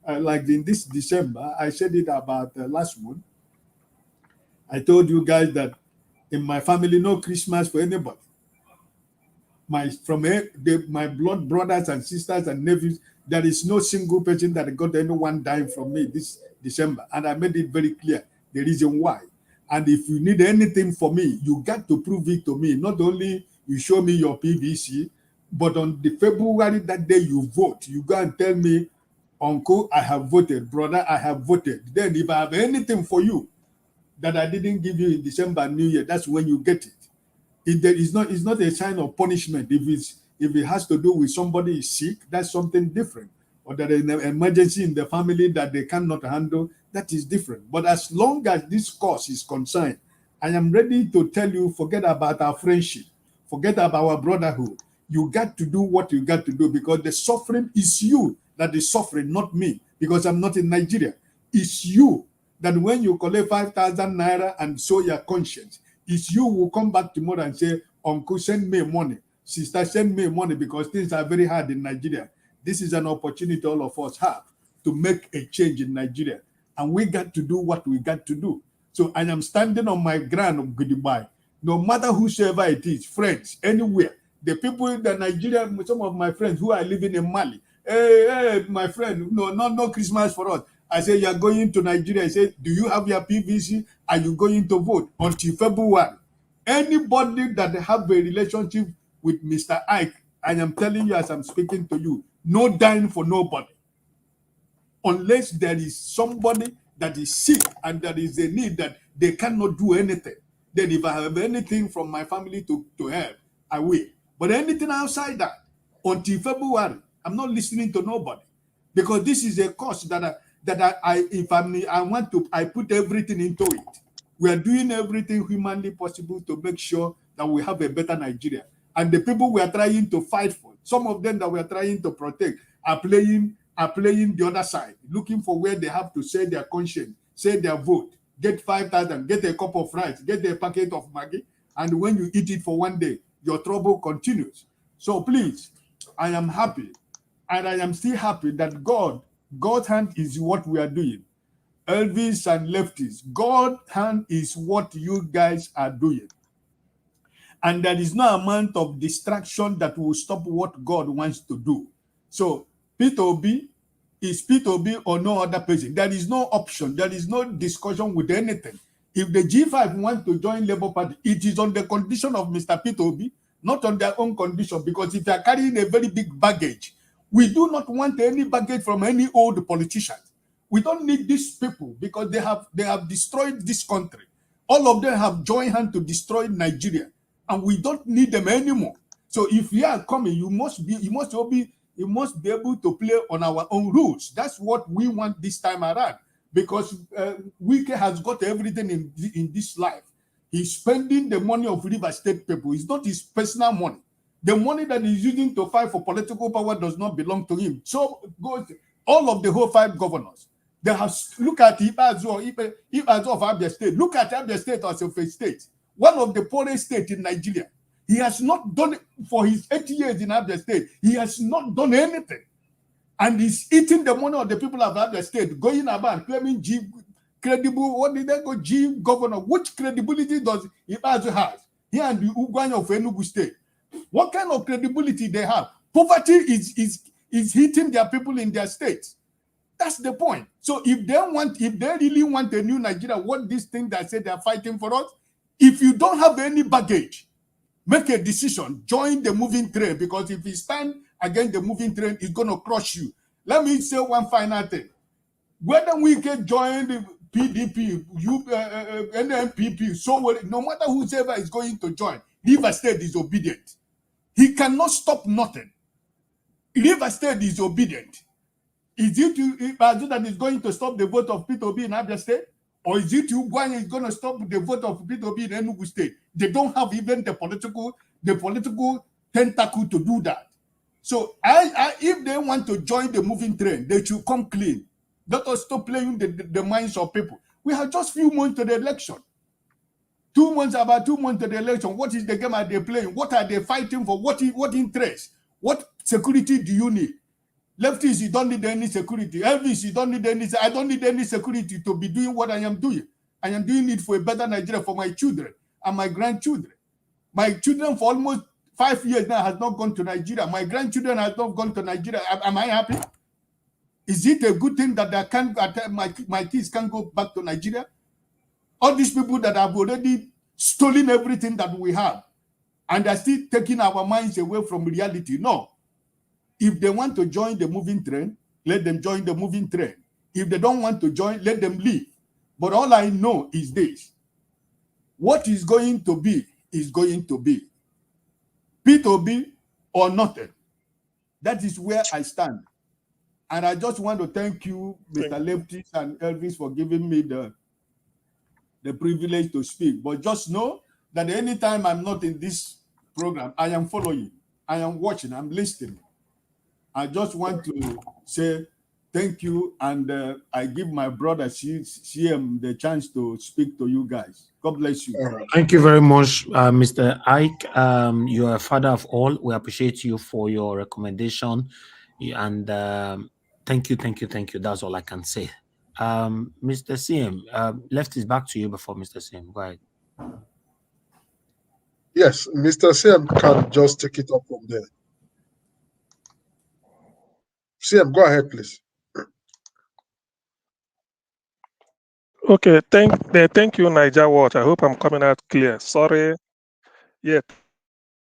Like in this December, I said it about last month. I told you guys that in my family, no Christmas for anybody. My blood brothers and sisters and nephews, there is no single person that got anyone dying from me this December. And I made it very clear the reason why. And if you need anything for me, you got to prove it to me. Not only you show me your PVC, but on the February that day you vote, you go and tell me, uncle, I have voted, brother, I have voted. Then if I have anything for you that I didn't give you in December, New Year, that's when you get it. It's not a sign of punishment. If it has to do with somebody is sick, that's something different. Or there is an emergency in the family that they cannot handle, that is different. But as long as this cause is concerned, I am ready to tell you, forget about our friendship, forget about our brotherhood. You got to do what you got to do, because the suffering is you that is suffering, not me, because I'm not in Nigeria. It's you that when you collect 5,000 naira and show your conscience, it's you who come back tomorrow and say, uncle, send me money. Sister, send me money, because things are very hard in Nigeria. This is an opportunity all of us have to make a change in Nigeria. And we got to do what we got to do. So I am standing on my ground of goodbye. No matter whosoever it is, friends, anywhere. The people in the Nigeria, some of my friends who are living in Mali, hey, my friend, no Christmas for us. I say, you're going to Nigeria. I say, do you have your PVC? Are you going to vote until February? Anybody that have a relationship with Mr. Ike, I am telling you as I'm speaking to you, no dying for nobody. Unless there is somebody that is sick and there is a need that they cannot do anything. Then if I have anything from my family to help, I will. But anything outside that, until February, I'm not listening to nobody. Because this is a cause that I put everything into it. We are doing everything humanly possible to make sure that we have a better Nigeria. And the people we are trying to fight for, some of them that we are trying to protect, are playing the other side, looking for where they have to say their conscience, say their vote, get 5,000, get a cup of rice, get a packet of Maggi, and when you eat it for one day, your trouble continues. So please, I am happy, and I am still happy that God's hand is what we are doing. Elvis and lefties, God's hand is what you guys are doing. And there is no amount of distraction that will stop what God wants to do. So Peter Obi is Peter Obi or no other person. There is no option. There is no discussion with anything. If the G5 want to join Labour Party, it is on the condition of Mr. Peter Obi, not on their own condition, because if they are carrying a very big baggage, we do not want any baggage from any old politicians. We don't need these people because they have destroyed this country. All of them have joined hands to destroy Nigeria, and we don't need them anymore. So if you are coming, you must be able to play on our own rules. That's what we want this time around, because Wike has got everything in this life. He's spending the money of River State people. It's not his personal money. The money that he's using to fight for political power does not belong to him. So all of the whole 5 governors, they have look at Ibazo of Abia State. Look at Abia State as a state, one of the poorest states in Nigeria. He has not done it for his 80 years in Abia State. He has not done anything, and he's eating the money of the people of Abia State, going about claiming credible. What did they go governor? Which credibility does Ibazo have? He and the Ugwanya of Enugu State. What kind of credibility they have? Poverty is hitting their people in their states. That's the point. So if they really want a new Nigeria, what this thing that say they're fighting for us, if you don't have any baggage, make a decision, join the moving train, because if you stand against the moving train, it's going to crush you. Let me say one final thing. Whether we can join the PDP, NMPP, so no matter whoever is going to join, River State is obedient. He cannot stop nothing. River State is obedient. Is it Ibadan that is going to stop the vote of P2B in Abia State? Or is it Ugwanya is going to stop the vote of P2B in Enugu State? They don't have even the political tentacle to do that. So if they want to join the moving train, they should come clean. Let us stop playing the minds of people. We have just few months to the election. 2 months, about 2 months to the election. What is the game are they playing? What are they fighting for? What interest? What security do you need? Leftists, you don't need any security. Elvis, you don't need any. I don't need any security to be doing what I am doing. I am doing it for a better Nigeria for my children and my grandchildren. My children for almost 5 years now has not gone to Nigeria. My grandchildren has not gone to Nigeria. Am I happy? Is it a good thing that my kids can go back to Nigeria? All these people that have already stolen everything that we have, and are still taking our minds away from reality. No. If they want to join the moving train, let them join the moving train. If they don't want to join, let them leave. But all I know is this. What is going to be is going to be. P2B or nothing. That is where I stand. And I just want to thank you, Mr. Leftis and Elvis, for giving me the privilege to speak. But just know that anytime I'm not in this program, I am following, I am watching, I'm listening. I just want to say thank you, and I give my brother CM the chance to speak to you guys. God bless you. Thank you very much, Mr. Ike. You are a father of all. We appreciate you for your recommendation, and thank you. That's all I can say. Mr. CM, left is back to you before Mr. CM. Go ahead. Yes, Mr. CM can just take it up from there. CM, go ahead, please. Okay, thank you, Niger Watch. I hope I'm coming out clear. Sorry. Yeah,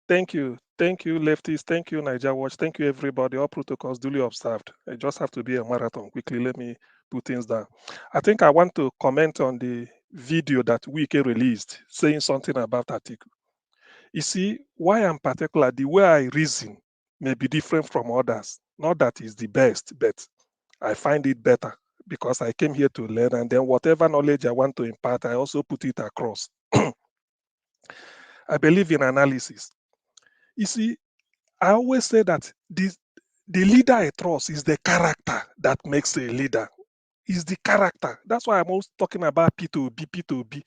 thank you, lefties. Thank you, Niger Watch. Thank you, everybody. All protocols duly observed. I just have to be a marathon. Quickly, let me put things down. I think I want to comment on the video that Wike released, saying something about Atiku. You see, why I'm particular, the way I reason may be different from others. Not that it's the best, but I find it better because I came here to learn, and then whatever knowledge I want to impart, I also put it across. I believe in analysis. You see, I always say that the leader I trust is the character that makes a leader. Is the character. That's why I'm always talking about P2B.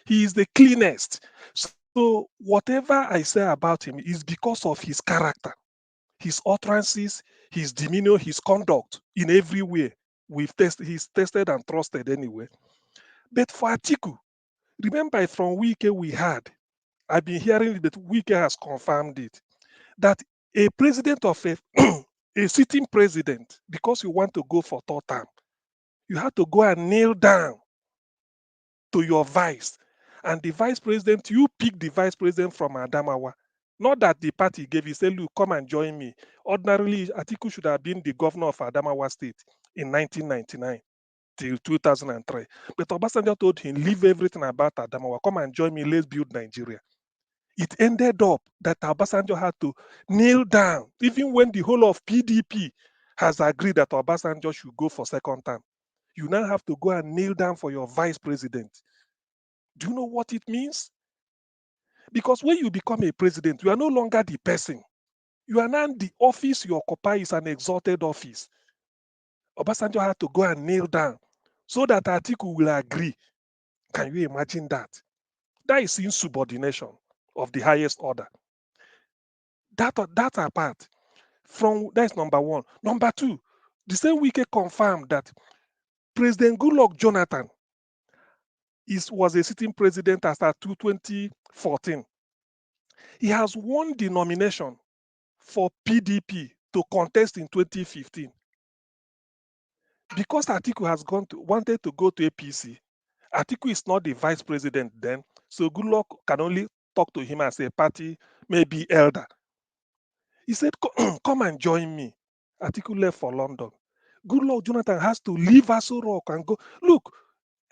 He is the cleanest. So whatever I say about him is because of his character, his utterances, his demeanor, his conduct in every way. He's tested and trusted anyway. But for Atiku, remember from Wike we had, I've been hearing it, but Wike has confirmed it, that a president of a sitting president, because you want to go for third term, you have to go and kneel down to your vice. And the vice president, you pick the vice president from Adamawa. Not that the party gave you, say, look, come and join me. Ordinarily, Atiku should have been the governor of Adamawa State in 1999 till 2003. But Obasanjo told him, leave everything about Adamawa, come and join me, let's build Nigeria. It ended up that Obasanjo had to kneel down, even when the whole of PDP has agreed that Obasanjo should go for second term. You now have to go and kneel down for your vice president. Do you know what it means? Because when you become a president, you are no longer the person. You are now the office you occupy is an exalted office. Obasanjo had to go and kneel down so that Atiku will agree. Can you imagine that? That is insubordination of the highest order. That apart from that's number one. Number two, the same Wike confirmed that President Goodluck Jonathan was a sitting president after 2014. He has won the nomination for PDP to contest in 2015. Because Atiku has wanted to go to APC, Atiku is not the vice president then, so Goodluck can only talk to him as a party, maybe elder. He said, come and join me. Atiku left for London. Goodluck Jonathan has to leave Aso Rock and go. Look,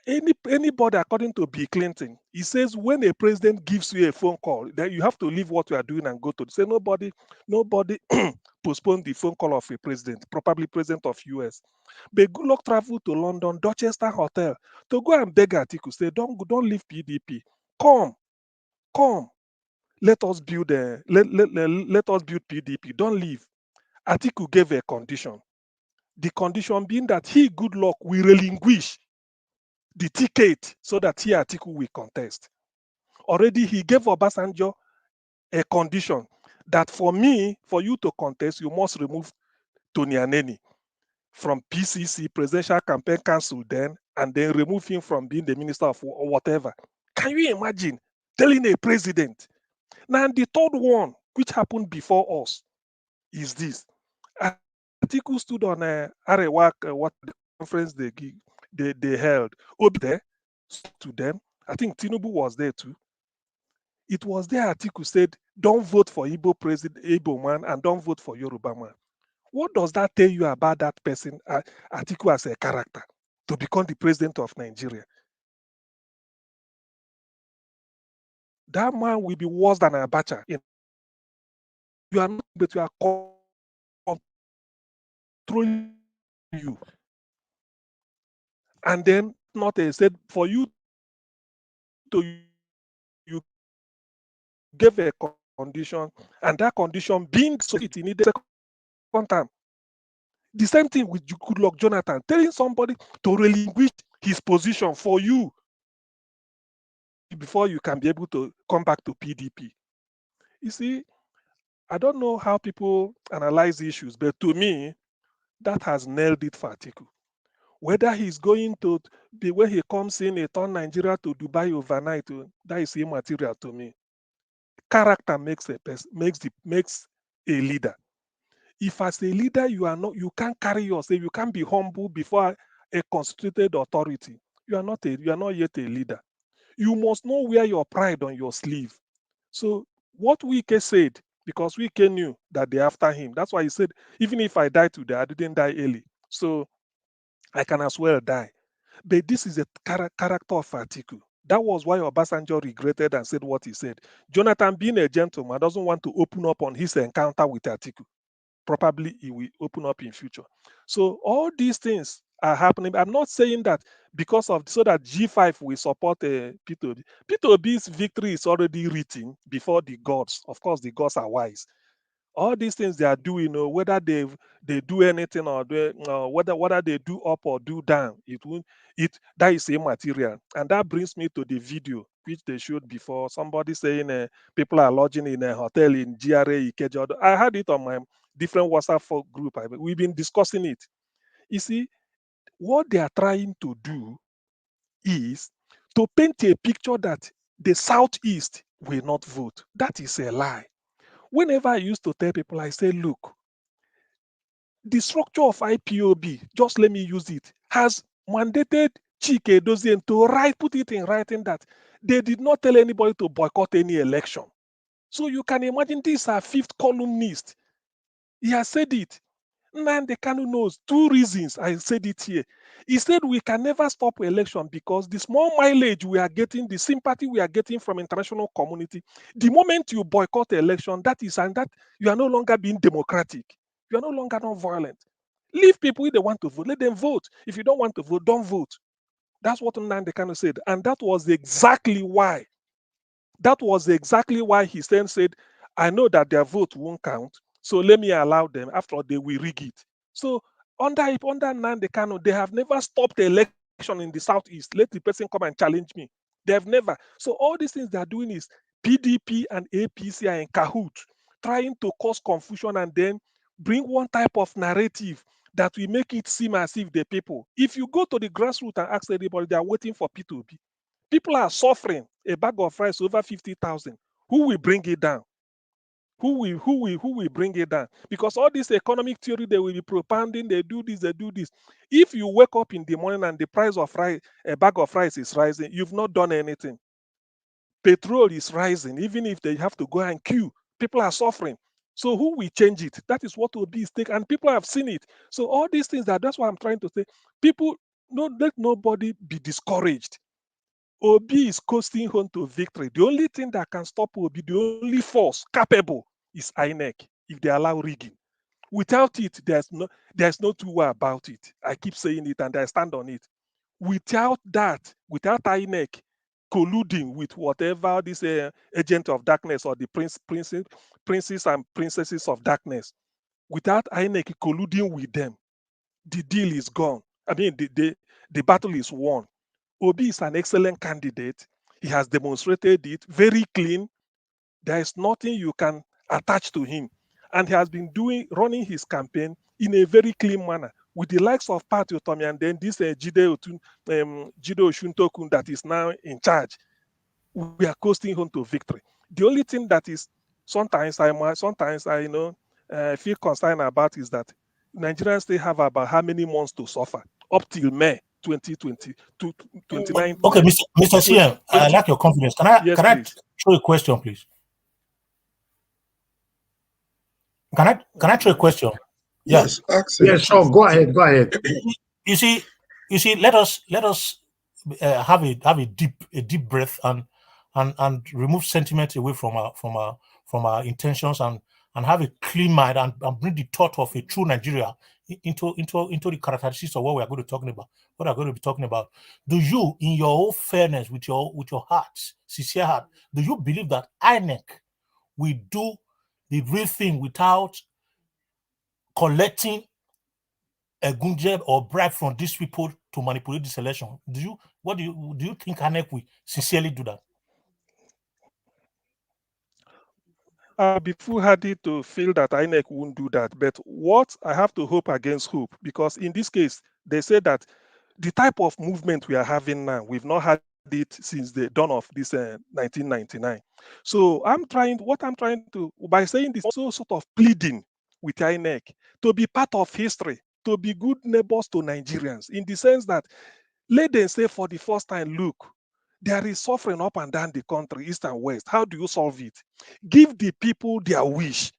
anybody, according to Bill Clinton, he says when a president gives you a phone call, then you have to leave what you are doing and go to. Say nobody postpone the phone call of a president, probably president of US. But Goodluck traveled to London, Dorchester Hotel, to go and beg Atiku, say, don't leave PDP. Come. Let us build let us build PDP. Don't leave. Atiku gave a condition. The condition being that he, Goodluck, will relinquish the ticket so that he, Atiku, will contest. Already he gave Obasanjo a condition that for you to contest, you must remove Tony Aneni from PCC, Presidential Campaign Council then, and then remove him from being the minister of whatever. Can you imagine telling a president? Now, the third one, which happened before us, is this. Atiku stood on Arewak, what the conference they held. Obi there, spoke to them. I think Tinubu was there too. It was there Atiku said, don't vote for Igbo man, and don't vote for Yoruba man. What does that tell you about that person, Atiku, as a character, to become the president of Nigeria? That man will be worse than Abacha. You are not, but you are controlling you. And then not a said for you to you gave a condition, and that condition being so it needed second time. The same thing with Goodluck Jonathan, telling somebody to relinquish his position for you before you can be able to come back to PDP. You see, I don't know how people analyze issues, but to me, that has nailed it for Atiku. Whether he's going to be when he comes in, he turn Nigeria to Dubai overnight, that is immaterial to me. Character makes a leader. If as a leader you can't carry yourself, you can't be humble before a constituted authority. You are not yet a leader. You must know where your pride on your sleeve. So what Wike said, because Wike knew that they're after him. That's why he said, even if I die today, I didn't die early. So I can as well die. But this is a character of Atiku. That was why Obasanjo regretted and said what he said. Jonathan, being a gentleman, doesn't want to open up on his encounter with Atiku. Probably he will open up in future. So all these things are happening. I'm not saying that because of so that G5 will support P2B. P2B's victory is already written before the gods. Of course, the gods are wise. All these things they are doing, whether they do anything or whether they do up or do down, that is immaterial. And that brings me to the video which they showed before. Somebody saying people are lodging in a hotel in GRA Ikeja. I had it on my different WhatsApp group. We've been discussing it. You see, what they are trying to do is to paint a picture that the Southeast will not vote. That is a lie. Whenever I used to tell people, I say, look, the structure of IPOB, just let me use it, has mandated Chike Dozien to put it in writing that they did not tell anybody to boycott any election. So you can imagine this our fifth columnist. He has said it. Nnamdi Kanu knows 2 reasons. I said it here. He said we can never stop election because the small mileage we are getting, the sympathy we are getting from international community, the moment you boycott election, that you are no longer being democratic. You are no longer non-violent. Leave people if they want to vote. Let them vote. If you don't want to vote, don't vote. That's what Nnamdi Kanu said. And that was exactly why That was exactly why he then said, I know that their vote won't count, so let me allow them. After all, they will rig it. So under Nnamdi Kanu, they have never stopped the election in the southeast. Let the person come and challenge me. They have never. So all these things they are doing is PDP and APC are in cahoots, trying to cause confusion and then bring one type of narrative that will make it seem as if the people, if you go to the grassroots and ask anybody, they are waiting for P2B. People are suffering. A bag of rice over 50,000. Who will bring it down? Who will bring it down? Because all this economic theory they will be propounding, they do this, they do this. If you wake up in the morning and the price of rice, a bag of rice is rising, you've not done anything. Petrol is rising, even if they have to go and queue. People are suffering. So who will change it? That is what will be stake, and people have seen it. So all these things that's what I'm trying to say. People, no, let nobody be discouraged. Obi is coasting home to victory. The only thing that can stop Obi, the only force capable, is INEC if they allow rigging. Without it, there's no two way about it. I keep saying it and I stand on it. Without that, without INEC colluding with whatever this agent of darkness or the princes and princesses of darkness, without INEC colluding with them, the deal is gone. I mean, the battle is won. Obi is an excellent candidate. He has demonstrated it very clean. There is nothing you can attach to him. And he has been running his campaign in a very clean manner with the likes of Pat Otomi and then this Jide Oshuntokun that is now in charge. We are coasting home to victory. The only thing that is sometimes I feel concerned about is that Nigerians still have about how many months to suffer up till May 2020 to 29. Okay, Mr. CM, I like your confidence. Yes, can I please. throw a question, please? Can I throw a question? Yeah. Yes, ask him. Yes, sure. Go ahead. Go ahead. You see, let us have a deep breath and remove sentiment away from our intentions and have a clean mind and bring the thought of a true Nigeria into the characteristics of what we are going to be talking about. Do you, in your whole fairness, with your heart, sincere heart, do you believe that INEC will do the real thing without collecting a gunjab or bribe from these people to manipulate this election? Do you think INEC will sincerely do that? I'll be foolhardy to feel that INEC won't do that. But what I have to hope against hope, because in this case, they say that the type of movement we are having now, we've not had it since the dawn of this 1999. So what I'm trying to, by saying this, also sort of pleading with INEC to be part of history, to be good neighbors to Nigerians, in the sense that let them say for the first time, look, there is suffering up and down the country, east and west. How do you solve it? Give the people their wish.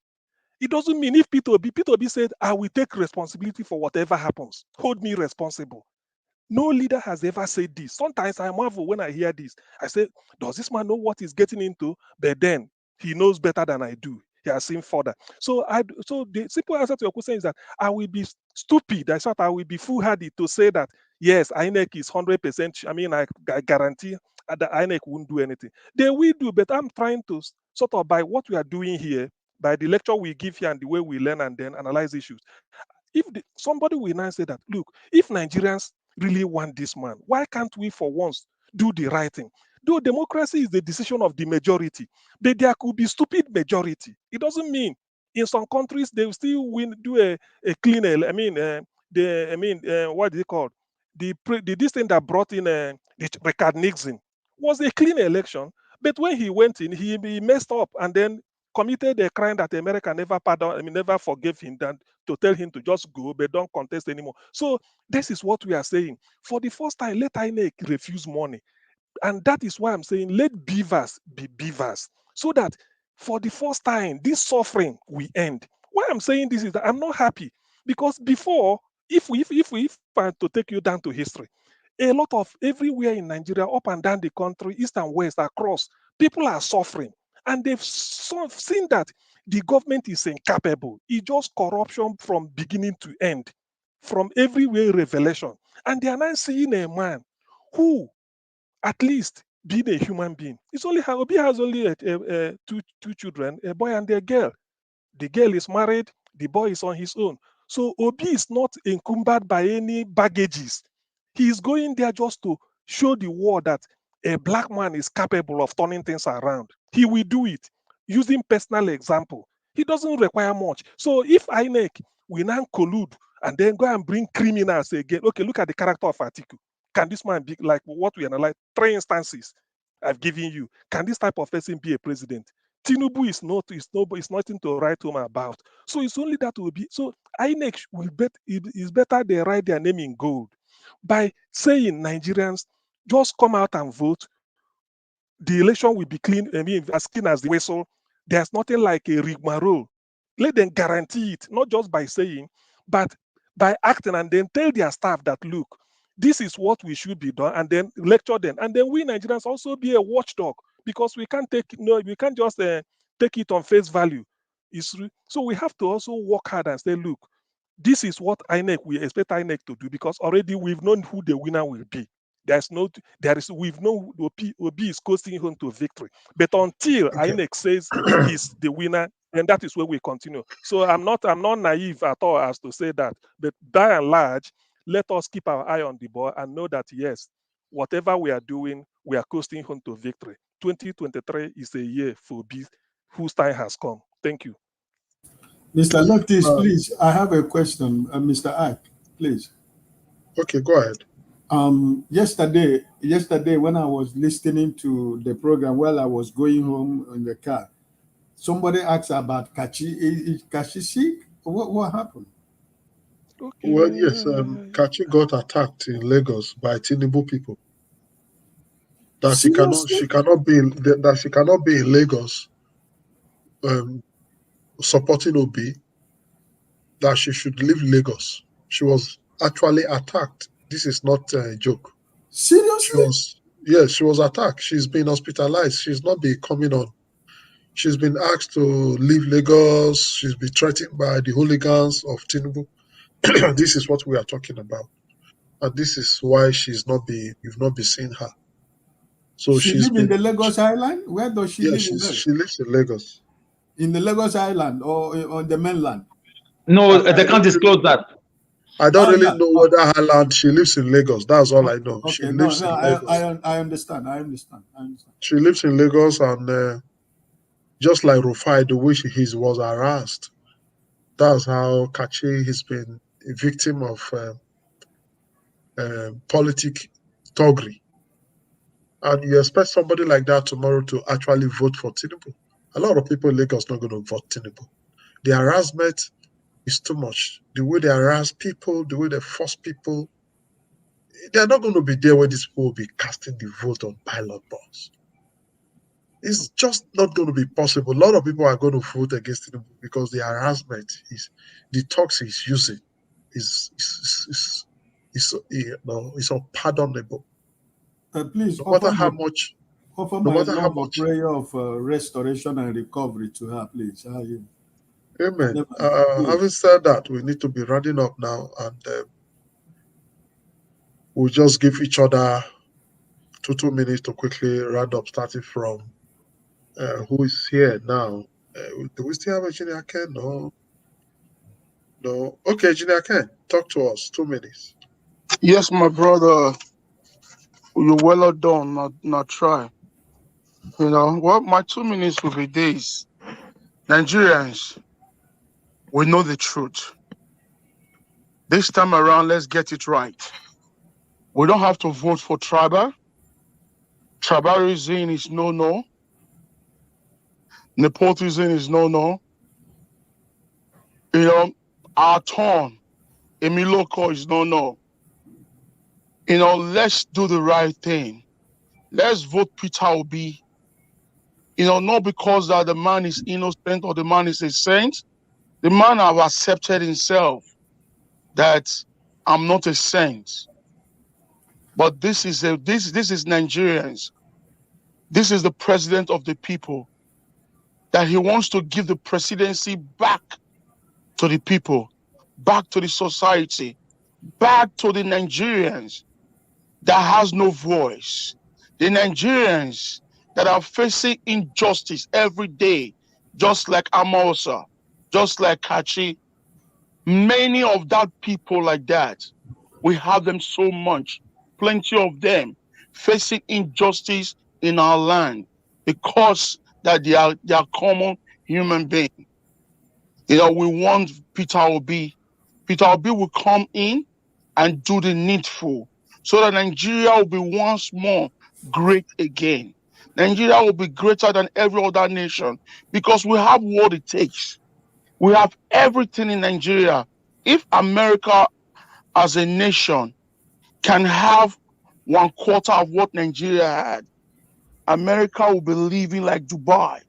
It doesn't mean if P2B said, I will take responsibility for whatever happens. Hold me responsible. No leader has ever said this. Sometimes I marvel when I hear this. I say, does this man know what he's getting into? But then he knows better than I do. He has seen further. So the simple answer to your question is that I will be stupid. I thought I will be foolhardy to say that yes, INEC is 100%. I mean, I guarantee that INEC won't do anything. They will do, but I'm trying to sort of, by what we are doing here, by the lecture we give here and the way we learn and then analyze issues. If somebody will now say that, look, if Nigerians really want this man, why can't we for once do the right thing? Though democracy is the decision of the majority, but there could be stupid majority. It doesn't mean in some countries they will still do a clean. What is it called? This thing that brought in Richard Nixon was a clean election, but when he went in, he messed up and then committed a crime that America never pardoned. Never forgave him. Than to tell him to just go, but don't contest anymore. So this is what we are saying. For the first time, let INEC refuse money. And that is why I'm saying let beavers be beavers. So that for the first time, this suffering will end. Why I'm saying this is that I'm not happy. Because before, if I to take you down to history, a lot of everywhere in Nigeria, up and down the country, east and west, across, people are suffering. And they've seen that the government is incapable. It's just corruption from beginning to end, from everywhere revelation. And they are now seeing a man who, at least being a human being. It's only Obi has only two children, a boy and a girl. The girl is married, the boy is on his own. So Obi is not encumbered by any baggages. He is going there just to show the world that a black man is capable of turning things around. He will do it using personal example. He doesn't require much. So if INEC will now collude and then go and bring criminals again, okay, look at the character of Atiku. Can this man be like what we analyze? 3 instances I've given you. Can this type of person be a president? Tinubu is nothing to write home about. So it's only that will be so INEC will bet it is better they write their name in gold by saying Nigerians just come out and vote. The election will be clean, I mean, as clean as the whistle. There's nothing like a rigmarole. Let them guarantee it, not just by saying, but by acting, and then tell their staff that, look, this is what we should be done, and then lecture them. And then we Nigerians also be a watchdog, because we can't just take it on face value. So we have to also work hard and say, look, this is what we expect INEC to do, because already we've known who the winner will be. We've known Obi is coasting home to victory. But until INEC says he's the winner, and that is where we continue. So I'm not naive at all as to say that. But by and large, let us keep our eye on the ball and know that yes, whatever we are doing, we are coasting home to victory. 2023 is a year for Obi whose time has come. Thank you. Mr. Loftis, please, I have a question. Mr. Ike, please. Okay, go ahead. Yesterday when I was listening to the program while I was going home in the car, somebody asked about Kachi. Is Kachi sick? What happened? Okay. Well, yes, Kachi got attacked in Lagos by Tinubu people. That she cannot be in Lagos supporting Obi, that she should leave Lagos. She was actually attacked. This is not a joke. Seriously? She was attacked. She's been hospitalized. She's not been coming on. She's been asked to leave Lagos. She's been threatened by the hooligans of Tinubu. This is what we are talking about. And this is why you've not been seeing her. So she lives in the Lagos Island? Where does she live? She lives in Lagos. In the Lagos Island or on the mainland? No, they can't disclose that. I don't really know whether her land. She lives in Lagos. That's all I know. Okay, she lives in Lagos. I understand. She lives in Lagos, and just like Rufai, the way he was harassed. That's how Kachi has been a victim of politic thuggery. And you expect somebody like that tomorrow to actually vote for Tinubu. A lot of people in Lagos not going to vote Tinubu. The harassment is too much. The way they harass people, the way they force people, they're not going to be there when these people will be casting the vote on ballot box. It's just not going to be possible. A lot of people are going to vote against Tinubu because the harassment the talks he's using is unpardonable. Please, no matter how much, offer my love of prayer of restoration and recovery to her, please. Amen. Having said that, we need to be running up now, and we'll just give each other 2 minutes to quickly round up, starting from who is here now. Do we still have Engineer Ken? No. Okay, Engineer Ken, talk to us. 2 minutes. Yes, my brother. You're well done. Not try. You know what? My 2 minutes will be this. Nigerians, we know the truth. This time around, let's get it right. We don't have to vote for tribal. Tribalism is no. Nepotism is no. You know, our turn, Emiloko is no. You know, let's do the right thing. Let's vote Peter Obi. You know, not because that the man is innocent or the man is a saint. The man have accepted himself that I'm not a saint. But this is Nigerians. This is the president of the people. That he wants to give the presidency back to the people, back to the society, back to the Nigerians that has no voice, The Nigerians that are facing injustice every day, just like Amosa, just like Kachi, many of that people like that, we have them so much, plenty of them facing injustice in our land because that they are common human beings. We want Peter Obi. Peter Obi will come in and do the needful so that Nigeria will be once more great again. Nigeria will be greater than every other nation because we have what it takes. We have everything in Nigeria. If America as a nation can have 1/4 of what Nigeria had, America will be living like Dubai.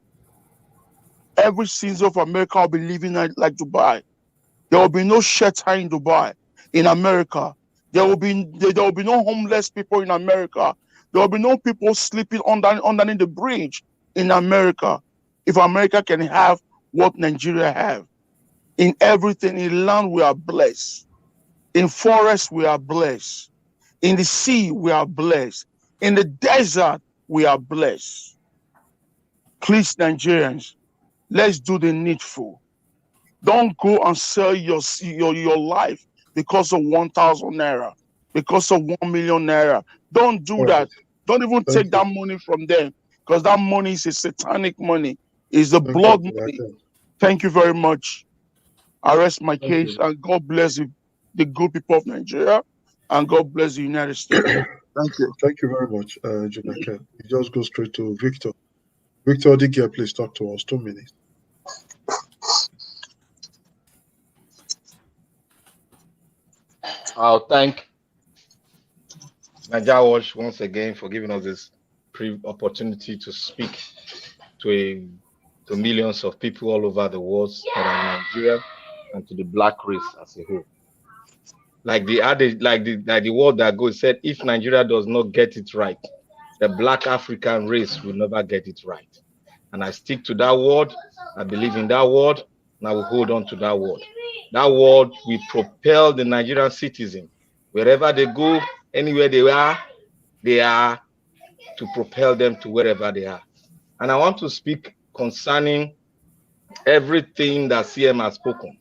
Every citizen of America will be living like Dubai. There will be no shelter in Dubai, in America. There will be no homeless people in America. There will be no people sleeping underneath the bridge in America. If America can have what Nigeria have, in everything, in land we are blessed. In forest we are blessed. In the sea we are blessed. In the desert we are blessed. Please, Nigerians, let's do the needful. Don't go and sell your life because of 1,000 naira, because of 1 million naira. Don't do that. Don't even take that money from them because that money is a satanic money. It's the blood money. Thank you very much. I rest my case and God bless the good people of Nigeria and God bless the United States. Thank you. Thank you very much, Jonathan. You just go straight to Victor. Victor Digia, please talk to us. 2 minutes. I'll thank Najawash once again for giving us this opportunity to speak to millions of people all over the world that are in Nigeria and to the black race as a whole. Like the word that goes said, if Nigeria does not get it right, the black African race will never get it right. And I stick to that word. I believe in that word, and I will hold on to that word. That word will propel the Nigerian citizen wherever they go, anywhere they are to propel them to wherever they are. And I want to speak concerning everything that CM has spoken.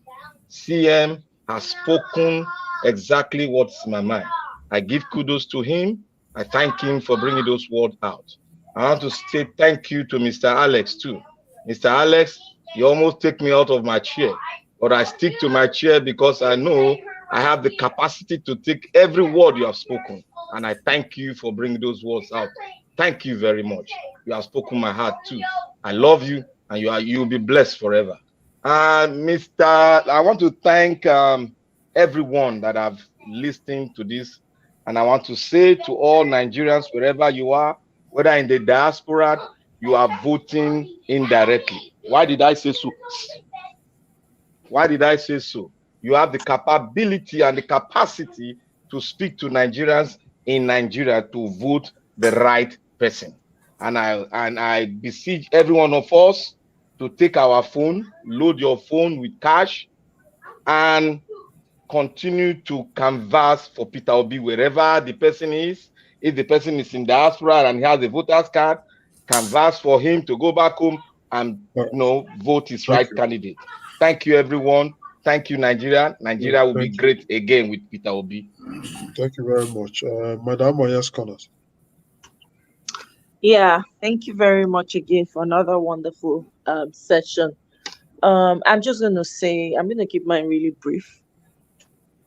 CM has spoken exactly what's in my mind. I give kudos to him. I thank him for bringing those words out. I want to say thank you to Mr. Alex too. Mr. Alex, you almost take me out of my chair, but I stick to my chair because I know I have the capacity to take every word you have spoken. And I thank you for bringing those words out. Thank you very much. You have spoken my heart too. I love you, and you'll be blessed forever. And I want to thank everyone that have listened to this. And I want to say to all Nigerians, wherever you are, whether in the diaspora, you are voting indirectly. Why did I say so? Why did I say so? You have the capability and the capacity to speak to Nigerians in Nigeria to vote the right person. And I beseech every one of us to take our phone, load your phone with cash, and continue to canvass for Peter Obi wherever the person is. If the person is in diaspora and he has a voter's card, canvass for him to go back home and vote his right candidate. Thank you, everyone. Thank you, Nigeria. Nigeria will be great again with Peter Obi. Thank you very much. Madam Oyas Connors. Yeah, thank you very much again for another wonderful session. I'm just going to say, I'm going to keep mine really brief.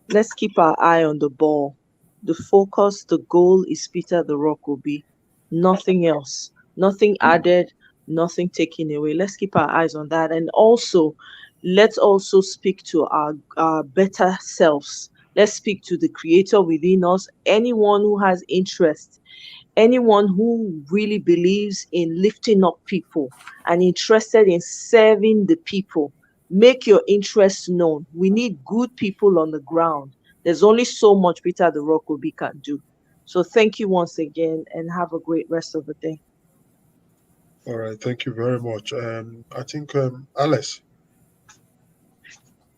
Let's keep our eye on the ball. The focus, the goal is Peter the Rock Obi. Nothing else. Nothing added, nothing taken away. Let's keep our eyes on that. And also, let's also speak to our better selves. Let's speak to the creator within us. Anyone who has interest, anyone who really believes in lifting up people and interested in serving the people, make your interest known. We need good people on the ground. There's only so much Peter the Rock Obi can do. So thank you once again and have a great rest of the day. All right, thank you very much. I think Alice.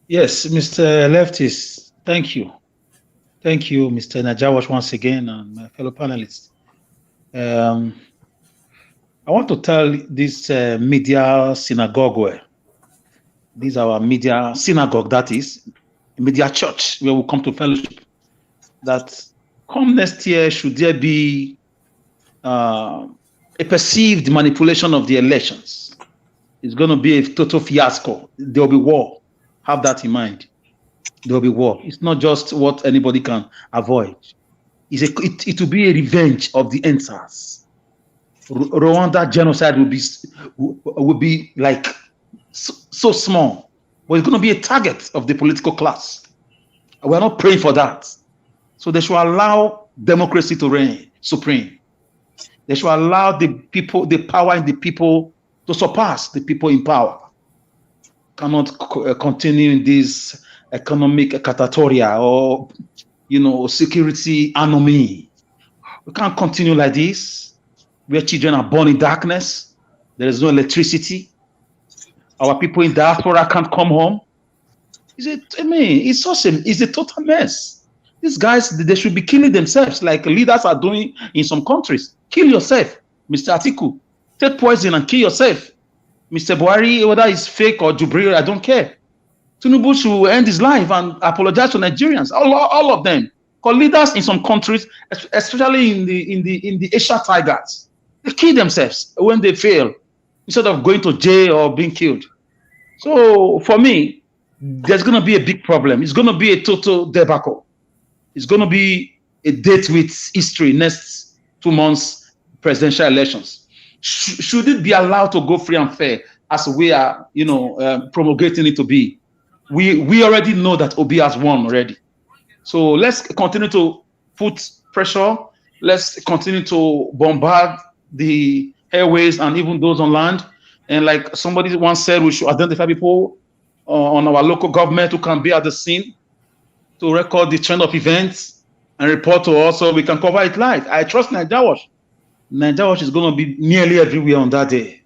Yes, Mr. Leftis, thank you. Thank you, Mr. Najawash, once again, and my fellow panelists. I want to tell this media synagogue, these are our media synagogue, that is, media church, where we come to fellowship, that come next year, should there be a perceived manipulation of the elections, it's going to be a total fiasco. There will be war. Have that in mind. There will be war. It's not just what anybody can avoid. It will be a revenge of the NSAS. Rwanda genocide will be like so small, but it's going to be a target of the political class. We're not praying for that. So they should allow democracy to reign supreme. They should allow the people, the power in the people, to surpass the people in power. Cannot continue in this economic catatoria or, security anomy. We can't continue like this, where children are born in darkness. There is no electricity. Our people in diaspora can't come home. It's a total mess. These guys, they should be killing themselves like leaders are doing in some countries. Kill yourself, Mr. Atiku. Take poison and kill yourself. Mr. Buhari, whether it's fake or Jubril, I don't care. Tinubu should end his life and apologize to Nigerians, all of them. Because leaders in some countries, especially in the Asia Tigers, they kill themselves when they fail instead of going to jail or being killed. So for me, there's going to be a big problem. It's going to be a total debacle. It's going to be a date with history next 2 months presidential elections. Should it be allowed to go free and fair as we are, promulgating it to be? We already know that Obi has won already. So let's continue to put pressure. Let's continue to bombard the airways and even those on land. And like somebody once said, we should identify people on our local government who can be at the scene to record the trend of events and report to us so we can cover it live. I trust Nigeria Watch. Nigeria Watch is going to be nearly everywhere on that day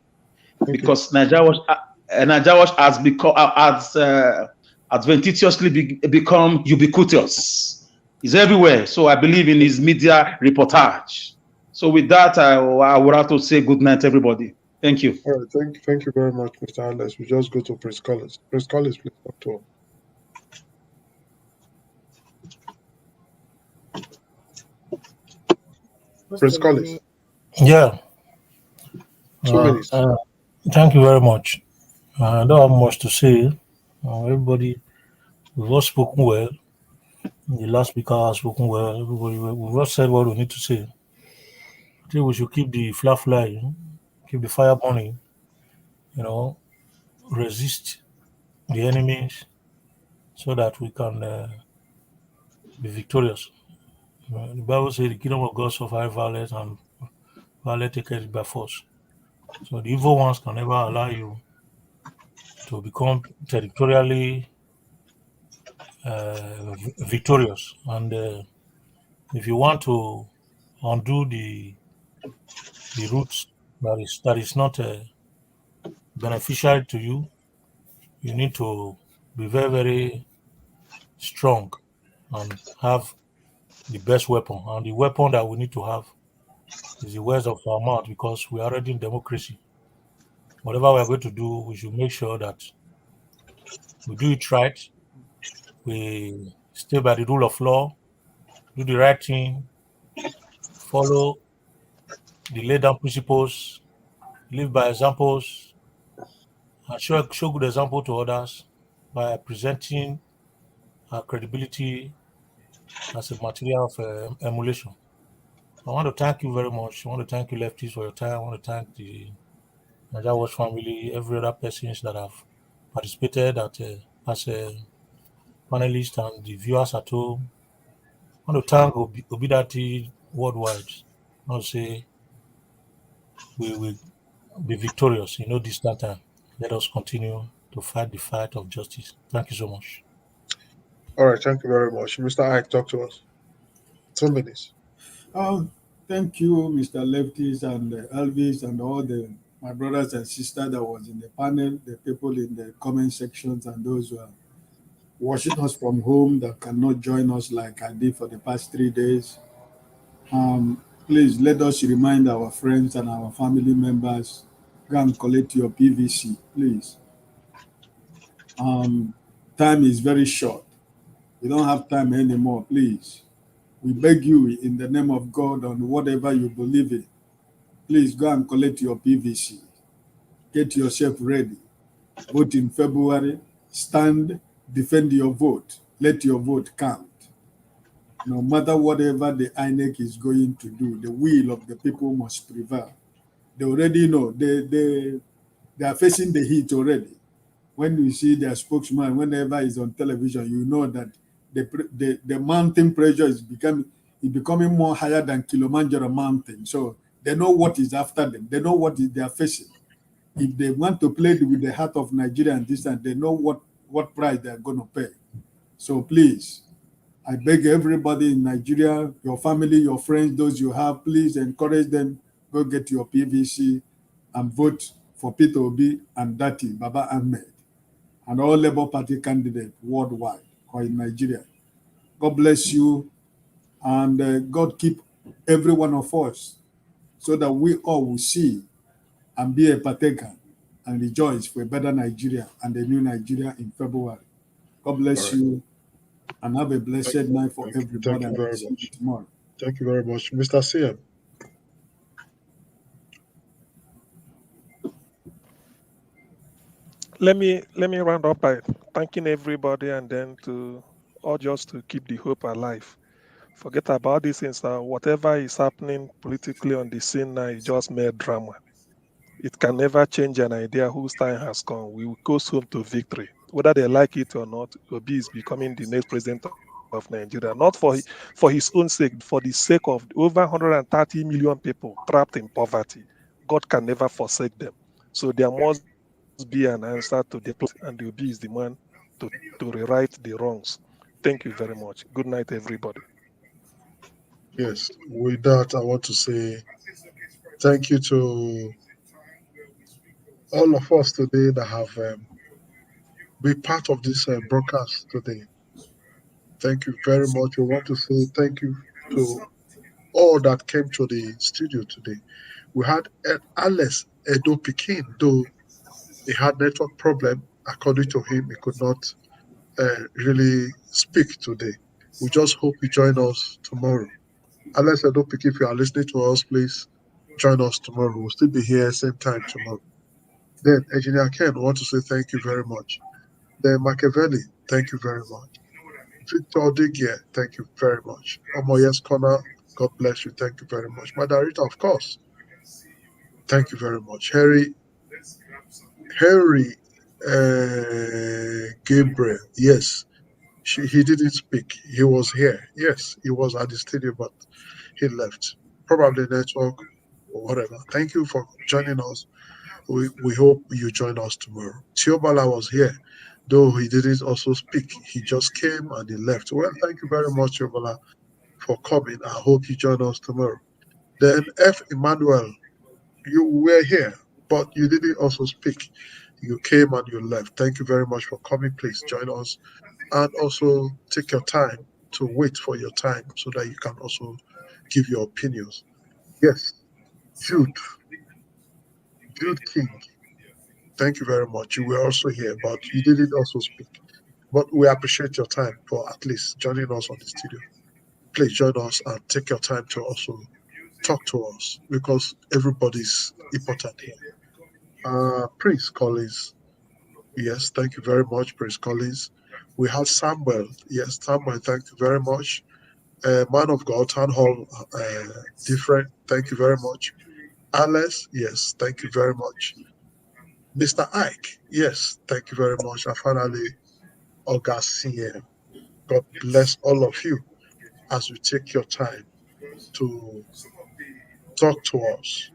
because Nigeria Watch has become advantageously become ubiquitous. It's everywhere. So I believe in his media reportage. So with that, I would have to say good night, everybody. Thank you. All right, thank you very much, Mr. Alex. We just go to Prince Collins. Prince Collins, please talk to him. Prince Collins. Yeah. 2 minutes. Thank you very much. I don't have much to say. Everybody, we've all spoken well. The last speaker has spoken well. Everybody, we've all said what we need to say. I think we should keep the flag flying, keep the fire burning, resist the enemies so that we can be victorious. The Bible says the kingdom of God suffer violence and violence taketh it by force. So the evil ones can never allow you to become territorially victorious. And if you want to undo the roots that is not beneficial to you, you need to be very, very strong and have the best weapon. And the weapon that we need to have is the words of our mouth because we are already in democracy. Whatever we are going to do, we should make sure that we do it right. We stay by the rule of law, do the right thing, follow the laid down principles, live by examples, and show good example to others by presenting our credibility as a material of emulation. I want to thank you very much. I want to thank you, lefties, for your time. I want to thank the Nigeria Watch family, every other persons that have participated as a panelist and the viewers at home. I want to thank Obidati worldwide. I want to say we will be victorious in no distant time. Let us continue to fight the fight of justice. Thank you so much. All right, thank you very much. Mr. Ike, talk to us. 2 minutes. Thank you, Mr. Lefties and Elvis and all my brothers and sisters that was in the panel, the people in the comment sections and those who are watching us from home that cannot join us like I did for the past 3 days. please let us remind our friends and our family members, go and collect your PVC, please. Time is very short. We don't have time anymore, please. We beg you in the name of God on whatever you believe in. Please go and collect your PVC. Get yourself ready. Vote in February. Stand, defend your vote. Let your vote count. No matter whatever the INEC is going to do, the will of the people must prevail. They already know. They are facing the heat already. When you see their spokesman, whenever he's on television, you know that the mountain pressure is becoming more higher than Kilimanjaro mountain. So they know what is after them. They know what they are facing. If they want to play with the heart of Nigeria and this and they know what price they are going to pay. So please, I beg everybody in Nigeria, your family, your friends, those you have, please encourage them, go get your PVC and vote for Peter Obi and Dati Baba Ahmed and all Labour Party candidates worldwide or in Nigeria. God bless you and God keep every one of us so that we all will see and be a partaker and rejoice for a better Nigeria and a new Nigeria in February. God bless you and have a blessed night for everybody. Thank you And very see you much. tomorrow. Thank you very much. Mr. CM. Let me round up by thanking everybody and then or just to keep the hope alive. Forget about these things. Whatever is happening politically on the scene now is just mere drama. It can never change an idea whose time has come. We will go home to victory. Whether they like it or not, Obi is becoming the next president of Nigeria. Not for his own sake, for the sake of over 130 million people trapped in poverty. God can never forsake them. So there must be an answer to the plan, and Obi is the man to rewrite the wrongs. Thank you very much. Good night, everybody. Yes, with that, I want to say thank you to all of us today that have been part of this broadcast today. Thank you very much. We want to say thank you to all that came to the studio today. We had Alex Edo Pikin, though he had network problem. According to him, he could not really speak today. We just hope you join us tomorrow. Alex Edo Pikin, if you are listening to us, please join us tomorrow. We'll still be here same time tomorrow. Then Engineer Ken, I want to say thank you very much. Then Machiavelli, thank you very much. Victor Digier, thank you very much. Omoyes Corner, God bless you. Thank you very much. Madarita, of course. Thank you very much. Harry Gabriel, yes. He didn't speak. He was here. Yes, he was at the stadium, but he left. Probably network or whatever. Thank you for joining us. We hope you join us tomorrow. Tiobala was here, though he didn't also speak. He just came and he left. Well, thank you very much, Tiobala, for coming. I hope you join us tomorrow. Then F. Emmanuel, you were here, but you didn't also speak. You came and you left. Thank you very much for coming. Please join us and also take your time to wait for your time so that you can also give your opinions. Yes, Jude King, thank you very much. You were also here, but you didn't also speak. But we appreciate your time for at least joining us on the studio. Please join us and take your time to also talk to us because everybody's important here. Prince Collins, yes, thank you very much, Prince Collins. We have Samuel, yes, Samuel, thank you very much. Man of God, Town Hall, different, thank you very much. Alice, yes, thank you very much. Mr. Ike, yes, thank you very much. And finally, August CM. God bless all of you as you take your time to talk to us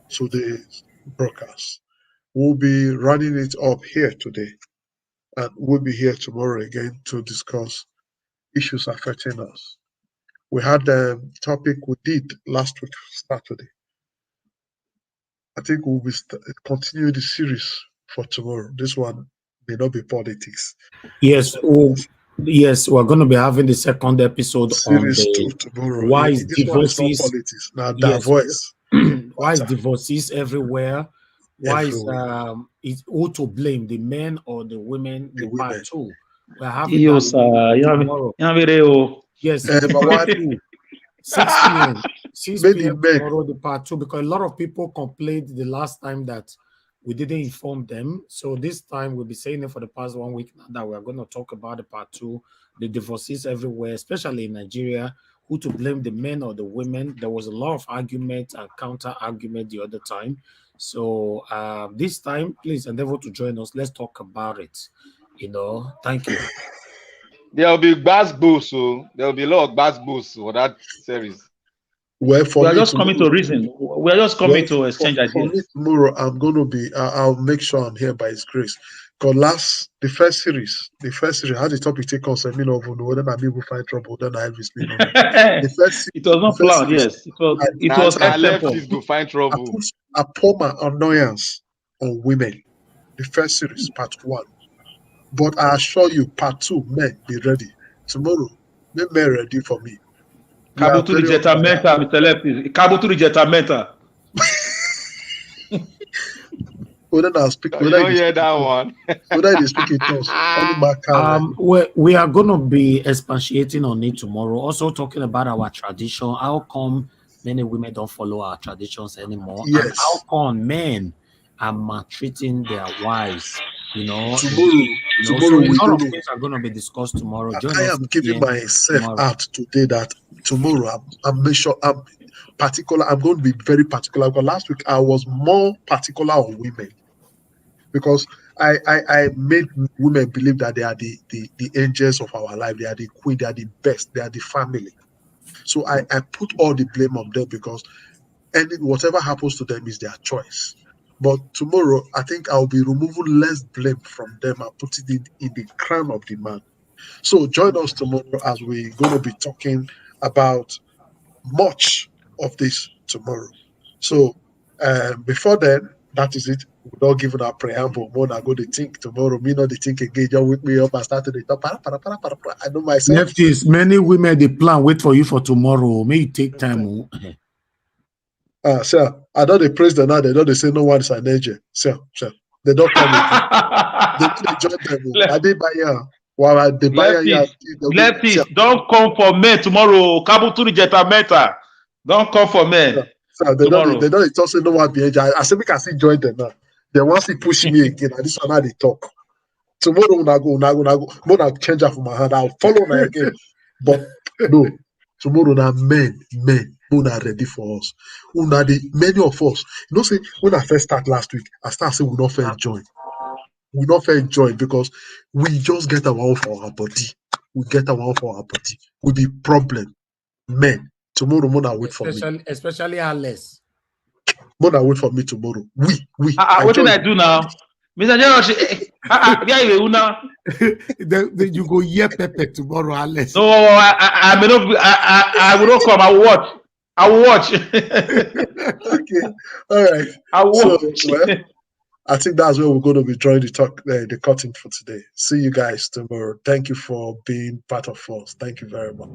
to the broadcast. We'll be running it up here today, and we'll be here tomorrow again to discuss issues affecting us. We had the topic we did last week, Saturday. I think we'll be continue the series for tomorrow. This one may not be politics. Yes, Yes, we're going to be having the second episode on Series 2 the tomorrow. why Yeah, is this one is not divorces. politics. Now, Yes, voice. why is divorces everywhere? Why Everywhere. is who to blame, the men or the women? The part women. 2. We're having Yo, that sir. tomorrow. Yes, the but part what? 2, 6 p.m. 6 Maybe p.m. men. tomorrow, the part 2, because a lot of people complained the last time that we didn't inform them. So this time we'll be saying it for the past 1 week now that we're going to talk about the part 2, the divorces everywhere, especially in Nigeria, who to blame, the men or the women. There was a lot of argument and counter argument the other time. So this time, please endeavor to join us. Let's talk about it. Thank you. There'll be bass boost, so there'll be a lot of bass boost for that series. Well, for we are me, just coming to reason. We are just coming to exchange for me ideas. tomorrow, I'm going to be. I'll make sure I'm here by His grace. Because the first series, how the topic take us, I mean, then I will find trouble. Then I will speak. The first, it was not planned. Yes, it was lefties go find trouble. I pour my annoyance on women. The first series, part 1. But I assure you, part 2, men, be ready. Tomorrow, men ready for me. Kabuturi Jeta Meta, Mr. Lefty. Kabuturi Jeta Meta. Whether I speak, you don't hear that one. Whether they speak in tongues, we are going to be expatiating on it tomorrow. Also talking about our tradition. How come many women don't follow our traditions anymore? Yes. And how come men are maltreating their wives? Tomorrow, so a lot of things are going to be discussed tomorrow. I am giving myself out today that tomorrow I'm particular. I'm going to be very particular, because last week I was more particular on women, because I made women believe that they are the angels of our life. They are the queen. They are the best. They are the family. So I put all the blame on them, because whatever happens to them is their choice. But tomorrow, I think I'll be removing less blame from them and putting it in the crown of the man. So join us tomorrow as we're going to be talking about much of this tomorrow. So before then, that is it. Without giving our preamble, more I go to think tomorrow. Me not the think again. Just wake me up and start to the top. I know myself. Lefties, many women they plan wait for you for tomorrow. May you take time. Sir, I know they praise them now. They don't say no one is an agent. Sir, they don't come again. They join them. I did buy while they buy lefties, don't come for men tomorrow. Kabuturi Jeta Meta. Don't come for men. Sir, they don't just say no one be agent. I say we can see join them now. They want to push me again. And this one how they talk. Tomorrow when I go, when I change up for my hand, I'll follow them again. But no, tomorrow now men who are ready for us. Many of us, say when I first start last week, I start saying we not fair join. We not fair join because we just get our own for our body. We get our own for our body. We be problem. Men, tomorrow Mona wait for me. Especially Alice. Mona wait for me tomorrow. What did I do now? Mr. Then you go hear Pepe tomorrow, Alice. No, I may not. I will not come. I will watch. Okay, all right. I will watch. Well, I think that's where we're going to be drawing the curtain for today. See you guys tomorrow. Thank you for being part of us. Thank you very much.